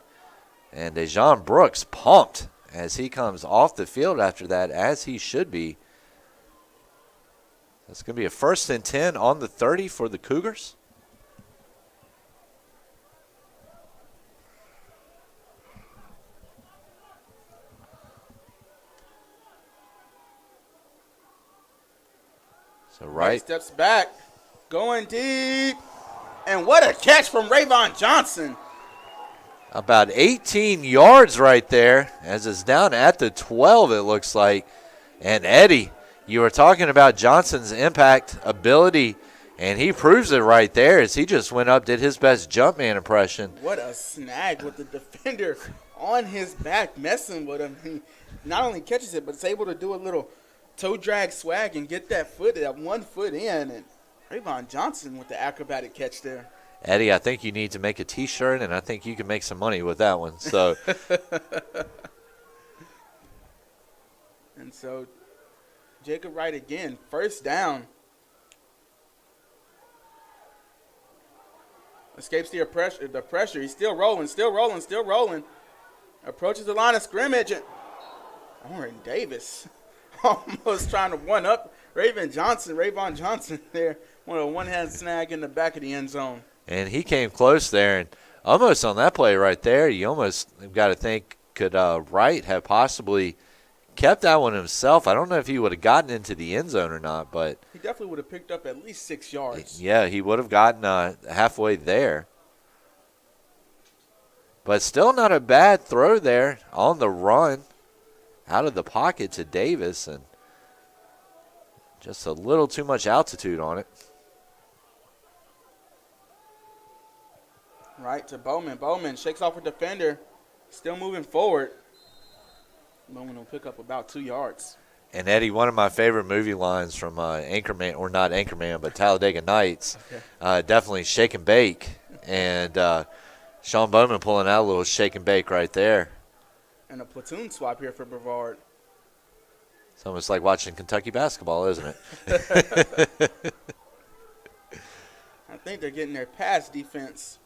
And Dejon Brooks pumped as he comes off the field after that, as he should be. That's going to be a 1st and 10 on the 30 for the Cougars. So Wright steps back, going deep. And what a catch from Vaughn Johnson. About 18 yards right there, as it's down at the 12, it looks like. And Eddie, you were talking about Johnson's impact ability, and he proves it right there as he just went up, did his best jump man impression. What a snag with the defender on his back, messing with him. He not only catches it, but is able to do a little toe drag swag and get that 1 foot in. And Vaughn Johnson with the acrobatic catch there. Eddie, I think you need to make a T-shirt, and I think you can make some money with that one. So, and so Jacob Wright again, first down. Escapes the pressure. He's still rolling. Approaches the line of scrimmage. And Oren Davis almost trying to one-up Vaughn Johnson there. One-hand snag in the back of the end zone. And he came close there, and almost on that play right there, you almost got to think, could Wright have possibly kept that one himself? I don't know if he would have gotten into the end zone or not, but he definitely would have picked up at least 6 yards. Yeah, he would have gotten halfway there. But still not a bad throw there on the run out of the pocket to Davis, and just a little too much altitude on it. Right to Bowman. Bowman shakes off a defender. Still moving forward. Bowman will pick up about 2 yards. And, Eddie, one of my favorite movie lines from Anchorman, or not Anchorman, but Talladega Nights, definitely Shake and Bake. And Sean Bowman pulling out a little shake and bake right there. And a platoon swap here for Brevard. It's almost like watching Kentucky basketball, isn't it? I think they're getting their pass defense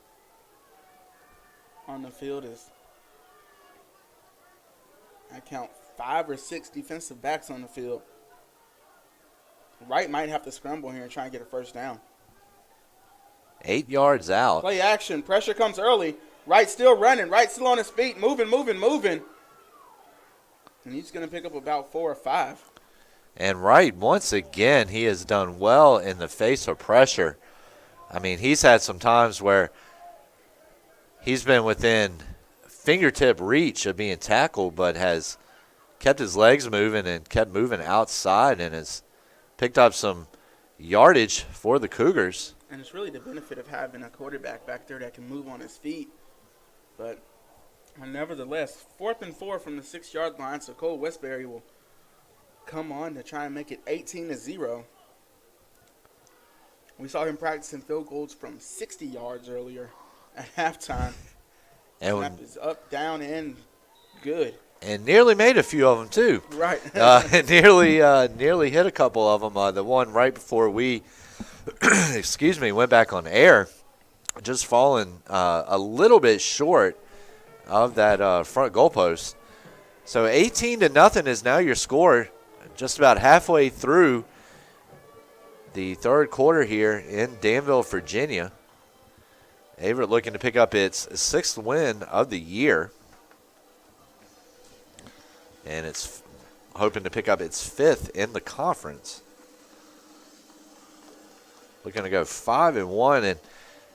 on the field. I count 5 or 6 defensive backs on the field. Wright might have to scramble here and try and get a first down. 8 yards out. Play action. Pressure comes early. Wright still running. Wright still on his feet. Moving. And he's going to pick up about 4 or 5. And Wright, once again, he has done well in the face of pressure. I mean, he's had some times where he's been within fingertip reach of being tackled, but has kept his legs moving and kept moving outside and has picked up some yardage for the Cougars. And it's really the benefit of having a quarterback back there that can move on his feet. But nevertheless, 4th and 4 from the 6-yard line, so Cole Westbury will come on to try and make it 18-0. We saw him practicing field goals from 60 yards earlier at halftime. And snap is up, down, and good. And nearly made a few of them, too. Right. Nearly hit a couple of them. The one right before we, went back on air, just falling a little bit short of that front goalpost. So 18-0 is now your score, just about halfway through the third quarter here in Danville, Virginia. Averett looking to pick up its 6th win of the year. And it's hoping to pick up its 5th in the conference. Looking to go 5-1. And,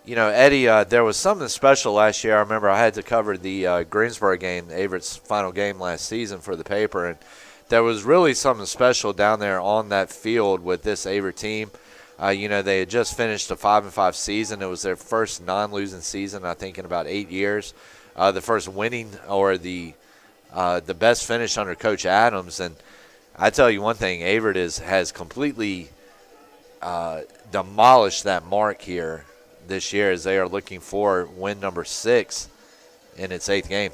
you know, Eddie, there was something special last year. I remember I had to cover the Greensboro game, Averett's final game last season for the paper. And there was really something special down there on that field with this Averett team. They had just finished a 5-5 season. It was their first non-losing season, I think, in about 8 years. The first winning or the the best finish under Coach Adams. And I tell you one thing, Averett has completely demolished that mark here this year as they are looking for win number 6 in its 8th game.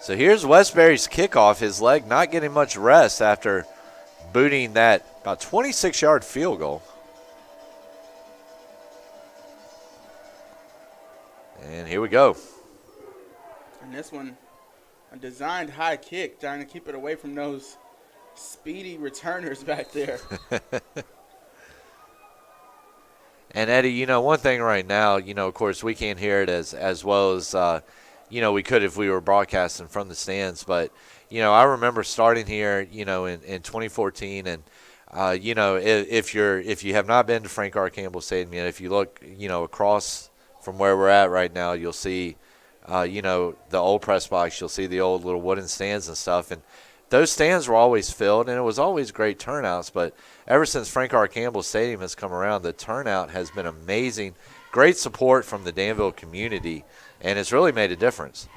So here's Westbury's kickoff. His leg not getting much rest after booting that about 26-yard field goal. And here we go. And this one, a designed high kick, trying to keep it away from those speedy returners back there. And, Eddie, one thing right now, of course, we can't hear it as well as, we could if we were broadcasting from the stands. But, I remember starting here, in 2014. And, if you have not been to Frank R. Campbell Stadium yet, if you look, across from where we're at right now, you'll see, the old press box. You'll see the old little wooden stands and stuff. And those stands were always filled, and it was always great turnouts. But ever since Frank R. Campbell Stadium has come around, the turnout has been amazing. Great support from the Danville community, and it's really made a difference.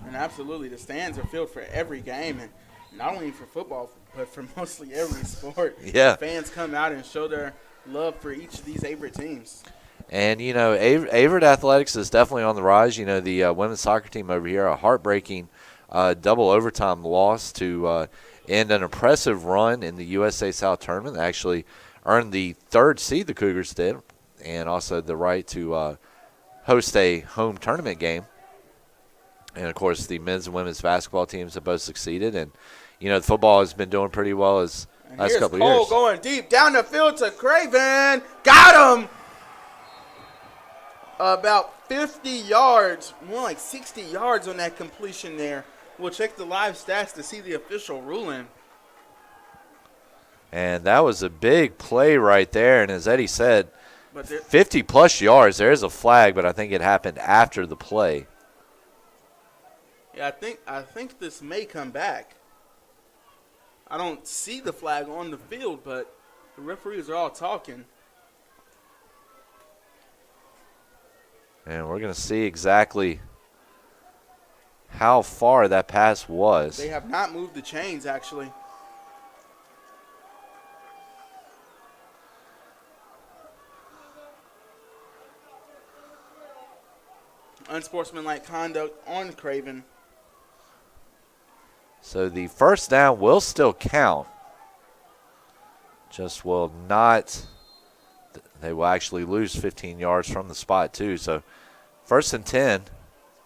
And absolutely, the stands are filled for every game, and not only for football, but for mostly every sport. Yeah. Fans come out and show their love for each of these Averett teams. And, Averett Athletics is definitely on the rise. The women's soccer team over here, a heartbreaking double overtime loss to end an impressive run in the USA South tournament. They actually earned the 3rd seed, the Cougars did, and also the right to host a home tournament game. And, of course, the men's and women's basketball teams have both succeeded. And, the football has been doing pretty well as last couple of years. Cole going deep down the field to Craven. Got him! About 50 yards, more like 60 yards on that completion there. We'll check the live stats to see the official ruling. And that was a big play right there. And as Eddie said, 50-plus yards. There's a flag, but I think it happened after the play. Yeah, I think this may come back. I don't see the flag on the field, but the referees are all talking. And we're going to see exactly how far that pass was. They have not moved the chains, actually. Unsportsmanlike conduct on Craven. So the first down will still count. Just will not. They will actually lose 15 yards from the spot, too. So 1st and 10,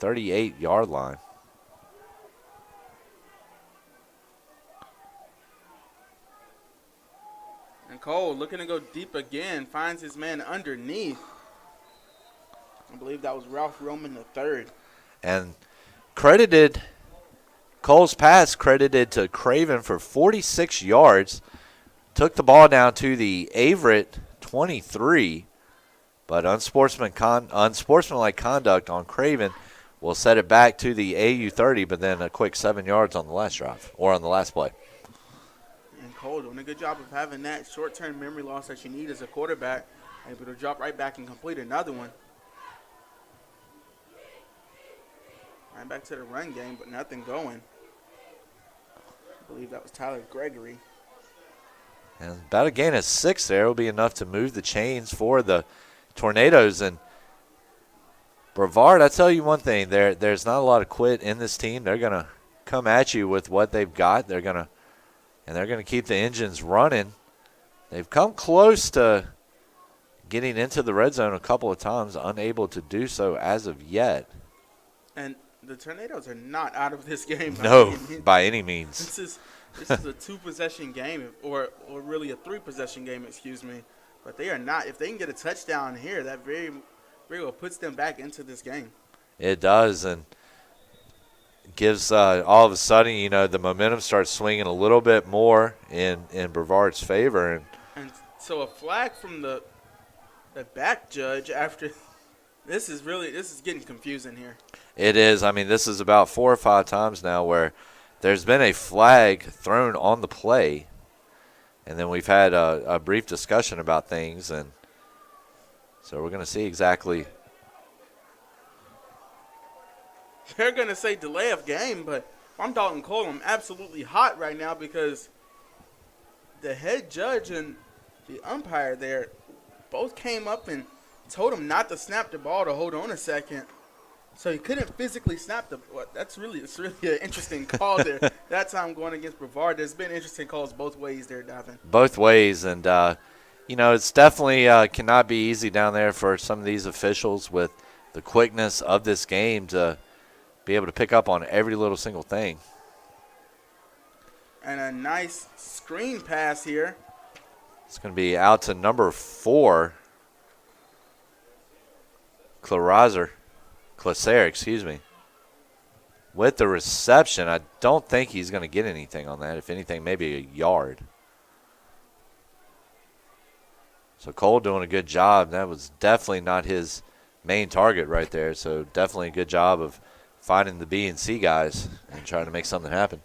38-yard line. And Cole looking to go deep again, finds his man underneath. I believe that was Ralph Roman III. And Cole's pass credited to Craven for 46 yards. Took the ball down to the Averett 23, but unsportsmanlike conduct on Craven will set it back to the AU 30, but then a quick 7 yards on the last drive, or on the last play. And Cole doing a good job of having that short-term memory loss that you need as a quarterback, able to drop right back and complete another one. Right back to the run game, but nothing going. I believe that was Tyler Gregory. And about a gain of 6 there will be enough to move the chains for the Tornadoes. And Brevard, I tell you one thing, there's not a lot of quit in this team. They're going to come at you with what they've got. They're going to keep the engines running. They've come close to getting into the red zone a couple of times, unable to do so as of yet. And the Tornadoes are not out of this game. By any means. This is a 2-possession game, or really a 3-possession game, excuse me. But they are not. If they can get a touchdown here, that very, very well puts them back into this game. It does, and gives all of a sudden, the momentum starts swinging a little bit more in Brevard's favor. And so a flag from the back judge after this is getting confusing here. It is. I mean, this is about 4 or 5 times now where there's been a flag thrown on the play, and then we've had a brief discussion about things, and so we're going to see exactly. they're going to say delay of game, but if I'm Dalton Cole, I'm absolutely hot right now because the head judge and the umpire there both came up and told him not to snap the ball, to hold on a second. So he couldn't physically snap the ball. It's really an interesting call there. That time going against Brevard. There's been interesting calls both ways there, Davin. Both ways, and it's definitely cannot be easy down there for some of these officials with the quickness of this game to be able to pick up on every little single thing. And a nice screen pass here. It's going to be out to number 4, Claser, with the reception. I don't think he's going to get anything on that. If anything, maybe a yard. So Cole doing a good job. That was definitely not his main target right there. So definitely a good job of finding the B and C guys and trying to make something happen.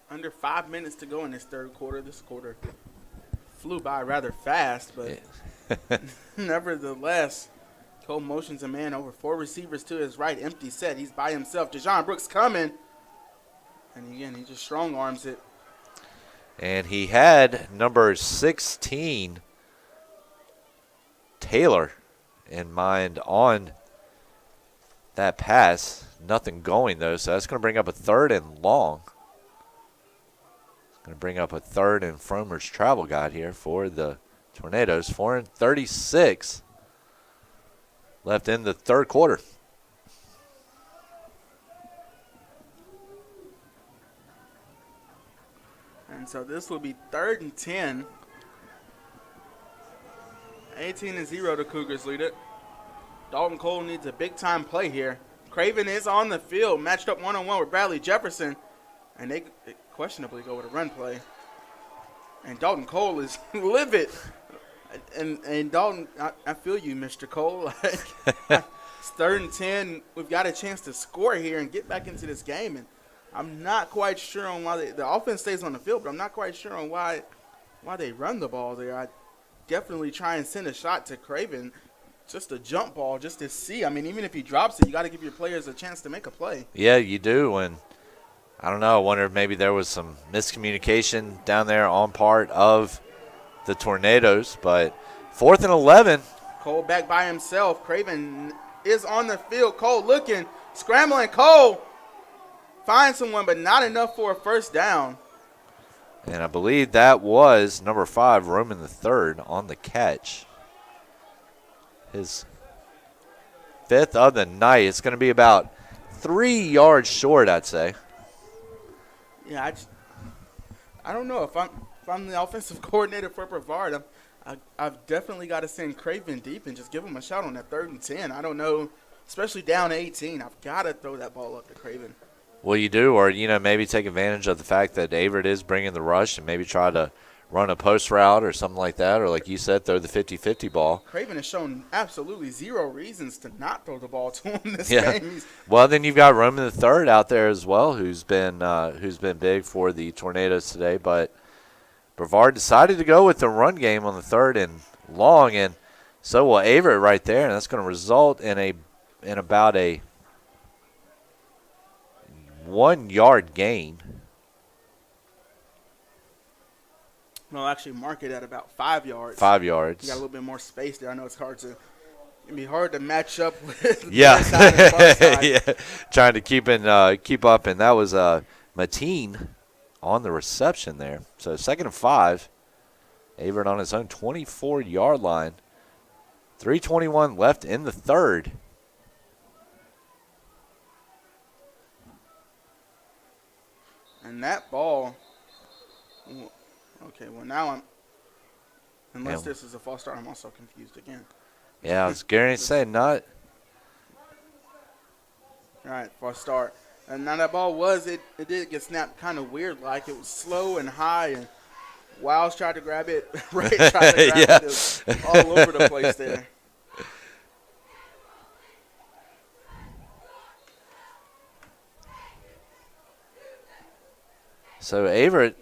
Under 5 minutes to go in this third quarter. This quarter flew by rather fast, but nevertheless, Cole motions a man over 4 receivers to his right, empty set. He's by himself. Dejon Brooks coming, and again, he just strong arms it. And he had number 16, Taylor, in mind on that pass. Nothing going, though, so that's going to bring up a 3rd and long. Going to bring up a 3rd and Fromer's travel guide here for the Tornadoes. 4:36 left in the third quarter. And so this will be 3rd and 10. 18-0, the Cougars lead it. Dalton Cole needs a big-time play here. Craven is on the field, matched up one-on-one with Bradley Jefferson, and they questionably go with a run play. And Dalton Cole is livid. And Dalton, I feel you, Mr. Cole. It's 3rd and 10. We've got a chance to score here and get back into this game. And I'm not quite sure on why the offense stays on the field, but I'm not quite sure on why they run the ball there. I definitely try and send a shot to Craven, just a jump ball, just to see. I mean, even if he drops it, you got to give your players a chance to make a play. Yeah, you do, and I don't know. I wonder if maybe there was some miscommunication down there on part of the Tornadoes. But 4th and 11. Cole back by himself. Craven is on the field. Cole looking, scrambling. Cole finds someone, but not enough for a first down. And I believe that was number 5, Roman III, on the catch. His 5th of the night. It's going to be about 3 yards short, I'd say. Yeah, I don't know if I'm the offensive coordinator for Brevard. I've definitely got to send Craven deep and just give him a shot on that 3rd and 10. I don't know, especially down 18. I've got to throw that ball up to Craven. Well, you do, or maybe take advantage of the fact that Averett is bringing the rush and maybe try to run a post route or something like that, or like you said, throw the 50-50 ball. Craven has shown absolutely zero reasons to not throw the ball to him this game. Well, then you've got Roman III out there as well, who's been big for the Tornadoes today. But Brevard decided to go with the run game on the 3rd and long, and so will Averett right there, and that's going to result in about a 1-yard gain. No, actually mark it at about 5 yards. 5 yards. You got a little bit more space there. I know it's it'd be hard to match up with yeah. the side and the side. Yeah, trying to keep up, and that was Mateen on the reception there. So 2nd and 5. Averett on his own 24-yard line. 3:21 left in the third. And that ball, okay, well now unless this is a false start, I'm also confused again. Yeah, I was going to say not. All right, false start. And now that ball it did get snapped kind of weird, like it was slow and high, and Wiles tried to grab it, Ray tried to grab it. It was all over the place there. So Averett,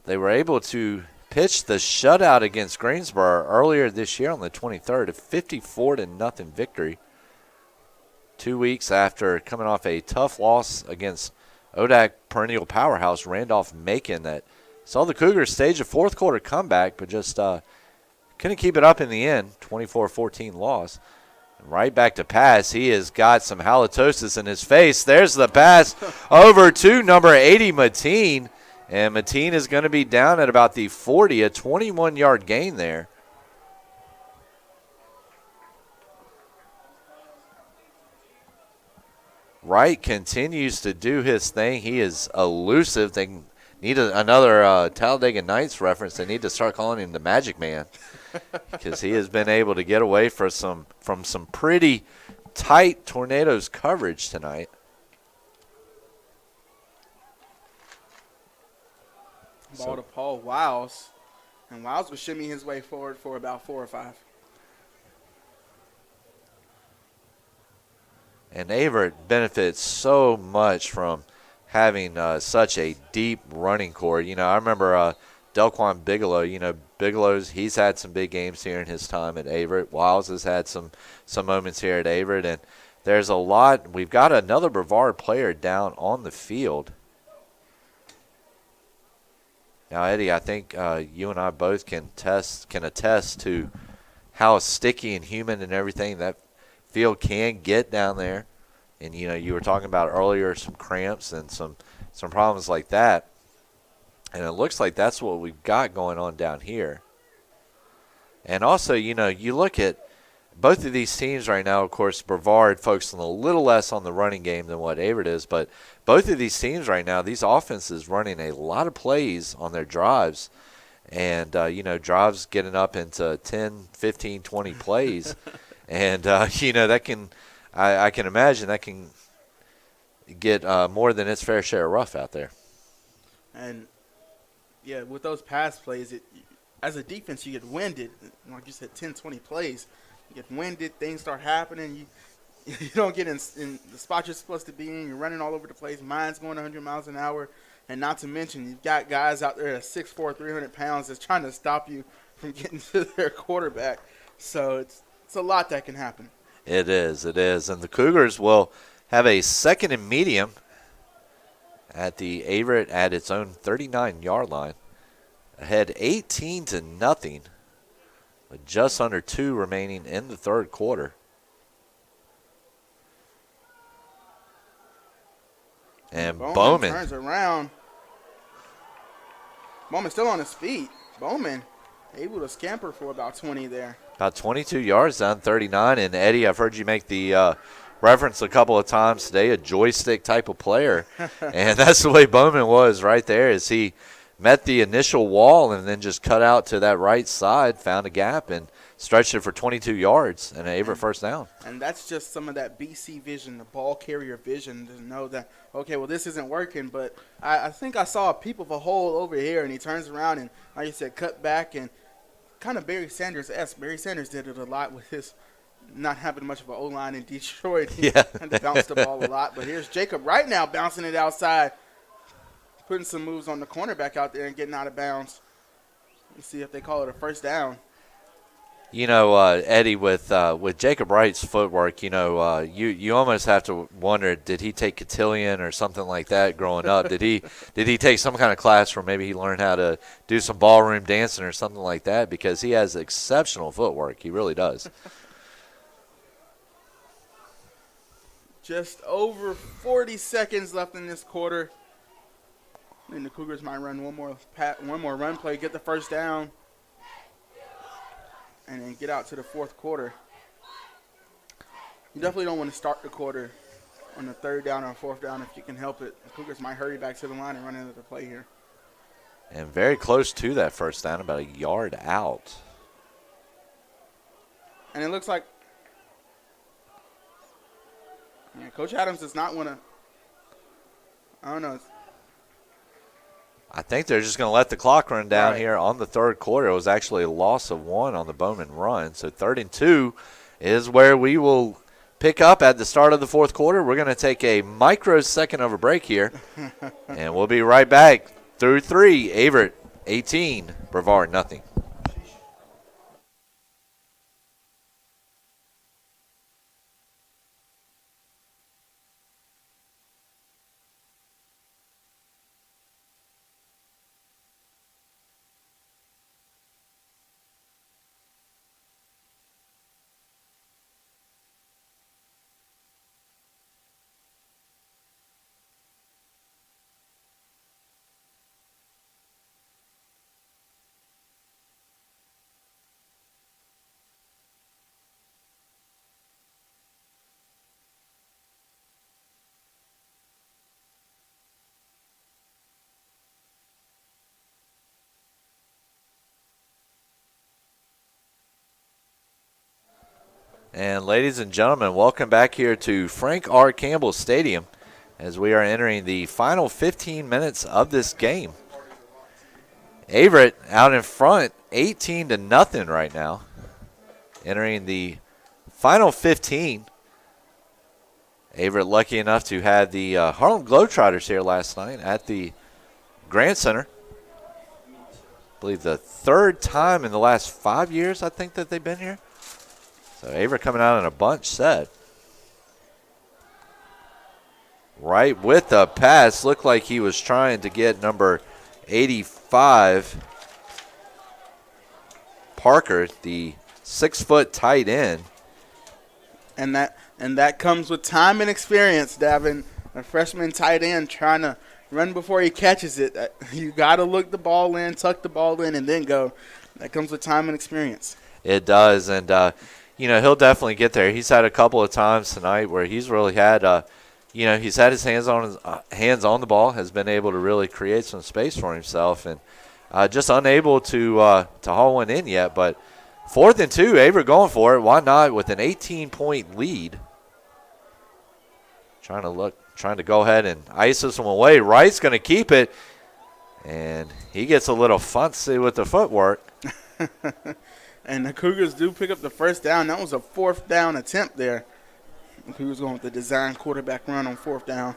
they were able to pitch the shutout against Greensboro earlier this year on the 23rd, a 54-0 victory. 2 weeks after coming off a tough loss against ODAC perennial powerhouse Randolph-Macon that saw the Cougars stage a fourth quarter comeback, but just couldn't keep it up in the end. 24-14 loss. Right back to pass. He has got some halitosis in his face. There's the pass over to number 80, Mateen. And Mateen is going to be down at about the 40, a 21-yard gain there. Wright continues to do his thing. He is elusive. They need another Talladega Nights reference. They need to start calling him the Magic Man because he has been able to get away from some pretty tight Tornadoes coverage tonight. Ball to Paul Wiles, and Wiles was shimmying his way forward for about 4 or 5. And Averett benefits so much from having such a deep running core. You know, I remember Delquan Bigelow. You know, he's had some big games here in his time at Averett. Wiles has had some moments here at Averett. And there's a lot. We've got another Brevard player down on the field. Now, Eddie, I think you and I both can attest to how sticky and humid and everything that field can get down there. And, you know, you were talking about earlier some cramps and some problems like that. And it looks like that's what we've got going on down here. And also, you know, you look at both of these teams right now, of course, Brevard focusing a little less on the running game than what Averett is. But both of these teams right now, these offenses running a lot of plays on their drives. And, you know, drives getting up into 10, 15, 20 plays. And, you know, that can I can imagine that can get more than its fair share of rough out there. And, yeah, with those pass plays, as a defense, you get winded. Like you said, 10, 20 plays. You get winded. Things start happening. You don't get in the spot you're supposed to be in. You're running all over the place. Mine's going 100 miles an hour. And not to mention, you've got guys out there at 6'4", 300 pounds that's trying to stop you from getting to their quarterback. So it's a lot that can happen. It is. And the Cougars will have a second and medium at the Averett at its own 39-yard line. Ahead 18-0 with just under 2 remaining in the third quarter. And Bowman turns around. Bowman still on his feet. Bowman able to scamper for about 20 there. About 22 yards down 39. And, Eddie, I've heard you make the reference a couple of times today, a joystick type of player. And that's the way Bowman was right there, as he met the initial wall and then just cut out to that right side, found a gap, and stretched it for 22 yards and an Averett first down. And that's just some of that BC vision, the ball carrier vision, to know that, okay, well, this isn't working, but I think I saw a peep of a hole over here, and he turns around and, like you said, cut back, and kind of Barry Sanders-esque. Barry Sanders did it a lot with his not having much of an O-line in Detroit. He had to bounce the ball a lot. But here's Jacob right now bouncing it outside, putting some moves on the cornerback out there and getting out of bounds. Let's see if they call it a first down. You know, Eddie, with Jacob Wright's footwork, you know, you almost have to wonder, did he take cotillion or something like that growing up? Did he take some kind of class where maybe he learned how to do some ballroom dancing or something like that? Because he has exceptional footwork. He really does. Just over 40 seconds left in this quarter. I think the Cougars might run one more run play, get the first down, and then get out to the fourth quarter. You definitely don't want to start the quarter on the third down or fourth down if you can help it. The Cougars might hurry back to the line and run into the play here. And very close to that first down, about a yard out. And it looks like Coach Adams does not want to – I don't know. I think they're just going to let the clock run down here on the third quarter. It was actually a loss of 1 on the Bowman run. So 3rd and 2 is where we will pick up at the start of the fourth quarter. We're going to take a microsecond of a break here, and we'll be right back. Through 3, Averett 18, Brevard nothing. And ladies and gentlemen, welcome back here to Frank R. Campbell Stadium as we are entering the final 15 minutes of this game. Averett out in front, 18-0 right now. Entering the final 15. Averett lucky enough to have the Harlem Globetrotters here last night at the Grant Center. I believe the third time in the last 5 years, I think, that they've been here. So Averett coming out in a bunch set. Right with the pass. Looked like he was trying to get number 85, Parker, the 6-foot tight end. And that comes with time and experience, Davin. A freshman tight end trying to run before he catches it. You got to look the ball in, tuck the ball in, and then go. That comes with time and experience. It does, and he'll definitely get there. He's had a couple of times tonight where he's really had, he's had his hands on the ball, has been able to really create some space for himself, and just unable to haul one in yet. But 4th and 2, Averett going for it. Why not with an 18-point lead? Trying to go ahead and ice this one away. Wright's going to keep it, and he gets a little fancy with the footwork. And the Cougars do pick up the first down. That was a 4th down attempt there. The Cougars going with the design quarterback run on 4th down.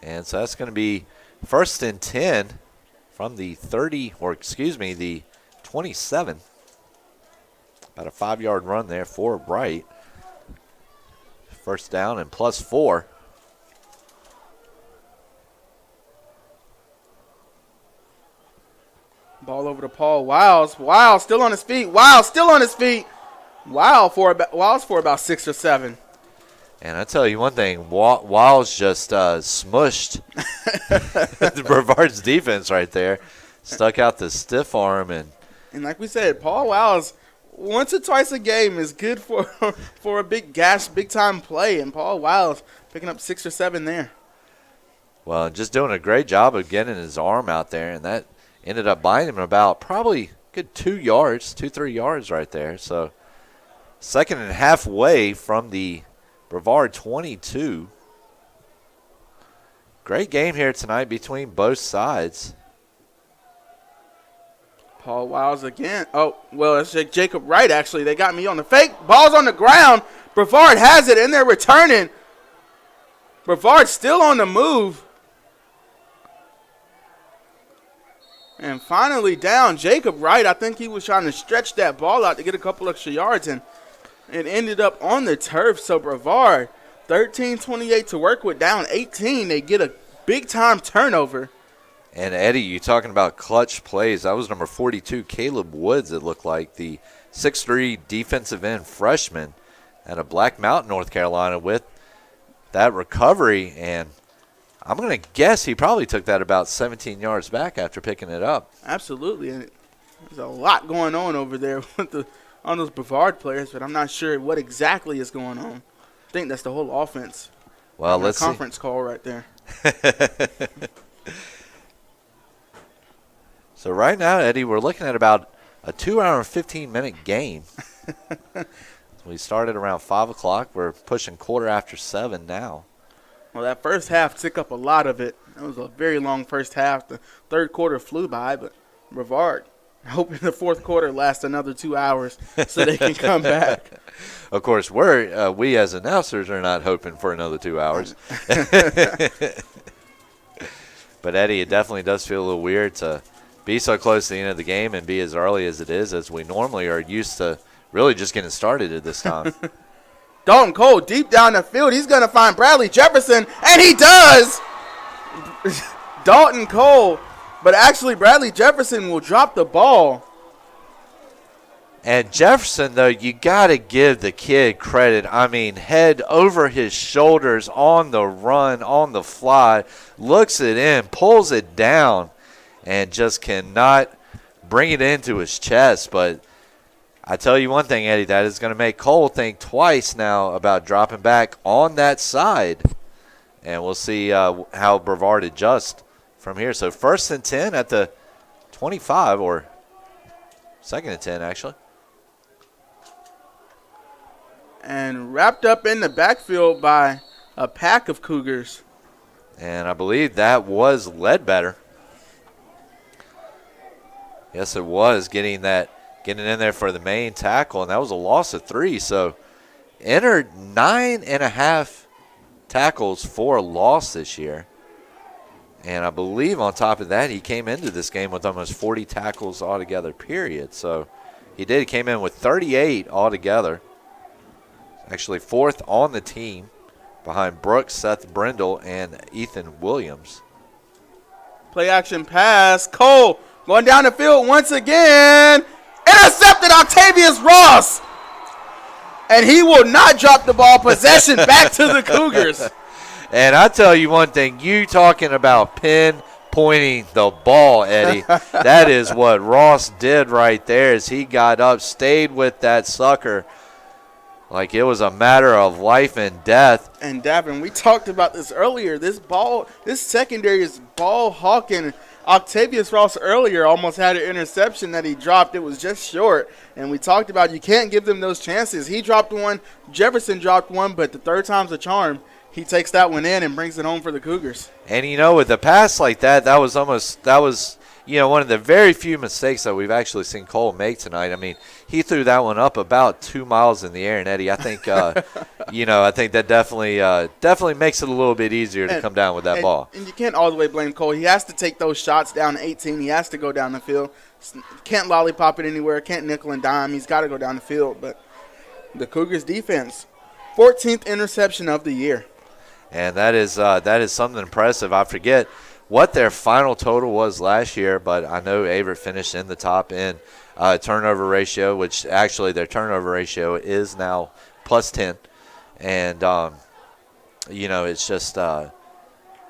And so that's going to be 1st and 10 from the the 27. About a 5-yard run there for Wright. First down and +4. Ball over to Paul Wiles. Wiles still on his feet. Wiles for about 6 or 7. And I tell you one thing, Wiles just smushed Brevard's defense right there. Stuck out the stiff arm. And like we said, Paul Wiles, once or twice a game is good for a big time play. And Paul Wiles picking up 6 or 7 there. Well, just doing a great job of getting his arm out there. And that ended up buying him about probably good 3 yards right there. So 2nd and halfway from the Brevard 22. Great game here tonight between both sides. Paul Wiles again. Oh, well, it's Jacob Wright, actually. They got me on the fake. Ball's on the ground. Brevard has it, and they're returning. Brevard still on the move. And finally down, Jacob Wright. I think he was trying to stretch that ball out to get a couple extra yards, and it ended up on the turf. So Brevard, 13-28 to work with, down 18. They get a big-time turnover. And, Eddie, you talking about clutch plays. That was number 42, Caleb Woods, it looked like, the 6'3 defensive end freshman out of Black Mountain, North Carolina, with that recovery. And I'm going to guess he probably took that about 17 yards back after picking it up. Absolutely. And there's a lot going on over there on those Brevard players, but I'm not sure what exactly is going on. I think that's the whole offense. Well, let's see. Conference call right there. So right now, Eddie, we're looking at about a 2-hour and 15-minute game. We started around 5 o'clock. We're pushing 7:15 now. Well, that first half took up a lot of it. It was a very long first half. The third quarter flew by, but Brevard hoping the fourth quarter lasts another 2 hours so they can come back. Of course, we as announcers are not hoping for another 2 hours. But, Eddie, it definitely does feel a little weird to be so close to the end of the game and be as early as it is, as we normally are used to really just getting started at this time. Dalton Cole deep down the field. He's going to find Bradley Jefferson, and he does. Dalton Cole, but actually Bradley Jefferson will drop the ball. And Jefferson, though, you got to give the kid credit. I mean, head over his shoulders on the run, on the fly, looks it in, pulls it down, and just cannot bring it into his chest. But I tell you one thing, Eddie, that is going to make Cole think twice now about dropping back on that side. And we'll see how Brevard adjusts from here. So 1st and 10 at the 25, or 2nd and 10, actually. and wrapped up in the backfield by a pack of Cougars. And I believe that was Ledbetter. Yes, it was getting in there for the main tackle, and that was a loss of 3. So entered 9.5 tackles for a loss this year. And I believe on top of that, he came into this game with almost 40 tackles altogether, period. So he came in with 38 altogether. Actually 4th on the team behind Brooks, Seth Brindle, and Ethan Williams. Play action pass. Cole going down the field once again. Intercepted Octavius Ross. And he will not drop the ball. Possession back to the Cougars. And I tell you one thing, you talking about pinpointing the ball, Eddie, that is what Ross did right there as he got up, stayed with that sucker like it was a matter of life and death. And Davin, we talked about this earlier. This secondary is ball hawking. Octavius Ross earlier almost had an interception that he dropped. It was just short. And we talked about you can't give them those chances. He dropped one. Jefferson dropped one, but the third time's a charm. He takes that one in and brings it home for the Cougars. And, with a pass like that, that was one of the very few mistakes that we've actually seen Cole make tonight. I mean, he threw that one up about 2 miles in the air. And, Eddie, I think, I think that definitely makes it a little bit easier to come down with that ball. And you can't all the way blame Cole. He has to take those shots down to 18. He has to go down the field. Can't lollipop it anywhere. Can't nickel and dime. He's got to go down the field. But the Cougars defense, 14th interception of the year. And that is something impressive. I forget what their final total was last year, but I know Averett finished in the top in turnover ratio, which actually their turnover ratio is now plus 10. And, it's just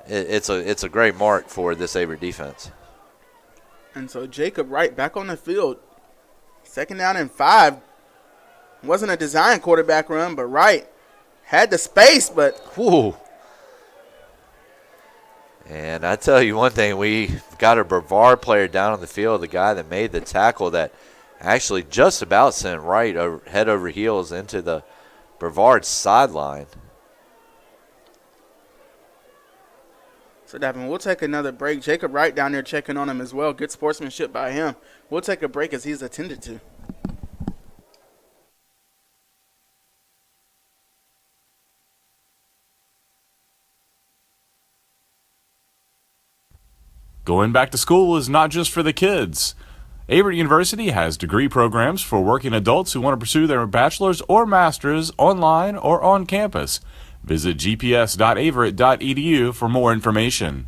it's a great mark for this Averett defense. And so Jacob Wright back on the field. 2nd down and 5. Wasn't a design quarterback run, but Wright had the space, but whew. And I tell you one thing, we got a Brevard player down on the field, the guy that made the tackle that actually just about sent Wright head over heels into the Brevard sideline. So, Davin, we'll take another break. Jacob Wright down there checking on him as well. Good sportsmanship by him. We'll take a break as he's attended to. Going back to school is not just for the kids. Averett University has degree programs for working adults who want to pursue their bachelor's or master's online or on campus. Visit gps.averett.edu for more information.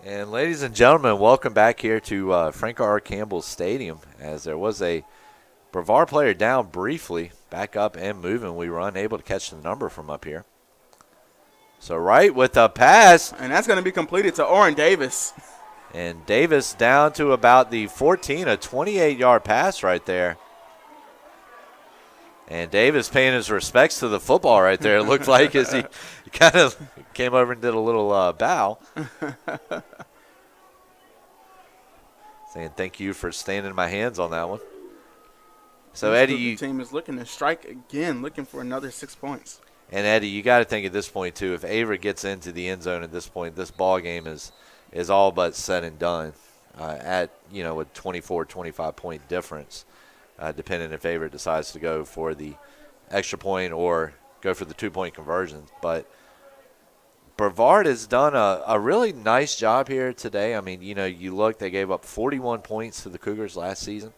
And ladies and gentlemen, welcome back here to Frank R. Campbell Stadium. As there was a Brevard player down briefly, back up and moving. We were unable to catch the number from up here. So Wright with a pass. And that's going to be completed to Oren Davis. And Davis down to about the 14, a 28-yard pass right there. And Davis paying his respects to the football right there. It looked like as he kind of came over and did a little bow. Saying thank you for staying in my hands on that one. So, Eddie, the team is looking to strike again, looking for another 6 points. And, Eddie, you got to think at this point, too, if Averett gets into the end zone at this point, this ball game is all but said and done at, a 24, 25-point difference. Depending if Averett decides to go for the extra point or go for the 2-point conversion. But Brevard has done a really nice job here today. I mean, you look, they gave up 41 points to the Cougars last season.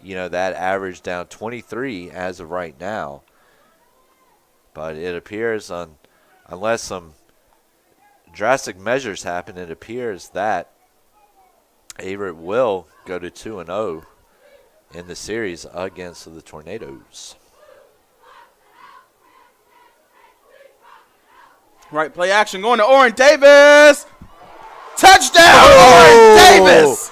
that average down 23 as of right now. But it appears, unless some drastic measures happen, it appears that Averett will go to 2-0 in the series against the Tornadoes. Right, play action going to Oren Davis. Touchdown, Oren Davis.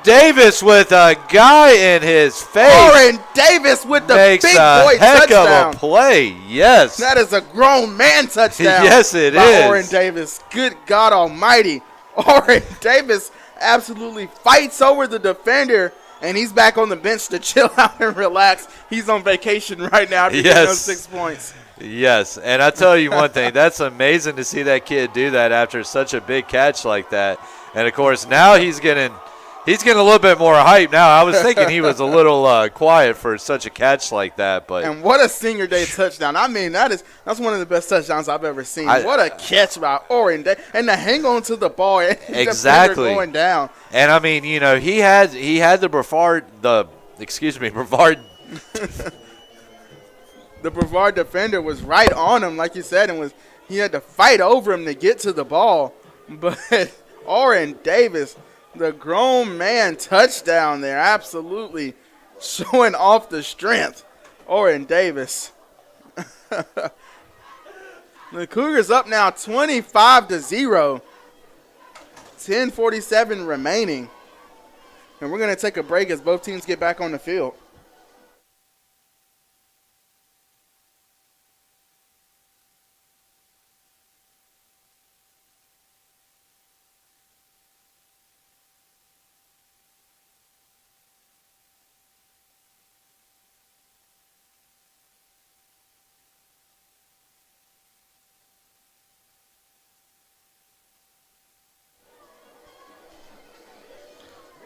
Davis with a guy in his face. Oren Davis with the makes big a boy heck touchdown. of a play. Yes. That is a grown man touchdown. Yes, it by is. Oren Davis. Good God Almighty. Oren Davis absolutely fights over the defender, and he's back on the bench to chill out and relax. He's on vacation right now to get those 6 points. Yes, and I tell you one thing, that's amazing to see that kid do that after such a big catch like that. And, of course, now he's getting a little bit more hype now. I was thinking he was a little quiet for such a catch like that. But and what a senior day touchdown. I mean, that's one of the best touchdowns I've ever seen. What a catch by Oren Davis. And to hang on to the ball and exactly going down. And, I mean, he had the Brevard The Brevard defender was right on him, like you said, and he had to fight over him to get to the ball. But Oren Davis, the grown man touchdown there, absolutely showing off the strength. Oren Davis. The Cougars up now 25-0. 10:47 remaining. And we're going to take a break as both teams get back on the field.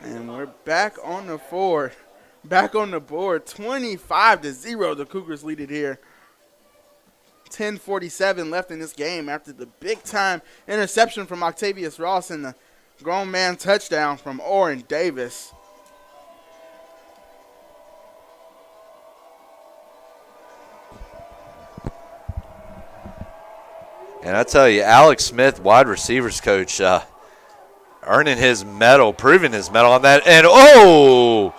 And we're back on the board. 25-0. The Cougars lead it here. 10:47 left in this game after the big-time interception from Octavius Ross and the grown man touchdown from Oren Davis. And I tell you, Alex Smith, wide receivers coach, earning his medal, proving his medal on that. And, and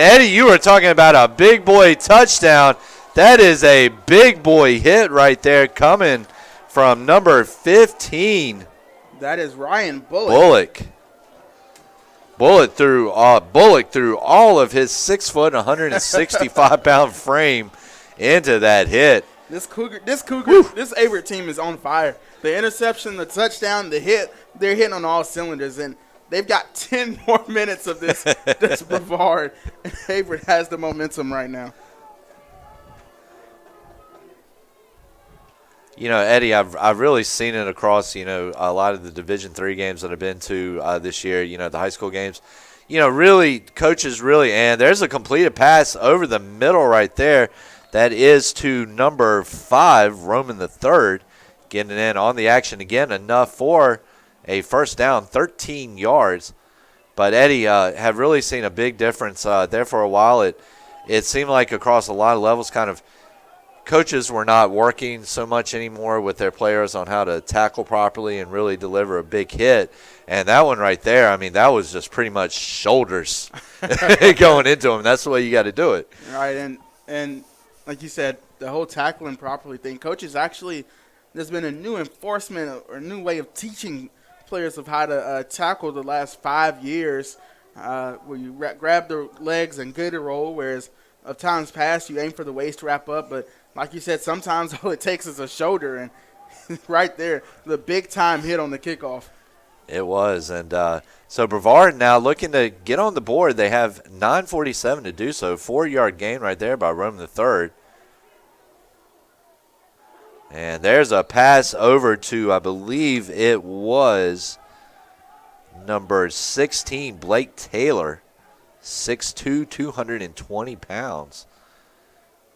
Eddie, you were talking about a big boy touchdown. That is a big boy hit right there coming from number 15. That is Ryan Bullock. Bullock threw all of his 6 foot, 165-pound frame into that hit. This Averett team is on fire. The interception, the touchdown, the hit, they're hitting on all cylinders, and they've got 10 more minutes of this Brevard. And Averett has the momentum right now. Eddie, I've really seen it across, a lot of the Division III games that I've been to this year, the high school games. Really, coaches and there's a completed pass over the middle right there. That is to number 5, Roman III, getting in on the action again, enough for a first down, 13 yards. But Eddie, have really seen a big difference there for a while. It seemed like across a lot of levels, kind of coaches were not working so much anymore with their players on how to tackle properly and really deliver a big hit. And that one right there, I mean, that was just pretty much shoulders going into him. That's the way you got to do it. Right, and like you said, the whole tackling properly thing. Coaches actually, there's been a new enforcement or a new way of teaching players of how to tackle the last 5 years, where you grab their legs and get a roll, whereas of times past you aim for the waist to wrap up. But like you said, sometimes all it takes is a shoulder, and right there, the big-time hit on the kickoff. It was, and so Brevard now looking to get on the board. They have 9:47 to do so. 4-yard gain right there by Roman III. And there's a pass over to, I believe it was number 16, Blake Taylor, 6'2", 220 pounds.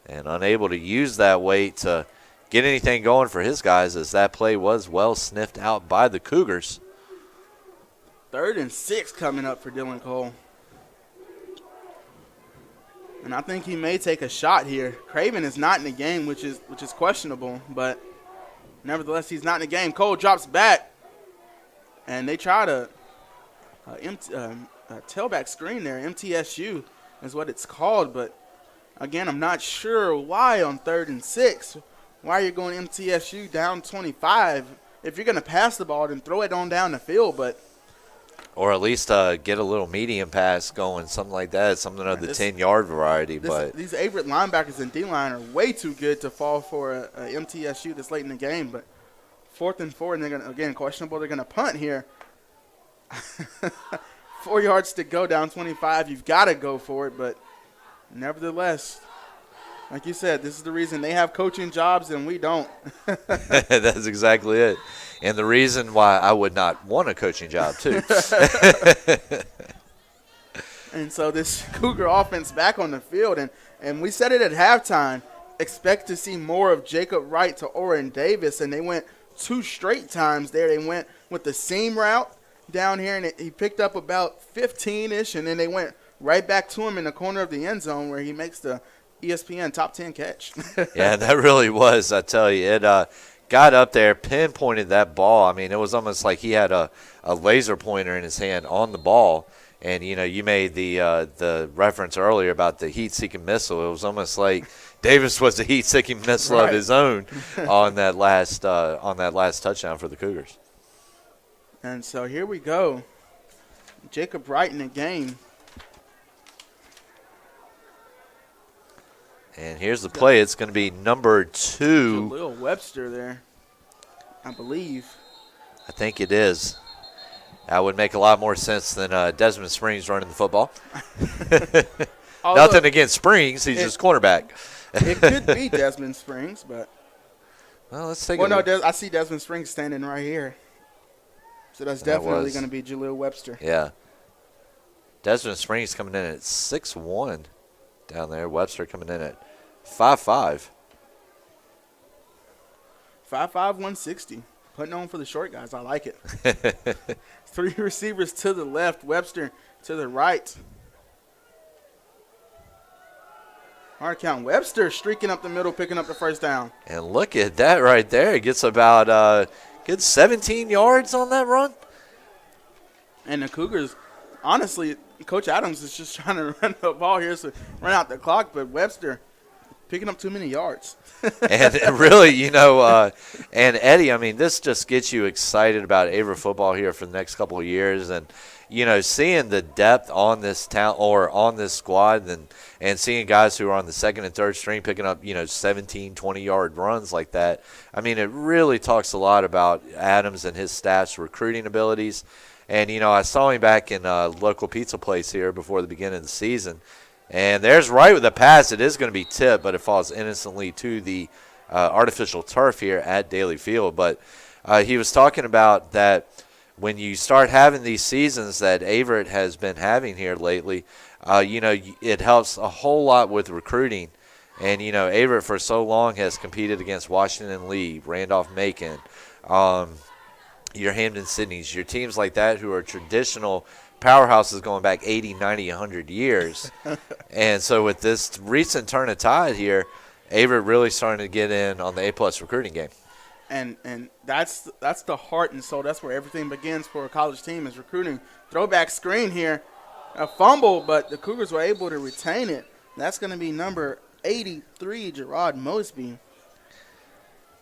And unable to use that weight to get anything going for his guys, as that play was well sniffed out by the Cougars. 3rd and 6 coming up for Dylan Cole. And I think he may take a shot here. Craven is not in the game, which is questionable, but nevertheless, he's not in the game. Cole drops back, and they try to tailback screen there. MTSU is what it's called, but again, I'm not sure why on 3rd and 6. Why you're going MTSU down 25? If you're going to pass the ball, then throw it on down the field, but or at least get a little medium pass going, something like that, something of the 10-yard variety. But these Averett linebackers and D-line are way too good to fall for a MTSU this late in the game. But 4th and 4, and they're going to, again, questionable. They're going to punt here. 4 yards to go down 25. You've got to go for it, but nevertheless, like you said, this is the reason they have coaching jobs and we don't. That's exactly it. And the reason why I would not want a coaching job, too. And so this Cougar offense back on the field, and we said it at halftime, expect to see more of Jacob Wright to Oren Davis, and they went 2 straight times there. They went with the seam route down here, and he picked up about 15-ish, and then they went right back to him in the corner of the end zone where he makes the ESPN top 10 catch. Yeah, that really was, I tell you. It got up there, pinpointed that ball. I mean, it was almost like he had a laser pointer in his hand on the ball. And, you made the reference earlier about the heat-seeking missile. It was almost like Davis was the heat-seeking missile of his own on that last touchdown for the Cougars. And so here we go. Jacob Wright in the game. And here's the play. It's going to be number 2. Jaleel Webster there, I believe. I think it is. That would make a lot more sense than Desmond Springs running the football. Nothing against Springs. He's just cornerback. It could be Desmond Springs, but. Well, let's take a look. I see Desmond Springs standing right here. So that's definitely going to be Jaleel Webster. Yeah. Desmond Springs coming in at 6'1" down there. Webster coming in at 5'5". 5'5", 160. Putting on for the short guys. I like it. 3 receivers to the left. Webster to the right. Hard count. Webster streaking up the middle, picking up the first down. And look at that right there. He gets about good 17 yards on that run. And the Cougars, honestly, Coach Adams is just trying to run the ball here, so run out the clock, but Webster picking up too many yards. And really, and Eddie, I mean, this just gets you excited about Averett football here for the next couple of years. And, seeing the depth on this town or on this squad and seeing guys who are on the 2nd and 3rd string picking up, 17, 20-yard runs like that, I mean, it really talks a lot about Adams and his staff's recruiting abilities. And, I saw him back in a local pizza place here before the beginning of the season. And there's right with the pass. It is going to be tipped, but it falls innocently to the artificial turf here at Daly Field. But he was talking about that when you start having these seasons that Averett has been having here lately, it helps a whole lot with recruiting. And, Averett for so long has competed against Washington Lee, Randolph-Macon, your Hampden-Sydneys, your teams like that who are traditional powerhouses going back 80, 90, 100 years. And so with this recent turn of tide here, Averett really starting to get in on the A-plus recruiting game. And that's the heart and soul. That's where everything begins for a college team is recruiting. Throwback screen here. A fumble, but the Cougars were able to retain it. That's going to be number 83, Gerard Mosby.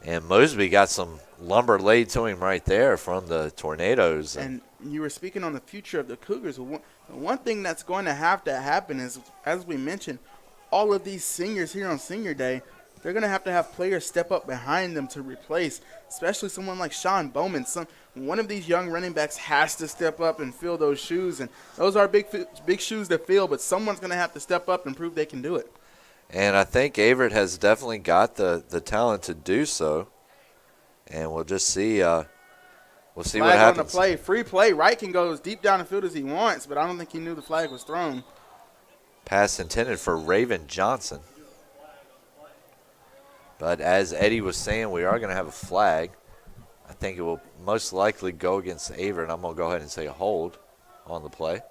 And Mosby got some lumber laid to him right there from the Tornadoes. And you were speaking on the future of the Cougars. One thing that's going to have to happen is, as we mentioned, all of these seniors here on Senior Day, they're going to have players step up behind them to replace, especially someone like Sean Bowman. One of these young running backs has to step up and fill those shoes, and those are big shoes to fill, but someone's going to have to step up and prove they can do it. And I think Averett has definitely got the talent to do so. And we'll just see. We'll see what happens. On the play, free play. Wright can go as deep down the field as he wants, but I don't think he knew the flag was thrown. Pass intended for Raven Johnson. But as Eddie was saying, we are going to have a flag. I think it will most likely go against Averett. I'm going to go ahead and say a hold on the play.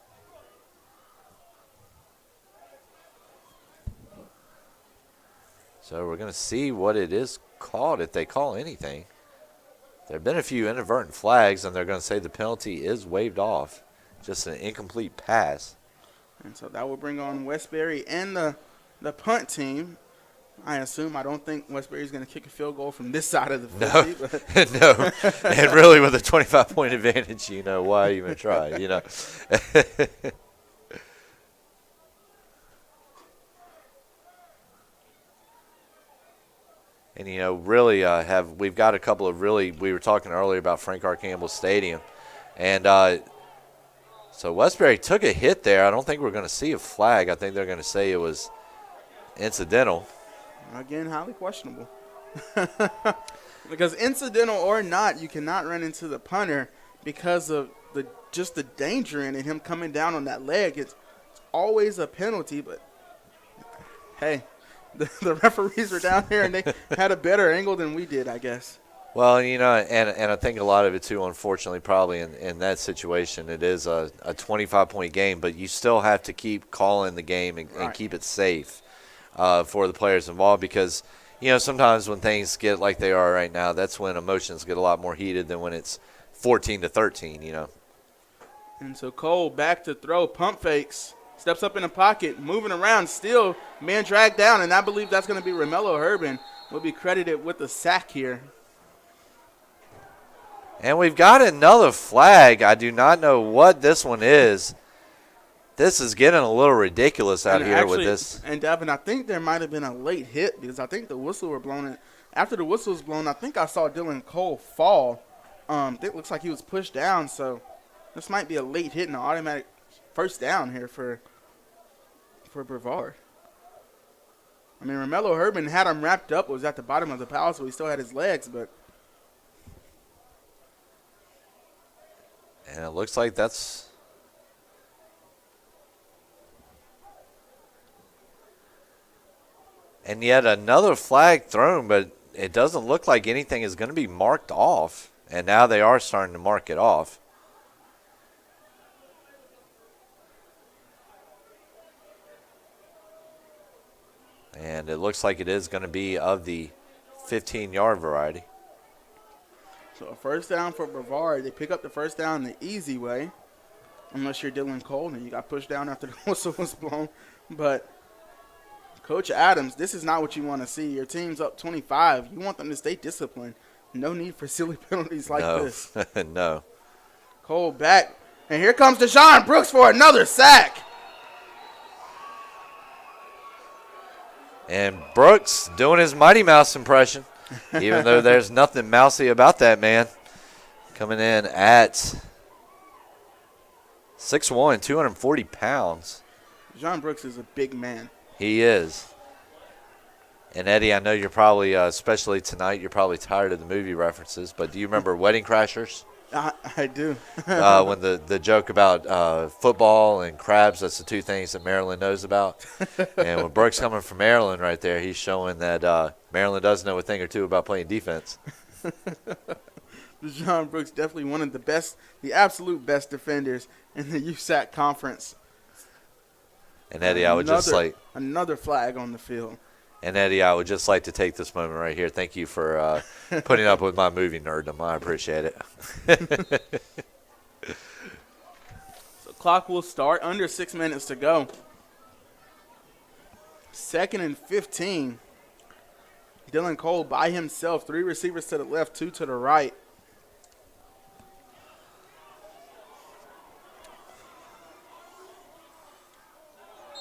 So we're going to see what it is called, if they call anything. There have been a few inadvertent flags, and they're going to say the penalty is waived off. Just an incomplete pass. And so that will bring on Westbury and the punt team. I assume. I don't think Westbury's going to kick a field goal from this side of the 50. No. And really with a 25-point advantage, why even try, And, really we've got a couple of we were talking earlier about Frank R. Campbell Stadium. And so Westbury took a hit there. I don't think we're going to see a flag. I think they're going to say it was incidental. Again, highly questionable. Because incidental or not, you cannot run into the punter because of the danger in it, him coming down on that leg. It's always a penalty, but hey, the referees were down here and they had a better angle than we did, I guess. Well, and I think a lot of it too, unfortunately, probably in that situation, it is a 25-point game, but you still have to keep calling the game and keep it safe for the players involved, because sometimes when things get like they are right now, that's when emotions get a lot more heated than when it's 14-13. And so Cole back to throw, pump fakes, steps up in the pocket, moving around, still man dragged down, and I believe that's going to be Romello Urban will be credited with the sack here. And we've got another flag. I do not know what this one is. This is getting a little ridiculous out here with this. And, Devin, I think there might have been a late hit because I think the whistle were blown. After the whistle was blown, I think I saw Dylan Cole fall. It looks like he was pushed down, so this might be a late hit and an automatic first down here for Brevard. I mean, Romello Urban had him wrapped up. It was at the bottom of the pile, so he still had his legs, but. And it looks like that's. And yet another flag thrown, but it doesn't look like anything is going to be marked off. And now they are starting to mark it off. And it looks like it is going to be of the 15-yard variety. So a first down for Brevard. They pick up the first down the easy way. Unless you're Dylan Cole and you got pushed down after the whistle was blown. But Coach Adams, this is not what you want to see. Your team's up 25. You want them to stay disciplined. No need for silly penalties like this. No. Cole back. And here comes Deshaun Brooks for another sack. And Brooks doing his Mighty Mouse impression, even though there's nothing mousy about that man. Coming in at 6'1", 240 pounds. Deshaun Brooks is a big man. He is. And, Eddie, I know you're probably, especially tonight, you're probably tired of the movie references, but do you remember Wedding Crashers? I do. When the joke about football and crabs, that's the two things that Maryland knows about. And when Brooks coming from Maryland right there, he's showing that Maryland does know a thing or two about playing defense. Deshaun Brooks definitely one of the absolute best defenders in the USAC conference. And, Eddie, I would just like – another flag on the field. And, Eddie, I would just like to take this moment right here. Thank you for putting up with my movie nerddom. I appreciate it. So clock will start. Under 6 minutes to go. 2nd and 15. Dylan Cole by himself. 3 receivers to the left, 2 to the right.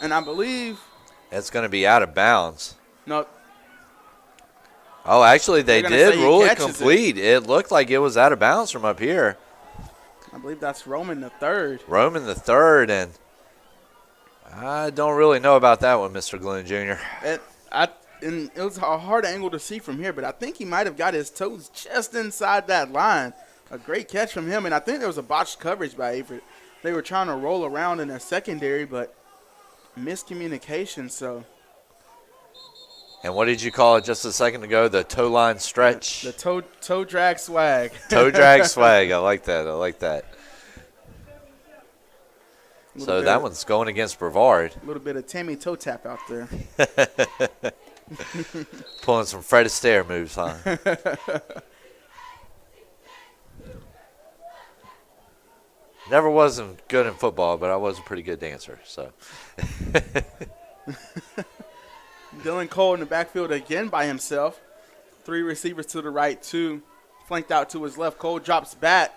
And I believe it's going to be out of bounds. No. Oh, actually, they did rule it complete. It looked like it was out of bounds from up here. I believe that's Roman the third. Roman the third, and I don't really know about that one, Mr. Glenn Jr. And it was a hard angle to see from here, but I think he might have got his toes just inside that line. A great catch from him, and I think there was a botched coverage by Averett. They were trying to roll around in their secondary, but miscommunication, so. And what did you call it just a second ago? The toe line stretch? The toe drag swag. Toe drag swag. I like that. So that one's going against Brevard. A little bit of Tammy toe tap out there. Pulling some Fred Astaire moves, huh? Never wasn't good in football, but I was a pretty good dancer. So. Dylan Cole in the backfield again by himself. 3 receivers to the right, 2 flanked out to his left. Cole drops back.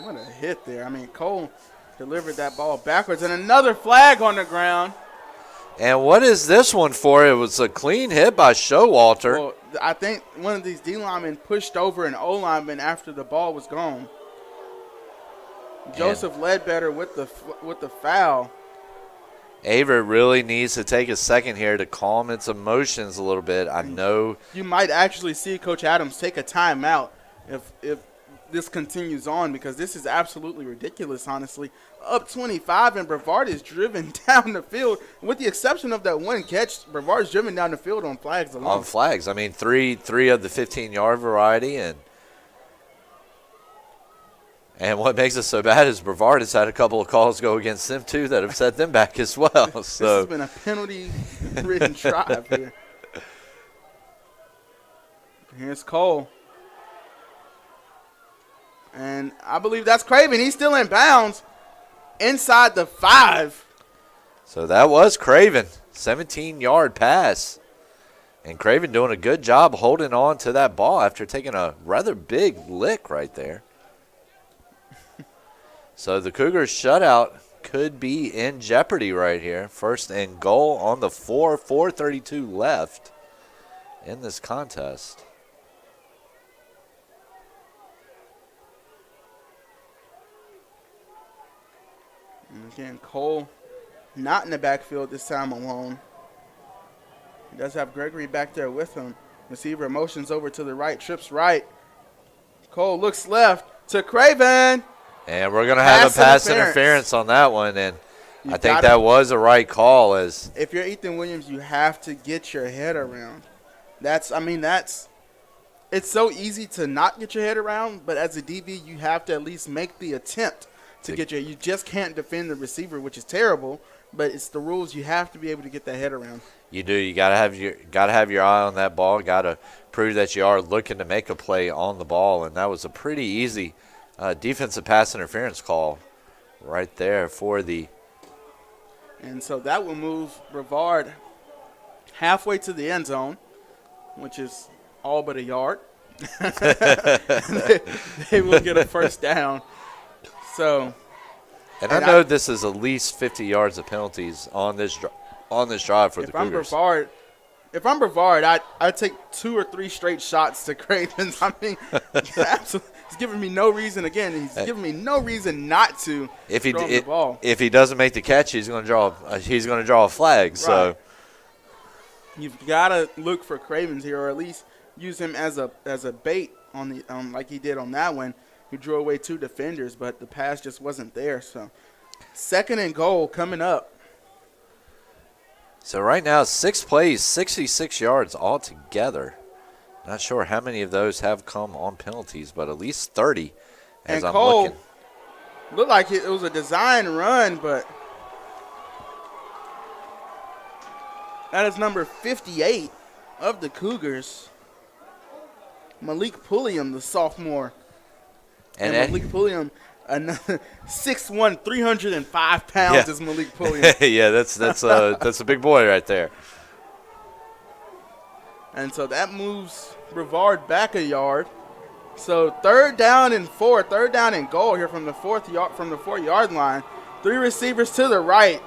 What a hit there. I mean, Cole delivered that ball backwards, and another flag on the ground. And what is this one for? It was a clean hit by Showalter. Well, I think one of these D linemen pushed over an O lineman after the ball was gone. Joseph Ledbetter with the foul. Averett really needs to take a second here to calm its emotions a little bit. I know you might actually see Coach Adams take a timeout if this continues on, because this is absolutely ridiculous, honestly. Up 25, and Brevard is driven down the field. With the exception of that one catch, Brevard is driven down the field on flags alone. On flags. I mean, three of the 15-yard variety. And what makes it so bad is Brevard has had a couple of calls go against them, too, that have set them back as well. So this has been a penalty-ridden drive here. Here's Cole. And I believe that's Craven. He's still in bounds inside the 5. So that was Craven. 17-yard pass. And Craven doing a good job holding on to that ball after taking a rather big lick right there. So the Cougars shutout could be in jeopardy right here. 1st and goal on the 4:32 left in this contest. And again, Cole not in the backfield this time alone. He does have Gregory back there with him. Receiver motions over to the right, trips right. Cole looks left to Craven. And we're going to have a pass interference on that one. And I think that was a right call. As if you're Ethan Williams, you have to get your head around. It's so easy to not get your head around, but as a DB, you have to at least make the attempt to get you just can't defend the receiver, which is terrible, but it's the rules. You have to be able to get that head around. You do. You gotta have your eye on that ball. Gotta prove that you are looking to make a play on the ball, and that was a pretty easy defensive pass interference call right there for the. And so that will move Brevard halfway to the end zone, which is all but a yard. They will get a first down. So, and I know this is at least 50 yards of penalties on this drive for the Cougars. If I'm Brevard, I'd take 2 or 3 straight shots to Craven. I mean, absolutely, he's giving me no reason. Again, he's giving me no reason not to throw him the ball. If he doesn't make the catch, he's going to draw a flag. Right. So you've got to look for Cravens here, or at least use him as a bait on the like he did on that one. He drew away 2 defenders, but the pass just wasn't there. So 2nd and goal coming up. So right now, 6 plays, 66 yards altogether. Not sure how many of those have come on penalties, but at least 30 as I'm looking. Looked like it was a design run, but that is number 58 of the Cougars. Malik Pulliam, the sophomore. And Malik Pulliam, another 6'1", 305 pounds is Malik Pulliam. Yeah, that's a big boy right there. And so that moves Brevard back a yard. So 3rd down and 4, 3rd down and goal here from the 4-yard line. 3 receivers to the right.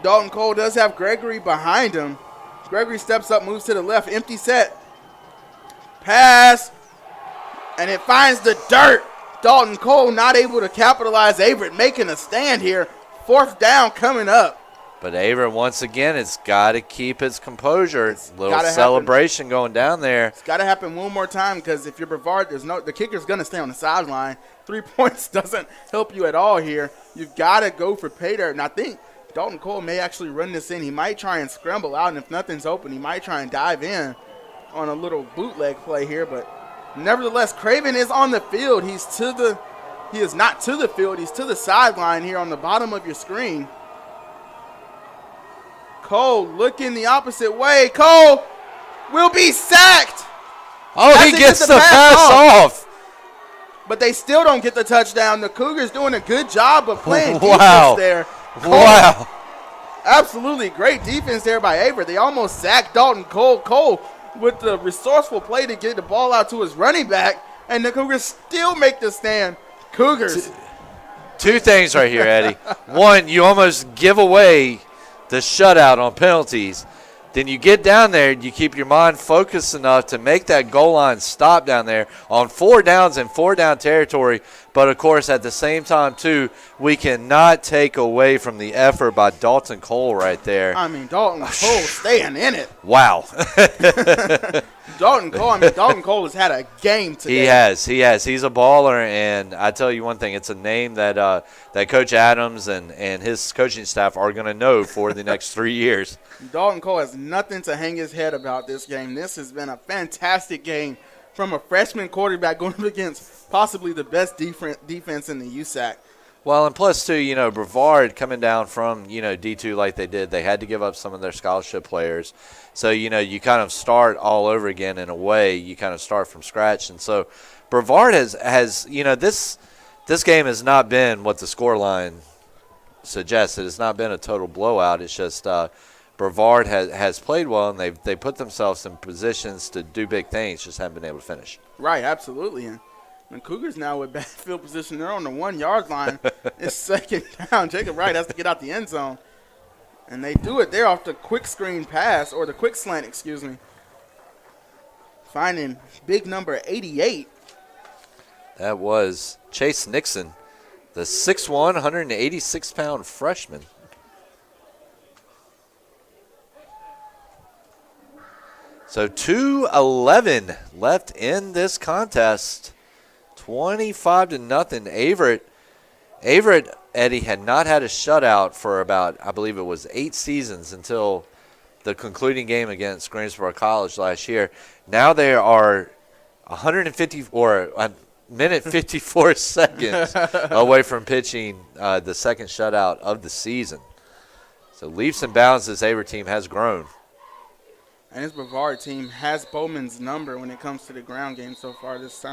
Dalton Cole does have Gregory behind him. Gregory steps up, moves to the left, empty set. Pass, and it finds the dirt. Dalton Cole not able to capitalize. Averett making a stand here. 4th down coming up. But Averett, once again, it's got to keep its composure. Little celebration going down there. It's got to happen one more time, because if you're Brevard, the kicker's going to stay on the sideline. 3 points doesn't help you at all here. You've got to go for pay dirt. And I think Dalton Cole may actually run this in. He might try and scramble out, and if nothing's open, he might try and dive in on a little bootleg play here, but nevertheless, Craven is on the field. He is not to the field. He's to the sideline here on the bottom of your screen. Cole looking the opposite way. Cole will be sacked. Oh, he gets the pass off. But they still don't get the touchdown. The Cougars doing a good job of playing Wow. defense there. Cole, Wow. absolutely great defense there by Averett. They almost sacked Dalton Cole. Cole with the resourceful play to get the ball out to his running back, and the Cougars still make the stand. Cougars. Two things right here, Eddie. One, you almost give away the shutout on penalties. Then you get down there and you keep your mind focused enough to make that goal line stop down there on 4 downs in 4-down territory. But, of course, at the same time, too, we cannot take away from the effort by Dalton Cole right there. I mean, Dalton Cole staying in it. Wow. Dalton Cole has had a game today. He has. He's a baller, and I tell you one thing, it's a name that that Coach Adams and his coaching staff are going to know for the next 3 years. Dalton Cole has nothing to hang his head about this game. This has been a fantastic game from a freshman quarterback going up against possibly the best defense in the USAC. Well, and plus, too, Brevard coming down from, D2 like they did, they had to give up some of their scholarship players. So, you kind of start all over again in a way. You kind of start from scratch. And so Brevard has this game has not been what the scoreline suggests. It has not been a total blowout. It's just Brevard has played well, and they put themselves in positions to do big things, just haven't been able to finish. Right, absolutely. And the Cougars now with bad field position, they're on the 1-yard line. It's second down. Jacob Wright has to get out the end zone. And they do it there off the quick screen pass, or the quick slant, excuse me. Finding big number 88. That was Chase Nixon, the 6'1", 186-pound freshman. So 2:11 left in this contest. 25-0. Averett, Eddie, had not had a shutout for about, I believe it was 8 seasons until the concluding game against Greensboro College last year. Now they are 150 or a minute 54 seconds away from pitching the second shutout of the season. So leaps and bounds, this Averett team has grown. And this Brevard team has Bowman's number when it comes to the ground game so far this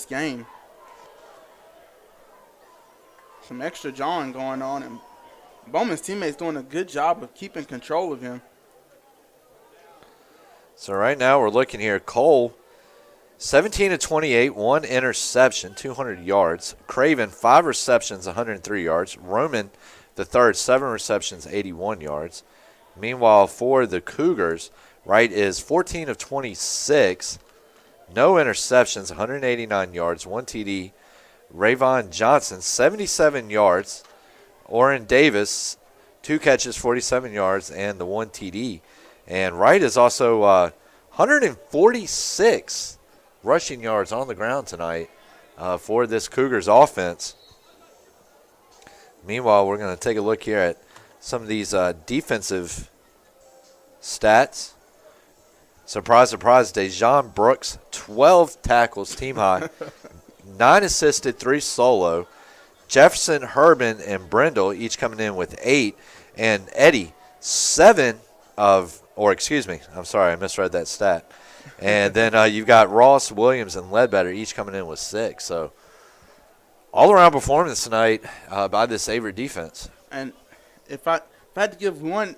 game. Some extra jawing going on, and Bowman's teammates doing a good job of keeping control of him. So right now we're looking here. Cole, 17-28, 1 interception, 200 yards. Craven, 5 receptions, 103 yards. Roman, the third, 7 receptions, 81 yards. Meanwhile, for the Cougars, Wright is 14 of 26, no interceptions, 189 yards, 1 TD. Vaughn Johnson, 77 yards. Oren Davis, 2 catches, 47 yards, and the 1 TD. And Wright is also 146 rushing yards on the ground tonight for this Cougars offense. Meanwhile, we're going to take a look here at some of these defensive stats. Surprise, surprise, Dejon Brooks, 12 tackles, team high, 9 assisted, 3 solo. Jefferson, Herbin, and Brindle each coming in with 8. And Eddie, 7 of, or excuse me, I'm sorry, I misread that stat. And then you've got Ross, Williams, and Ledbetter each coming in with 6. So all-around performance tonight by this Averett defense. And if I had to give one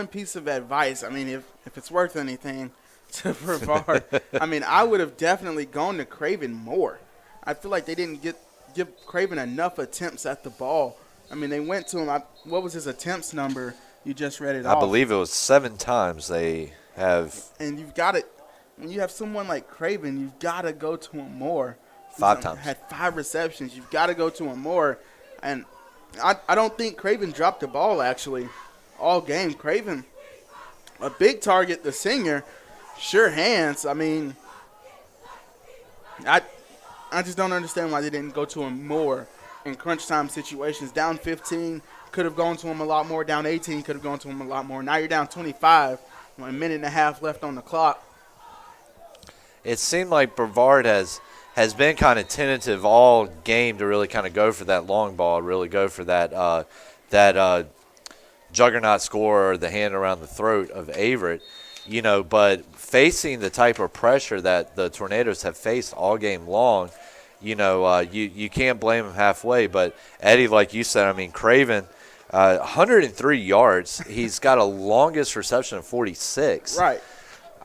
piece of advice, I mean, if it's worth anything to Brevard, I mean, I would have definitely gone to Craven more. I feel like they didn't give Craven enough attempts at the ball. I mean, they went to him. What was his attempts number? You just read it off. I believe it was 7 times they have. And you've got it. When you have someone like Craven, you've got to go to him more. 5 times. Had 5 receptions. You've got to go to him more. And I don't think Craven dropped the ball, actually, all game. Craven, a big target, the senior, sure hands. I mean, I just don't understand why they didn't go to him more in crunch time situations. Down 15, could have gone to him a lot more. Down 18, could have gone to him a lot more. Now you're down 25, 1 minute and a half left on the clock. It seemed like Brevard has been kind of tentative all game to really kind of go for that long ball, really go for that juggernaut scorer, the hand around the throat of Averett, but facing the type of pressure that the Tornadoes have faced all game long, you can't blame them halfway. But, Eddie, like you said, Craven, 103 yards. He's got a longest reception of 46. Right.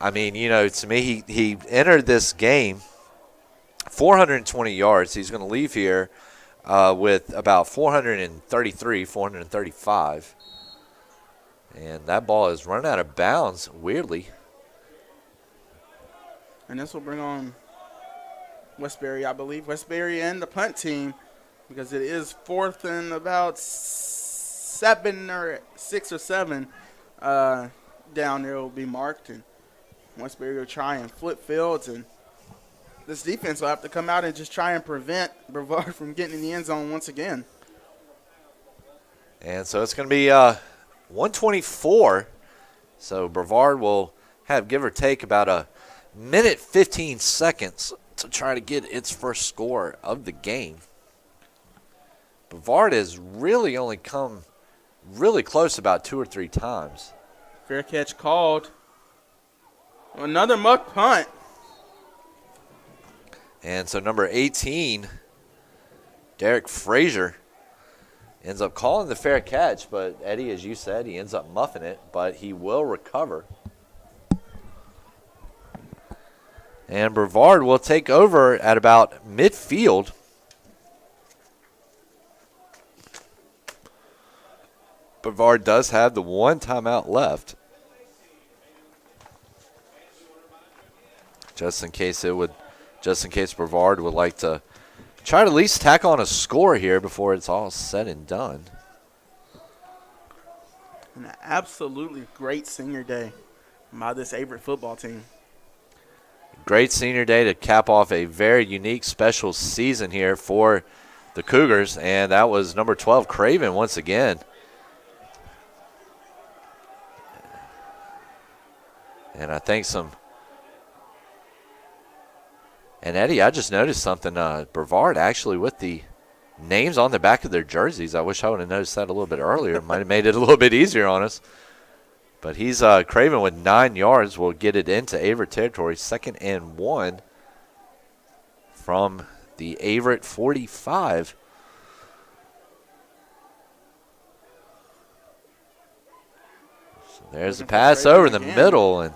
To me, he entered this game 420 yards. He's going to leave here with about 435. And that ball is run out of bounds, weirdly. And this will bring on Westbury, I believe. Westbury and the punt team, because it is 4th and about 7 or 6 or 7 down there will be marked. And Westbury will try and flip fields. And this defense will have to come out and just try and prevent Brevard from getting in the end zone once again. And so it's going to be 124. So Brevard will have, give or take, about a minute 15 seconds to try to get its first score of the game. Brevard has really only come really close about 2 or 3 times. Fair catch called. Another muck punt. And so number 18, Derek Frazier, ends up calling the fair catch, but Eddie, as you said, he ends up muffing it, but he will recover. And Brevard will take over at about midfield. Brevard does have the 1 timeout left. Just in case Brevard would like to try to at least tack on a score here before it's all said and done. An absolutely great senior day by this Averett football team. Great senior day to cap off a very unique, special season here for the Cougars, and that was number 12, Craven, once again. And I think and Eddie, I just noticed something. Brevard actually with the names on the back of their jerseys. I wish I would have noticed that a little bit earlier. Might have made it a little bit easier on us. But he's Craven with 9 yards. Will get it into Averett territory. 2nd and 1 from the Averett 45. So there's the pass over the middle. And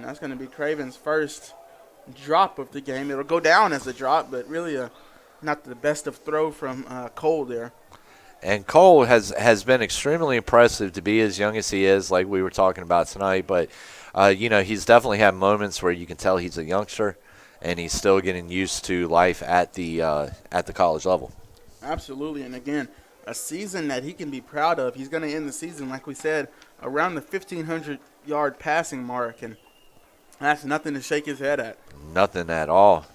that's going to be Craven's first drop of the game. It'll go down as a drop, but really not the best of throw from Cole there. And Cole has been extremely impressive to be as young as he is, like we were talking about tonight. But, he's definitely had moments where you can tell he's a youngster, and he's still getting used to life at the college level. Absolutely. And, again, a season that he can be proud of. He's going to end the season, like we said, around the 1,500-yard passing mark. And that's nothing to shake his head at. Nothing at all.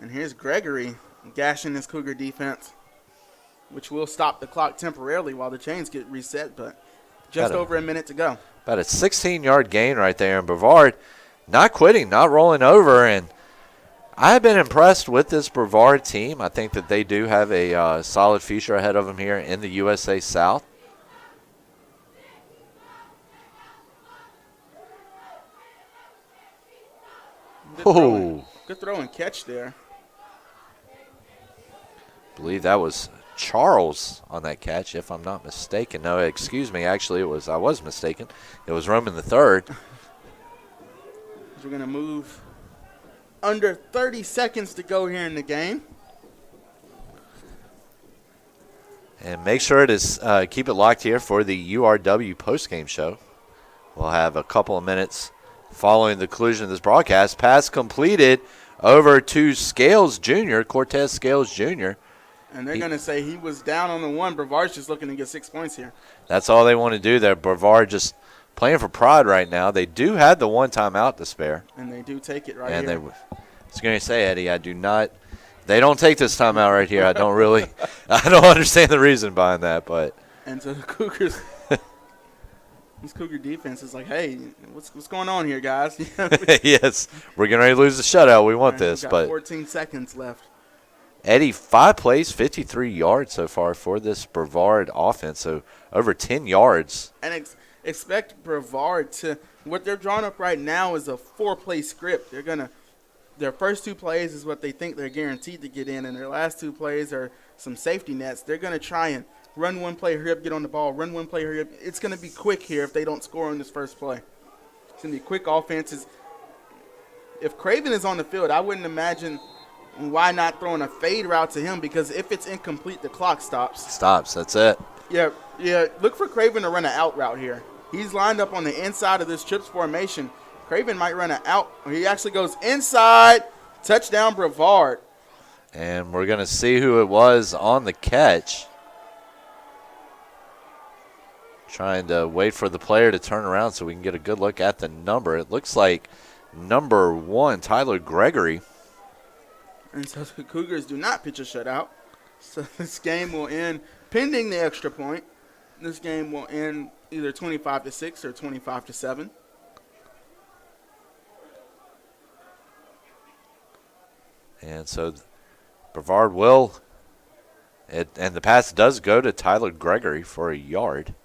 And here's Gregory gashing this Cougar defense, which will stop the clock temporarily while the chains get reset, but just over a minute to go. About a 16-yard gain right there. And Brevard not quitting, not rolling over. And I have been impressed with this Brevard team. I think that they do have a solid future ahead of them here in the USA South. Good throw and catch there. I believe that was Charles on that catch, if I'm not mistaken. No, excuse me. Actually, I was mistaken. It was Roman the third. We're going to move under 30 seconds to go here in the game. And make sure to keep it locked here for the URW postgame show. We'll have a couple of minutes following the conclusion of this broadcast. Pass completed over to Scales Jr., Cortez Scales Jr. And they're going to say he was down on the 1. Brevard's just looking to get 6 points here. That's all they want to do there. Brevard just playing for pride right now. They do have the 1 timeout to spare. And they do take it right here. And I was going to say, Eddie, they don't take this timeout right here. I don't understand the reason behind that. But. And so the Cougars. This Cougar defense is like, hey, what's going on here, guys? Yes, we're getting ready to lose the shutout. We want this. We've got but 14 seconds left. Eddie, 5 plays, 53 yards so far for this Brevard offense, so over 10 yards. And expect Brevard to – what they're drawing up right now is a 4-play script. They're going to – their first 2 plays is what they think they're guaranteed to get in, and their last 2 plays are some safety nets. They're going to try and run one play, hurry up, get on the ball, run one play, hurry up. It's going to be quick here if they don't score on this first play. It's going to be quick offenses. If Craven is on the field, I wouldn't imagine – why not throwing a fade route to him? Because if it's incomplete, the clock stops. Stops, that's it. Yeah. Look for Craven to run an out route here. He's lined up on the inside of this trips formation. Craven might run an out. He actually goes inside. Touchdown, Brevard. And we're going to see who it was on the catch. Trying to wait for the player to turn around so we can get a good look at the number. It looks like number 1, Tyler Gregory. And so the Cougars do not pitch a shutout. So this game will end, pending the extra point, this game will end either 25-6 or 25-7. And so Brevard will, and the pass does go to Tyler Gregory for a yard.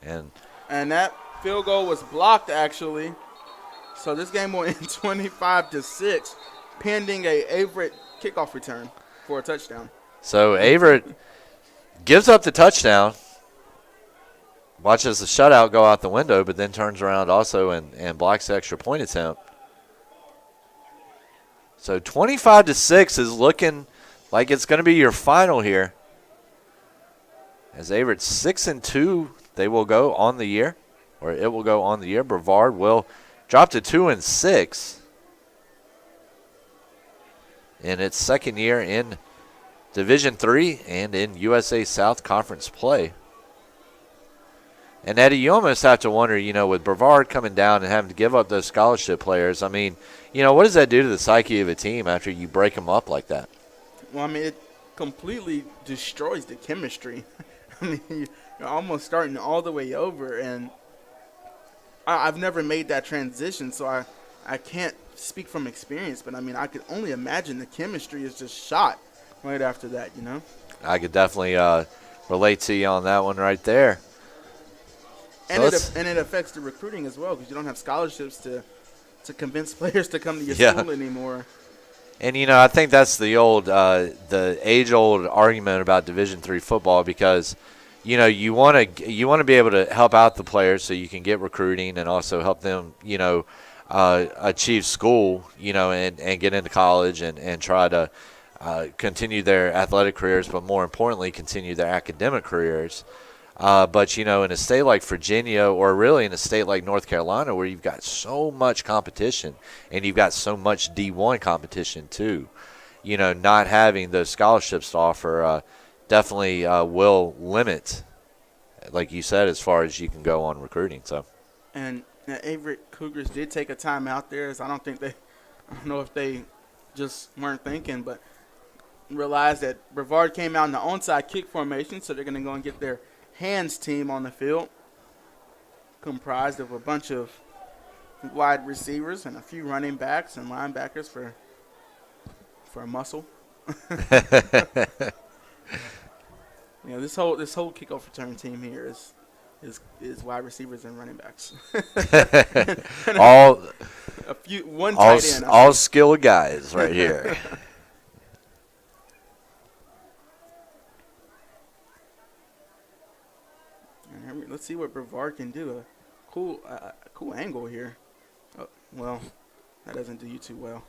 And that field goal was blocked, actually. So this game will end 25-6. Pending a Averett kickoff return for a touchdown. So Averett gives up the touchdown, watches the shutout go out the window, but then turns around also and blocks the extra point attempt. So 25-6 is looking like it's going to be your final here. As Averett's 6-2, they will go on the year, or it will go on the year. Brevard will drop to 2-6. In its second year in Division III and in USA South Conference play. And, Eddie, you almost have to wonder, with Brevard coming down and having to give up those scholarship players, I mean, what does that do to the psyche of a team after you break them up like that? Well, I mean, it completely destroys the chemistry. I mean, you're almost starting all the way over, and I've never made that transition, so I can't speak from experience, but I mean, I could only imagine the chemistry is just shot right after that, I could definitely relate to you on that one right there. And it affects the recruiting as well, because you don't have scholarships to convince players to come to your school anymore. And I think that's the age-old argument about Division III football, because you want to be able to help out the players so you can get recruiting and also help them achieve school, and get into college and try to continue their athletic careers, but more importantly, continue their academic careers. But, in a state like Virginia, or really in a state like North Carolina, where you've got so much competition and you've got so much D1 competition too, not having those scholarships to offer definitely will limit, like you said, as far as you can go on recruiting. So. And Averett Cougars did take a time out there, as I don't know if they just weren't thinking, but realized that Brevard came out in the onside kick formation, so they're going to go and get their hands team on the field, comprised of a bunch of wide receivers and a few running backs and linebackers for muscle. This whole kickoff return team here is wide receivers and running backs. One tight end. All skilled guys right here. And let's see what Brevard can do. A cool angle here. Oh, well, that doesn't do you too well.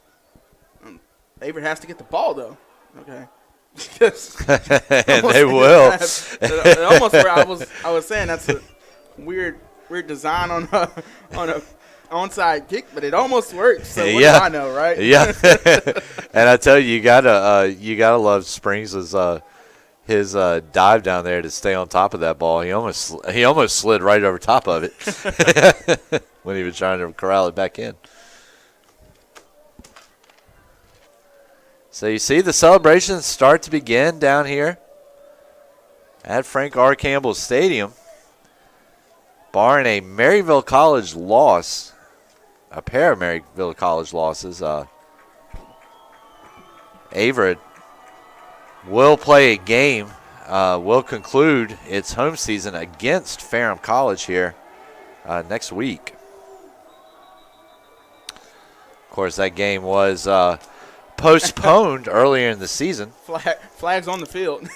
Averett has to get the ball though. Okay. And they will. Almost where I was saying that's a weird design on a onside kick, but it almost works. So what do I know, right? Yeah. And I tell you, you gotta love Springs' his dive down there to stay on top of that ball. He almost slid right over top of it when he was trying to corral it back in. So you see the celebrations start to begin down here at Frank R. Campbell Stadium. Barring a Maryville College loss, a pair of Maryville College losses, Averett will play a game, will conclude its home season against Ferrum College here next week. Of course, that game was postponed earlier in the season. Flags on the field.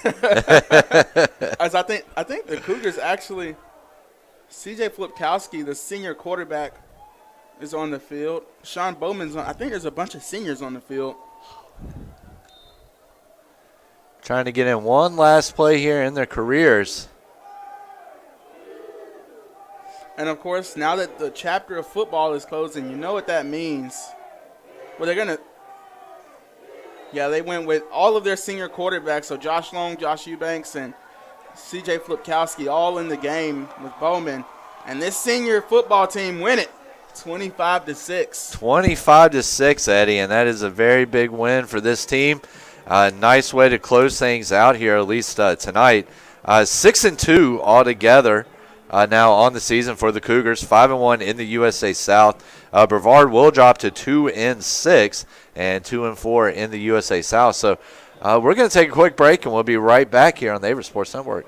As I think the Cougars actually, C.J. Phillip Kowski, the senior quarterback, is on the field. Sean Bowman's on. I think there's a bunch of seniors on the field. Trying to get in one last play here in their careers. And, of course, now that the chapter of football is closing, you know what that means. Well, they're going to – yeah, they went with all of their senior quarterbacks, so Josh Long, Josh Eubanks, and C.J. Phillip Kowski all in the game with Bowman. And this senior football team win it 25-6. 25-6, Eddie, and that is a very big win for this team. Nice way to close things out here, at least tonight. 6-2 altogether now on the season for the Cougars. 5-1 in the USA South. Brevard will drop to 2-6 and 2-4 in the USA South. So we're going to take a quick break, and we'll be right back here on the Averett Sports Network.